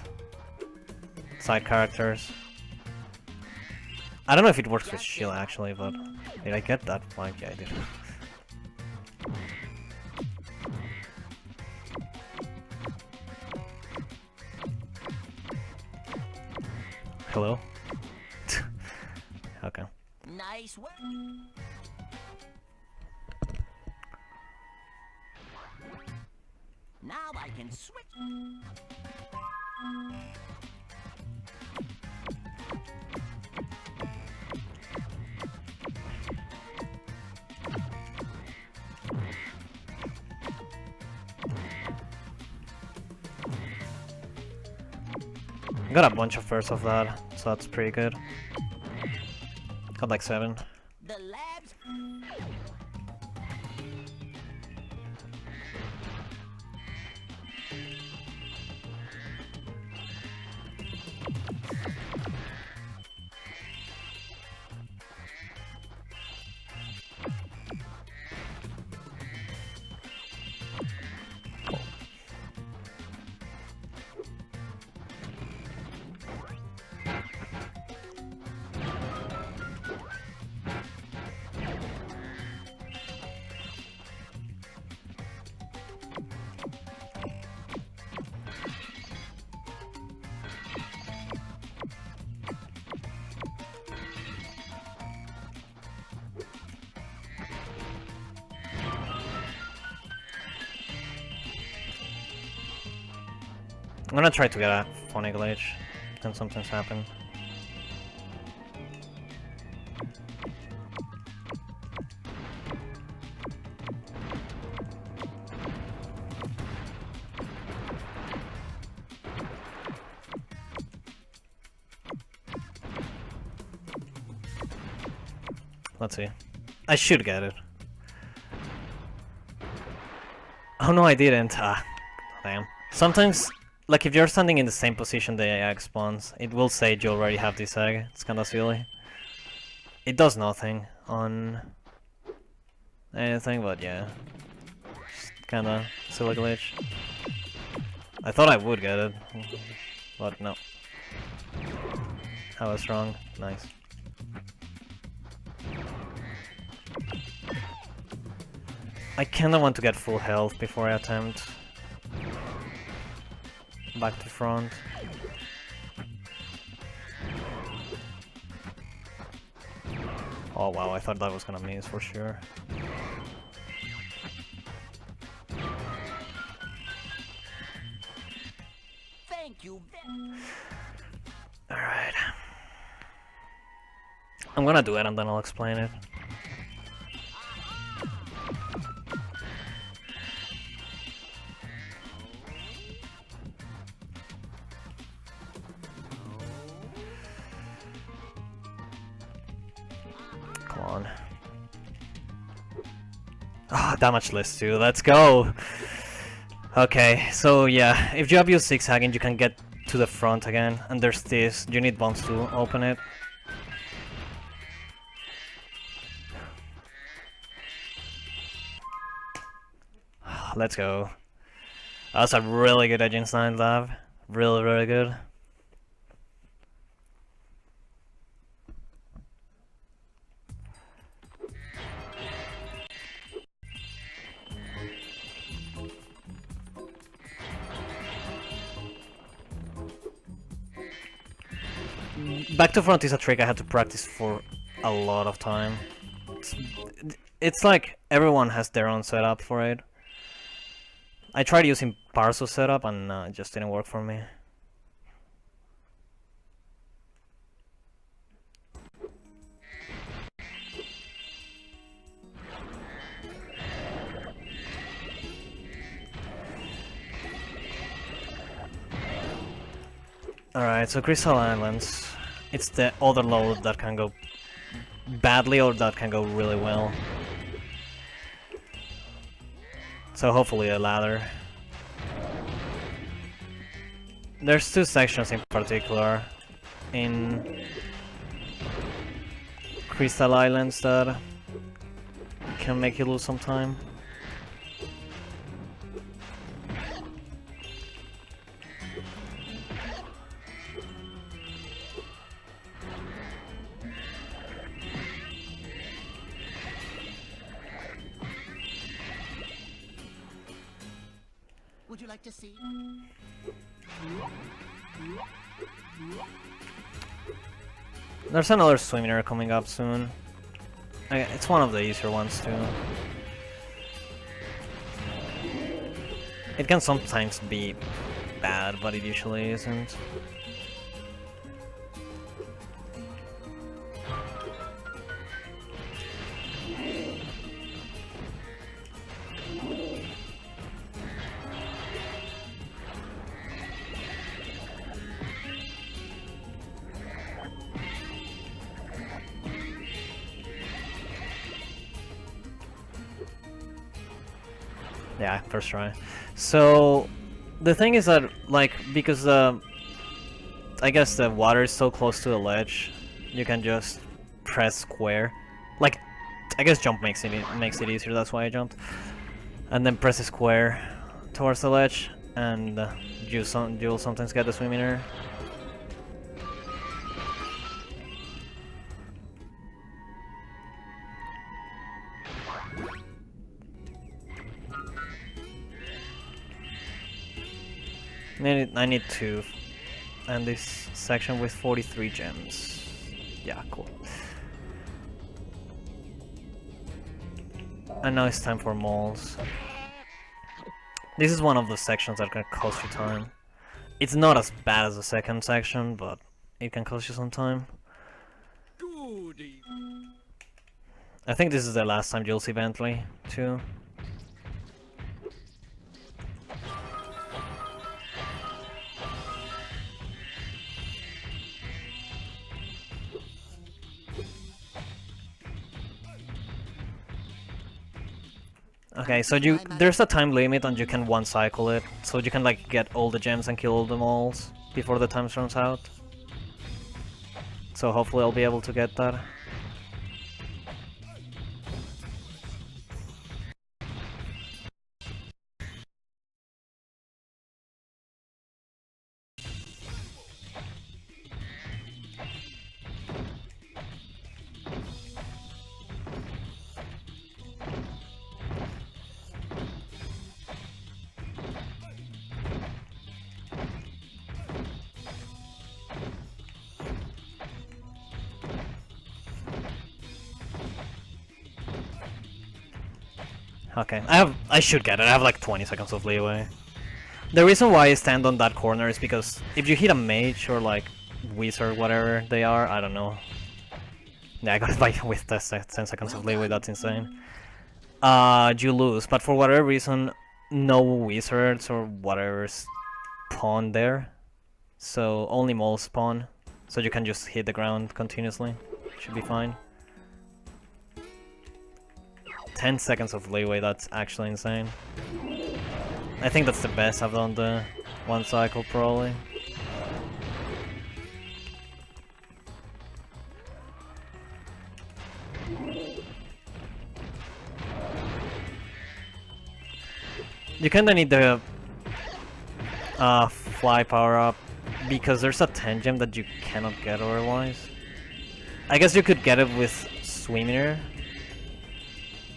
side characters. I don't know if it works with shield actually, but did I get that point? Yeah, I did. Hello? Okay. Nice work. Now I can switch. I got a bunch of firsts of that, so that's pretty good. Got like 7. The labs. I'm gonna try to get a funny glitch. Can sometimes happen. Let's see. I should get it. Oh no, I didn't. Ah, damn. Sometimes, like if you're standing in the same position the egg spawns, it will say you already have this egg. It's kinda silly. It does nothing on anything, but yeah. Just kinda silly glitch. I thought I would get it, but no. I was wrong. Nice. I kinda want to get full health before I attempt back to front. Oh wow, I thought that was gonna miss for sure. Thank you. Alright. I'm gonna do it and then I'll explain it. Come on. Ah, damage list too, let's go! Okay, so yeah, if you have your 6 hacking you can get to the front again, and there's this, you need bombs to open it. Let's go. That's a really good Agent Sign lab. Really, really good. Back to front is a trick I had to practice for a lot of time. It's like everyone has their own setup for it. I tried using Parso setup and it just didn't work for me. Alright, so Crystal Islands. It's the other load that can go badly or that can go really well. So hopefully a ladder. There's 2 sections in particular in Crystal Islands that can make you lose some time. Would you like to see? There's another swimming coming up soon. It's one of the easier ones too. It can sometimes be bad, but it usually isn't. Yeah, first try. So the thing is that, like, because I guess the water is so close to the ledge, you can just press square. Like, I guess jump makes it easier. That's why I jumped. And then press square towards the ledge, and you'll sometimes get the swimming air. I need to end this section with 43 gems. Yeah, cool. And now it's time for moles. This is one of the sections that can cost you time. It's not as bad as the second section, but it can cost you some time. Goody. I think this is the last time you'll see Bentley, too. Okay, so there's a time limit and you can one cycle it, so you can like get all the gems and kill all the moles before the time runs out. So hopefully I'll be able to get that. Okay, I should get it. I have like 20 seconds of leeway. The reason why I stand on that corner is because if you hit a mage or like wizard, whatever they are, I don't know. Yeah, I got it by with the 10 seconds of leeway. That's insane. You lose, but for whatever reason, no wizards or whatever spawn there, so only moles spawn. So you can just hit the ground continuously. Should be fine. 10 seconds of leeway, that's actually insane. I think that's the best I've done the one cycle, probably. You kinda need the fly power up, because there's a 10 gem that you cannot get otherwise. I guess you could get it with Swimmer,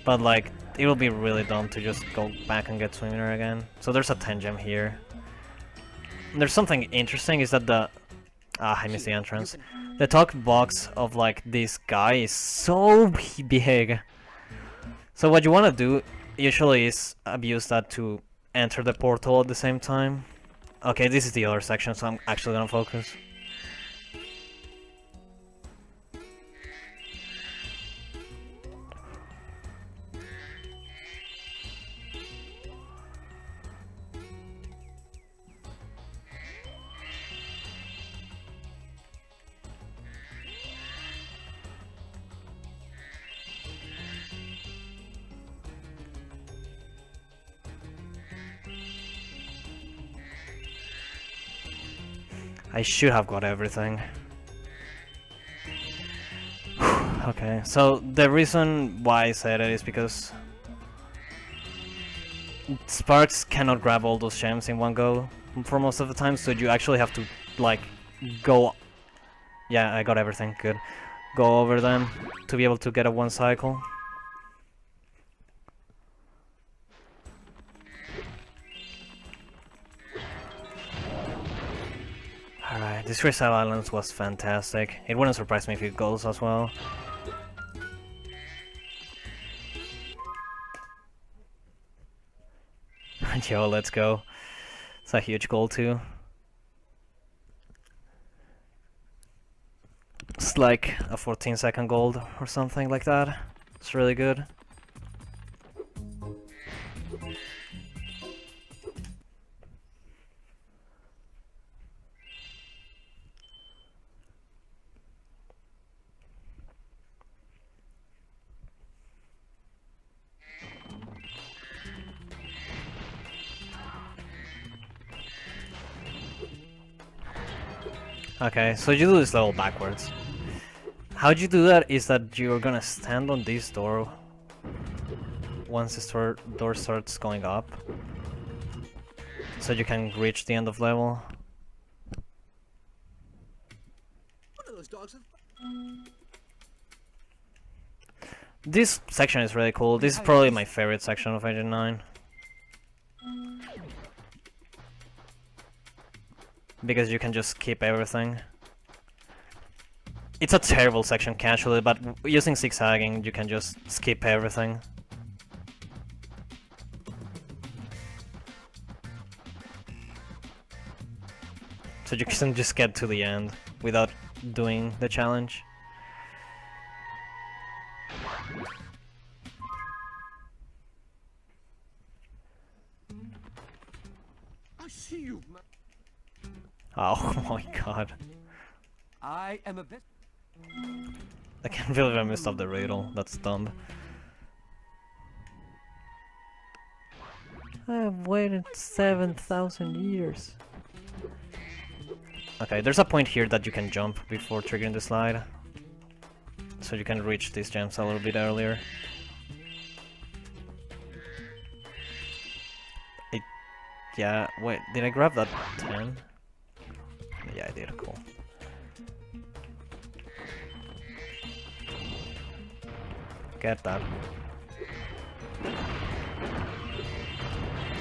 but like, it will be really dumb to just go back and get Swimmer again. So there's a 10 gem here. And there's something interesting, is that the... I missed the entrance. The talk box of like this guy is so big. So what you want to do usually is abuse that to enter the portal at the same time. Okay, this is the other section, so I'm actually gonna focus. I should have got everything. Okay, so the reason why I said it is because Sparks cannot grab all those gems in one go for most of the time, so you actually have to like go... Yeah, I got everything, good. Go over them to be able to get a one cycle. This Crystal Islands was fantastic. It wouldn't surprise me if it goes as well. Yo, let's go. It's a huge goal too. It's like a 14-second gold or something like that. It's really good. Okay, so you do this level backwards. How'd you do that is that you're gonna stand on this door once the door starts going up, so you can reach the end of level. One of those dogs have... This section is really cool. This is probably my favorite section of Agent 9. Because you can just skip everything. It's a terrible section casually, but using zigzagging you can just skip everything. So you can just get to the end without doing the challenge. I see you, man. Oh my god. I am a vet. I can't believe I messed up the riddle. That's dumb. I've waited 7,000 years. Okay, there's a point here that you can jump before triggering the slide. So you can reach these gems a little bit earlier. Yeah, wait, did I grab that 10? Yeah, I did, cool. Get that.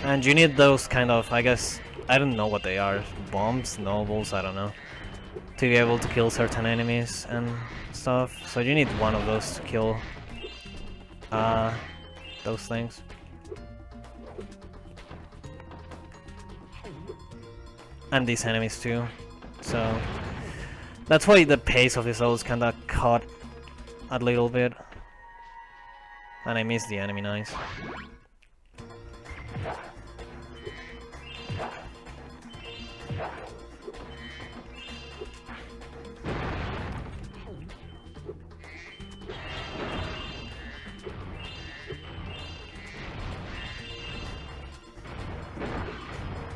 And you need those kind of, I guess, I don't know what they are, bombs, nobles, I don't know, to be able to kill certain enemies and stuff. So you need one of those to kill those things. And these enemies too. So that's why the pace of this level is kinda caught a little bit. And I missed the enemy, nice.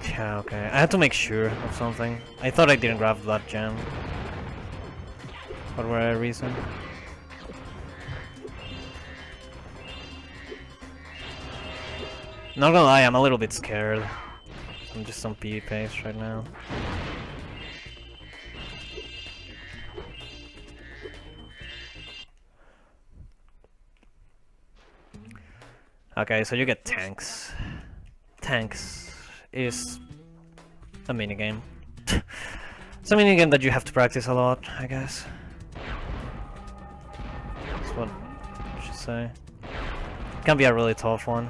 Yeah, okay. I had to make sure of something. I thought I didn't grab that gem. For whatever reason. Not gonna lie, I'm a little bit scared. I'm just on PE pace right now. Okay, so you get tanks. Tanks is a minigame. It's a minigame that you have to practice a lot, I guess. That's what I should say. It can be a really tough one.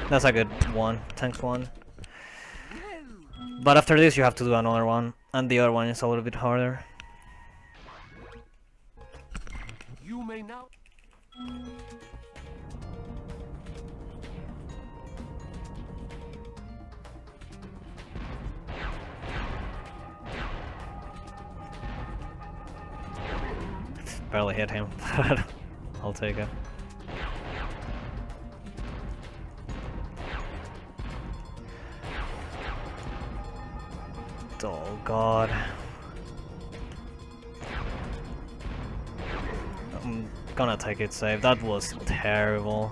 That's a good one, tanks one. But after this you have to do another one, and the other one is a little bit harder. You may now. Barely hit him, but I'll take it. Oh god. I'm gonna take it safe. That was terrible.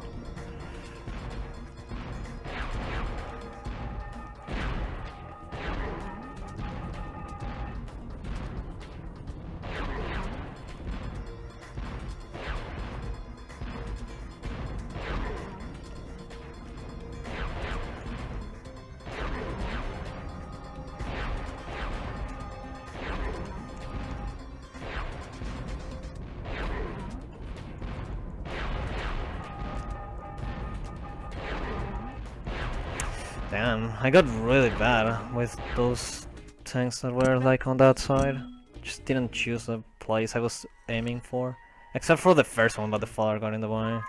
Damn, I got really bad with those tanks that were like on that side. Just didn't choose the place I was aiming for. Except for the first one, but the fire got in the way.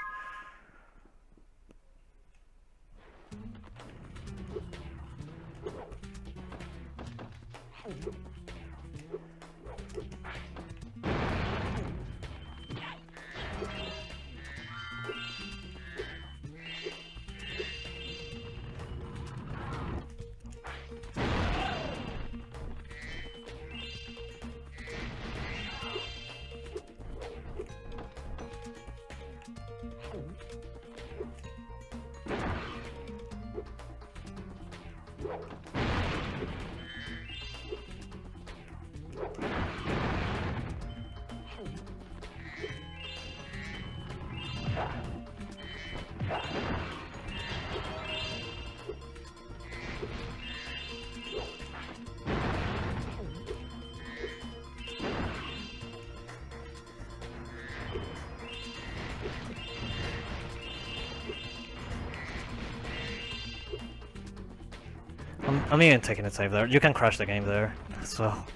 I'm even taking a save there. You can crash the game there as well.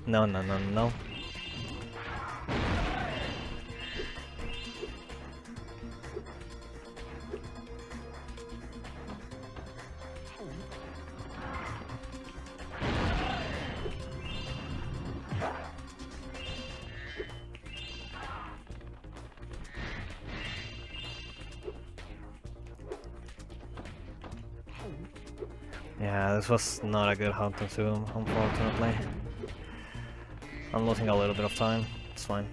No, no, no, no. Yeah, this was not a good hunt to zoom, unfortunately. I'm losing a little bit of time. It's fine.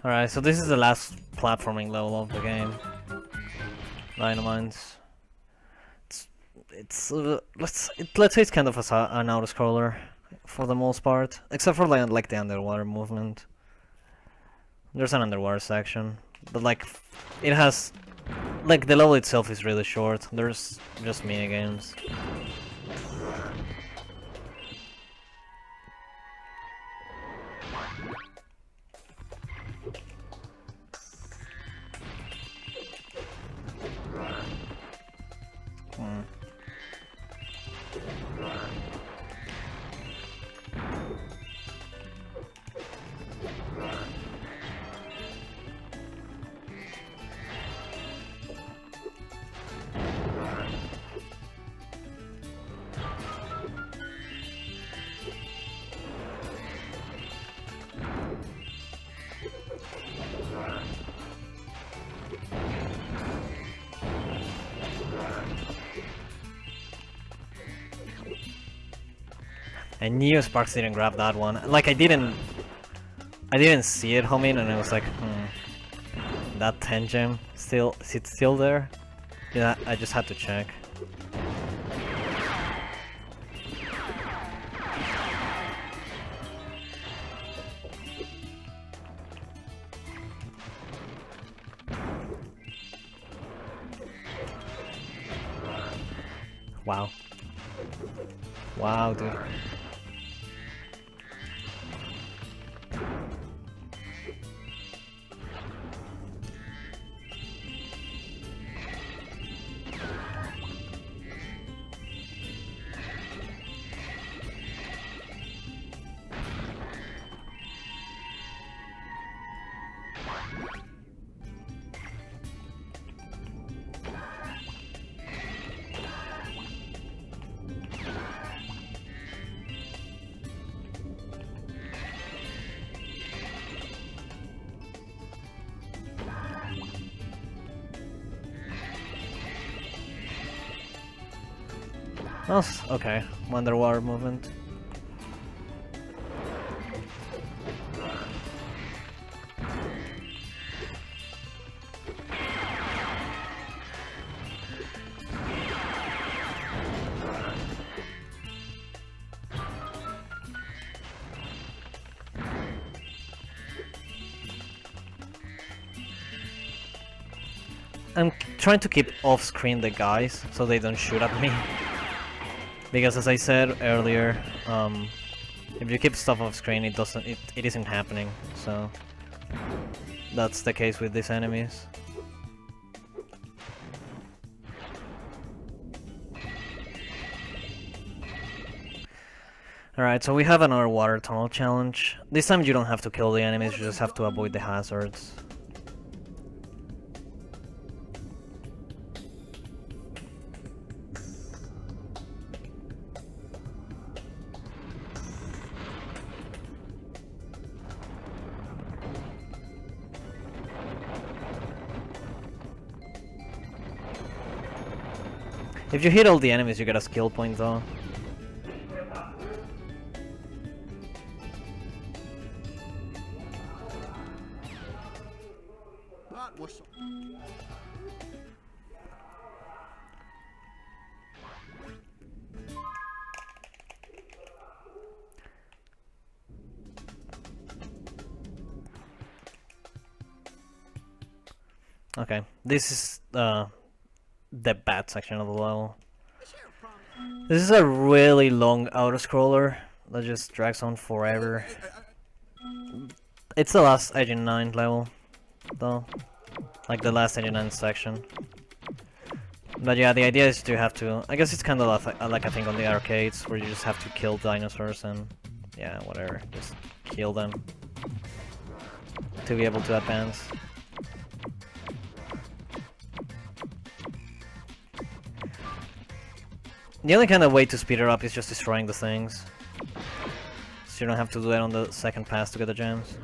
Alright, so this is the last platforming level of the game. Dynamines. Let's say it's kind of an auto-scroller for the most part, except for like the underwater movement. There's an underwater section, but like it has like the level itself is really short. There's just mini games. I knew Sparks didn't grab that one. Like I didn't see it home in, and I was like, that 10 gem is it still there? Yeah, I just had to check. Wow. Wow, dude. Oh, okay. Underwater movement. I'm trying to keep off screen the guys so they don't shoot at me. Because as I said earlier, if you keep stuff off screen, it isn't happening. So that's the case with these enemies. Alright, so we have another water tunnel challenge. This time you don't have to kill the enemies, you just have to avoid the hazards. If you hit all the enemies, you get a skill point though. That was Okay, this is the bad section of the level. This is a really long auto-scroller that just drags on forever. It's the last Agent 9 level, though. Like the last Agent 9 section. But yeah, the idea is to have to... I guess it's kind of like I think on the arcades, where you just have to kill dinosaurs and... yeah, whatever. Just kill them. To be able to advance. The only kind of way to speed it up is just destroying the things. So you don't have to do it on the second pass to get the gems.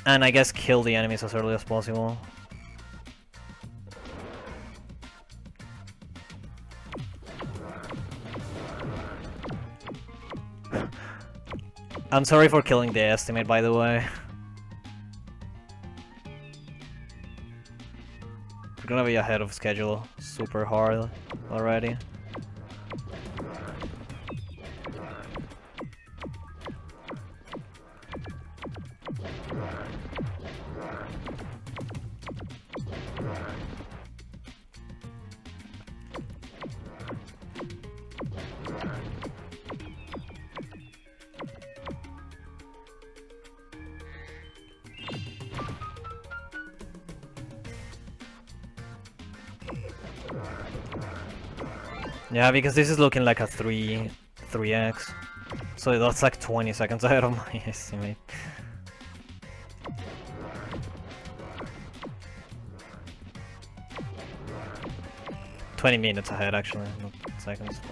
And I guess kill the enemies as early as possible. I'm sorry for killing the estimate, by the way. We're gonna be ahead of schedule super hard already. Yeah, because this is looking like a 3x. So that's like 20 seconds ahead of my estimate. "20 minutes ahead, actually, not seconds."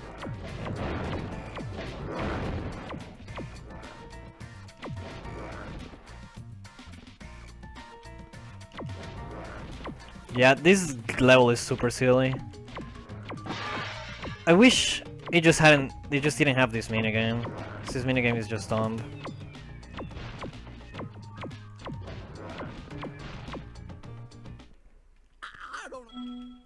Yeah, this level is super silly. I wish it just didn't have this minigame. This minigame is just dumb. I don't know.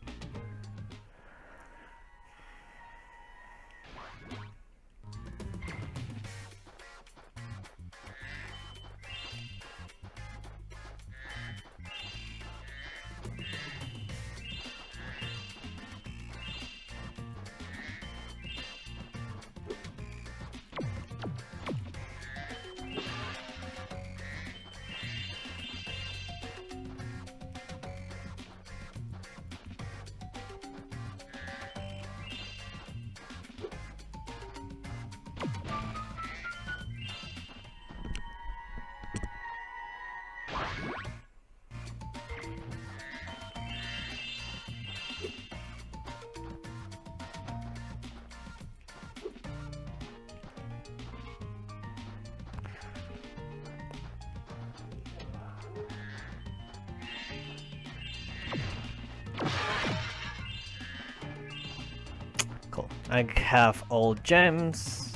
Cool. I have all gems.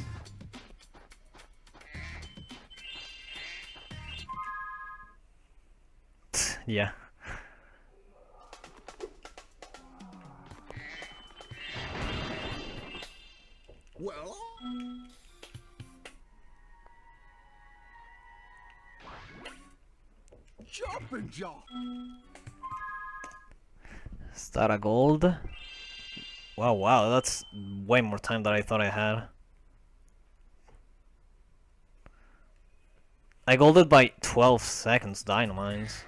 Yeah. Well, open jaw. Is that a gold? Wow, that's way more time than I thought I had. I golded by 12 seconds, Dynamines.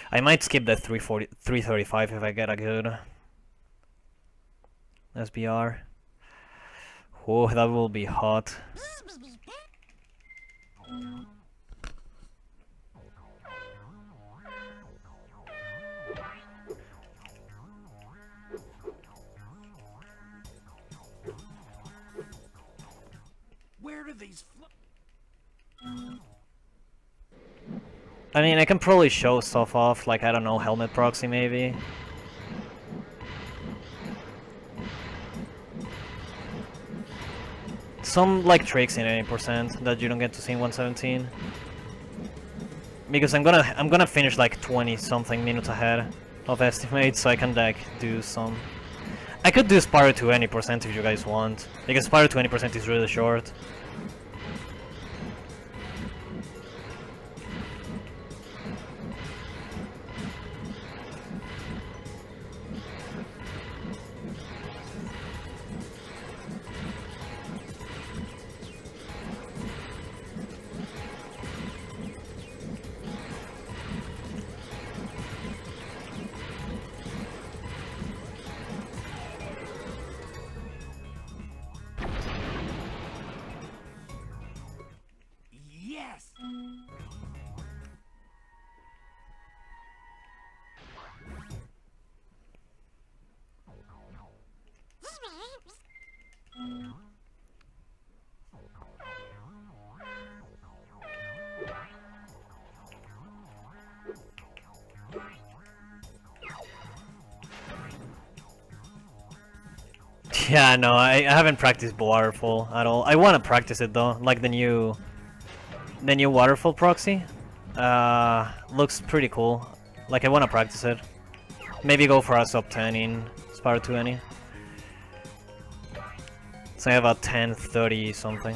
I might skip the 335 if I get a good SBR. Oh, that will be hot. Where do these I mean, I can probably show stuff off, like, I don't know, helmet proxy maybe. Some, like, tricks in 80% that you don't get to see in 117. Because I'm gonna finish like 20-something minutes ahead of estimate, so I can, like, do some... I could do Spyro to 20% if you guys want, because Spyro to 20% is really short. Yes! Yeah, no, I haven't practiced Waterfall at all. I want to practice it though, like the new Waterfall proxy. Looks pretty cool. Like, I want to practice it. Maybe go for a sub 10 in Spyro 20. So I have a 10:30 something.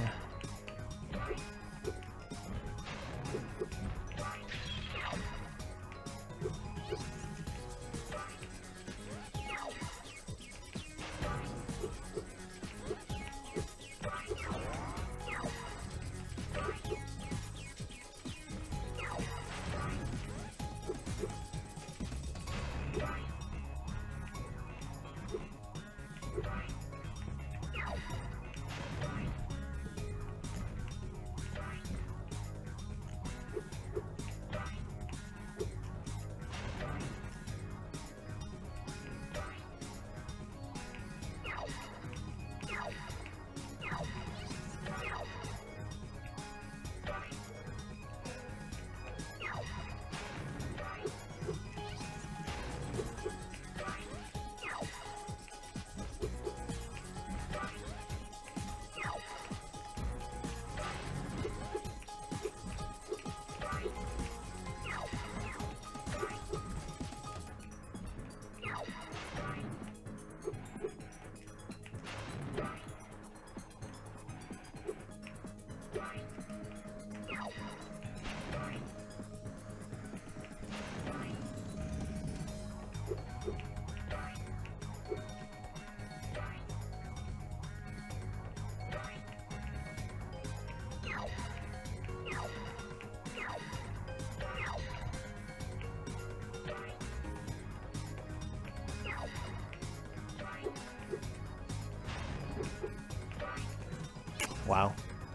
Wow,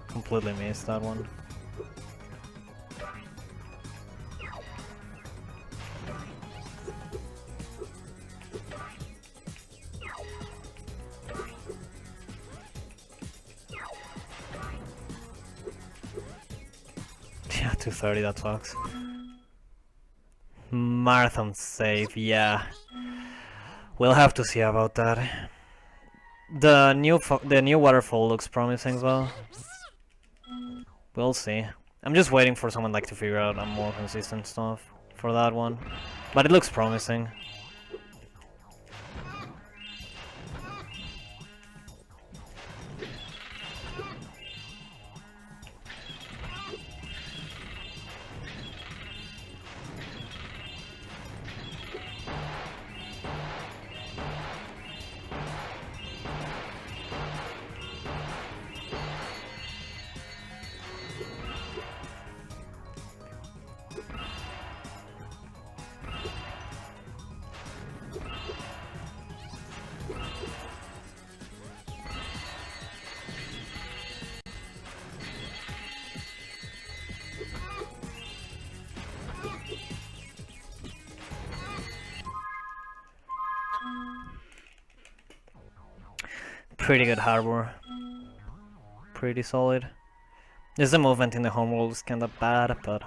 completely missed that one. Yeah, 230, that sucks. Marathon save, yeah. We'll have to see about that. The new waterfall looks promising as well. We'll see. I'm just waiting for someone like to figure out a more consistent stuff for that one. But it looks promising. Pretty good hardware. Pretty solid. Just the movement in the homeworld is kinda bad, but...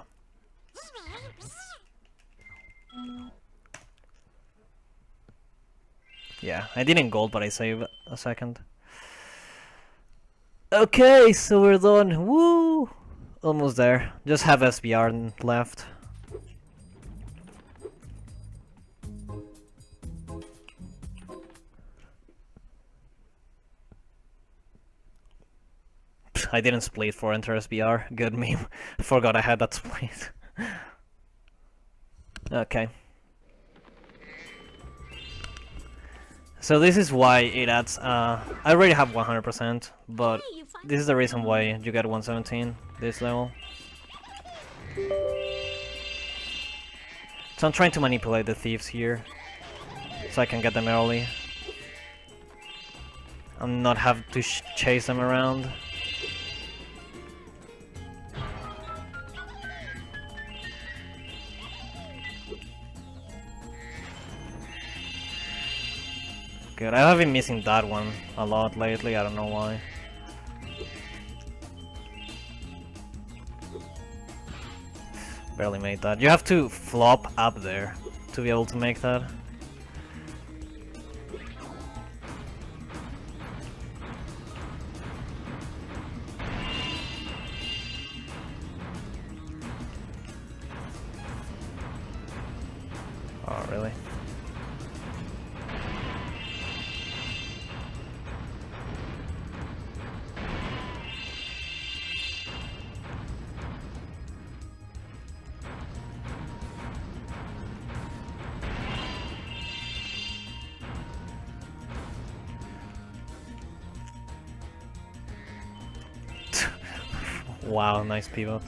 yeah, I didn't gold, but I saved a second. Okay, so we're done. Woo! Almost there. Just have SBR left. I didn't split for enter SBR. Good meme. Forgot I had that split. Okay. So this is why it adds, I already have 100%, but Hey, you find this is the reason why you get 117 this level. So I'm trying to manipulate the thieves here, so I can get them early. And not have to chase them around. Good. I have been missing that one a lot lately, I don't know why. Barely made that. You have to flop up there to be able to make that. Oh, really? Wow, nice pivot.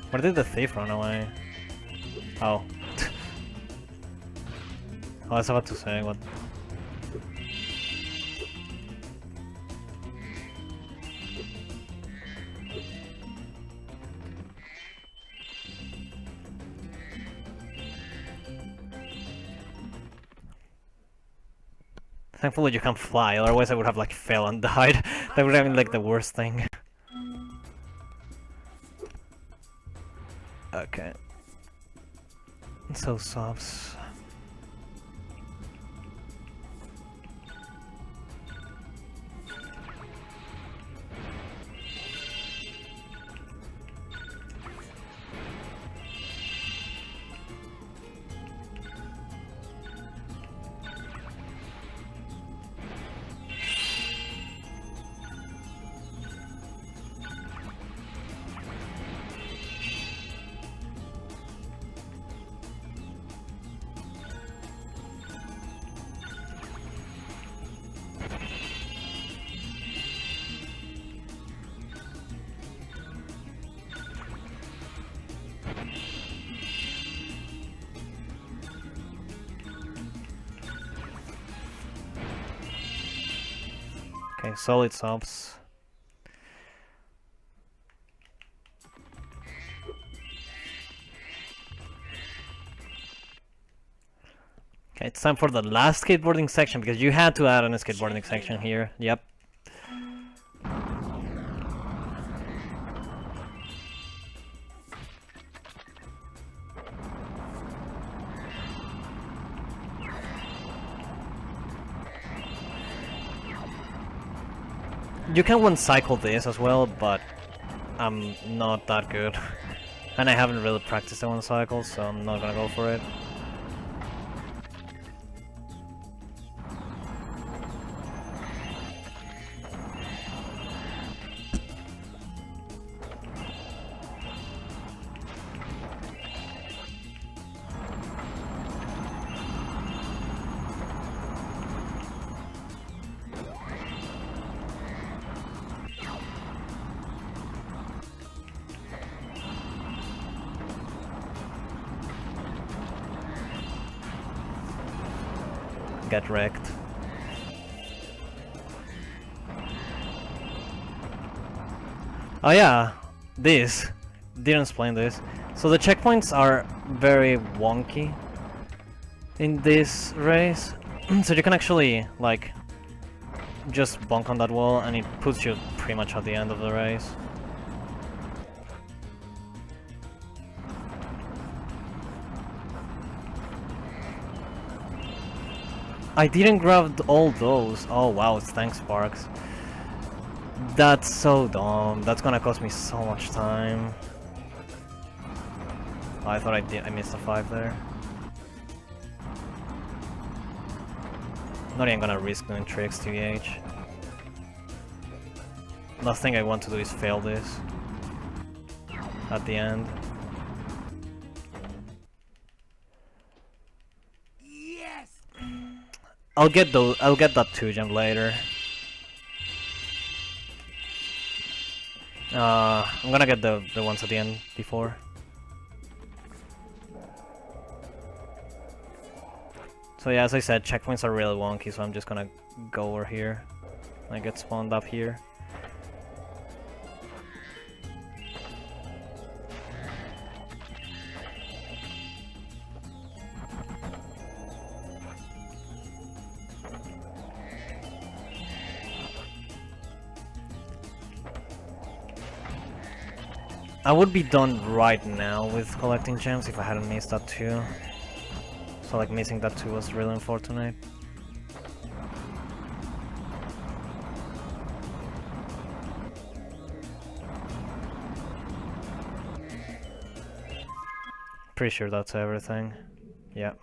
Where did the thief run away? Oh. I was about to say, what? Thankfully you can fly, otherwise I would have like fell and died. That would have been like the worst thing. Okay. So subs. Okay, solid subs. Okay, it's time for the last skateboarding section because you had to add on a skateboarding section here. Yep. You can one cycle this as well, but I'm not that good. And I haven't really practiced the one cycle, so I'm not gonna go for it. Get wrecked. Oh yeah, this. Didn't explain this. So the checkpoints are very wonky in this race. So you can actually, like, just bonk on that wall and it puts you pretty much at the end of the race. I didn't grab all those. Oh wow, thanks Sparks. That's so dumb. That's gonna cost me so much time. Oh, I thought I missed a 5 there. Not even gonna risk doing tricks, TVH. Last thing I want to do is fail this at the end. I'll get that 2 gem later. I'm gonna get the ones at the end before. So yeah, as I said, checkpoints are really wonky, so I'm just gonna go over here. I get spawned up here. I would be done right now with collecting gems if I hadn't missed that 2. So like missing that 2 was really unfortunate. Pretty sure that's everything. Yeah.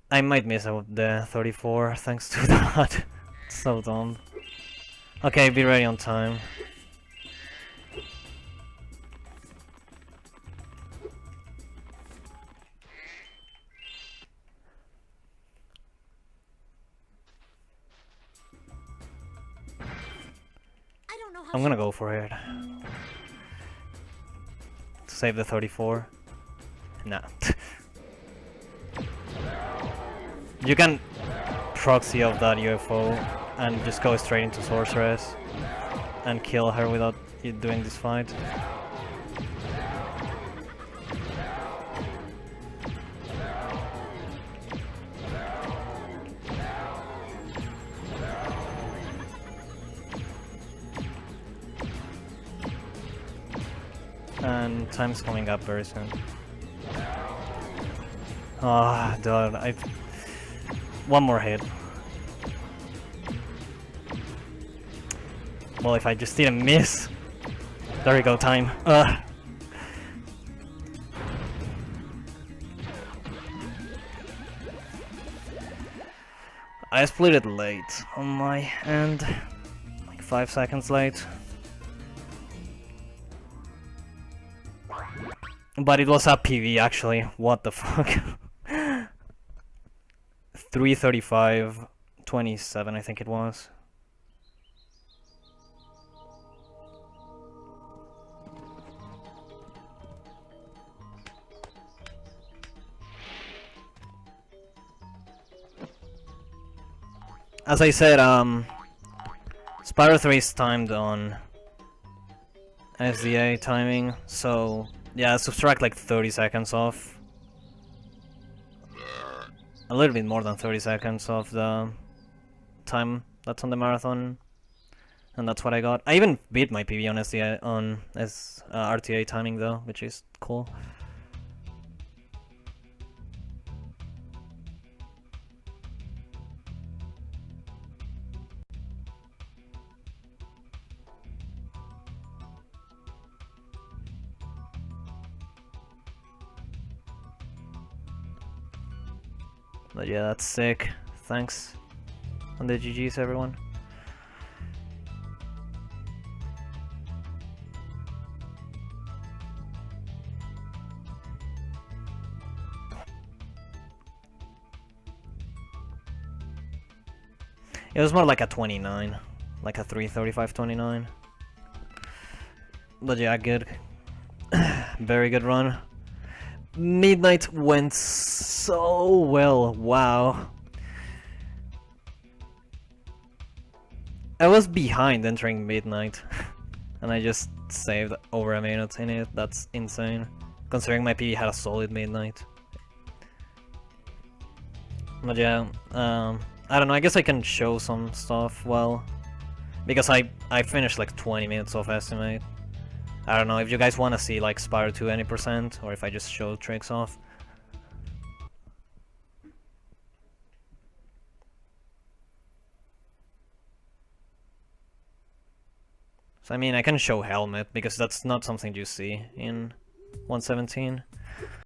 I might miss out the 34 thanks to that. It's so dumb. Okay, be ready on time. I'm gonna go for it. Save the 34. Nah. You can proxy of that UFO and just go straight into Sorceress and kill her without you doing this fight. And time's coming up very soon. Ah, oh, dude, one more hit. Well, if I just didn't miss. There we go, time. I split it late on my end. Like 5 seconds late. But it was a PV actually, what the fuck. 3:35:27 I think it was. As I said, Spyro 3 is timed on SDA timing, so yeah, subtract like 30 seconds off. a little bit more than 30 seconds of the time that's on the marathon, and that's what I got. I even beat my PB on SDI on RTA timing though, which is cool. But yeah, that's sick. Thanks. And the GG's, everyone. It was more like a 29. Like a 3:35:29. But yeah, good. Very good run. Midnight went so well. Wow. I was behind entering midnight. And I just saved over a minute in it. That's insane. Considering my PB had a solid midnight. But yeah, I don't know, I guess I can show some stuff, well, because I finished like 20 minutes of estimate. I don't know if you guys want to see like Spyro 2 any percent, or if I just show tricks off. So I mean, I can show helmet, because that's not something you see in 117.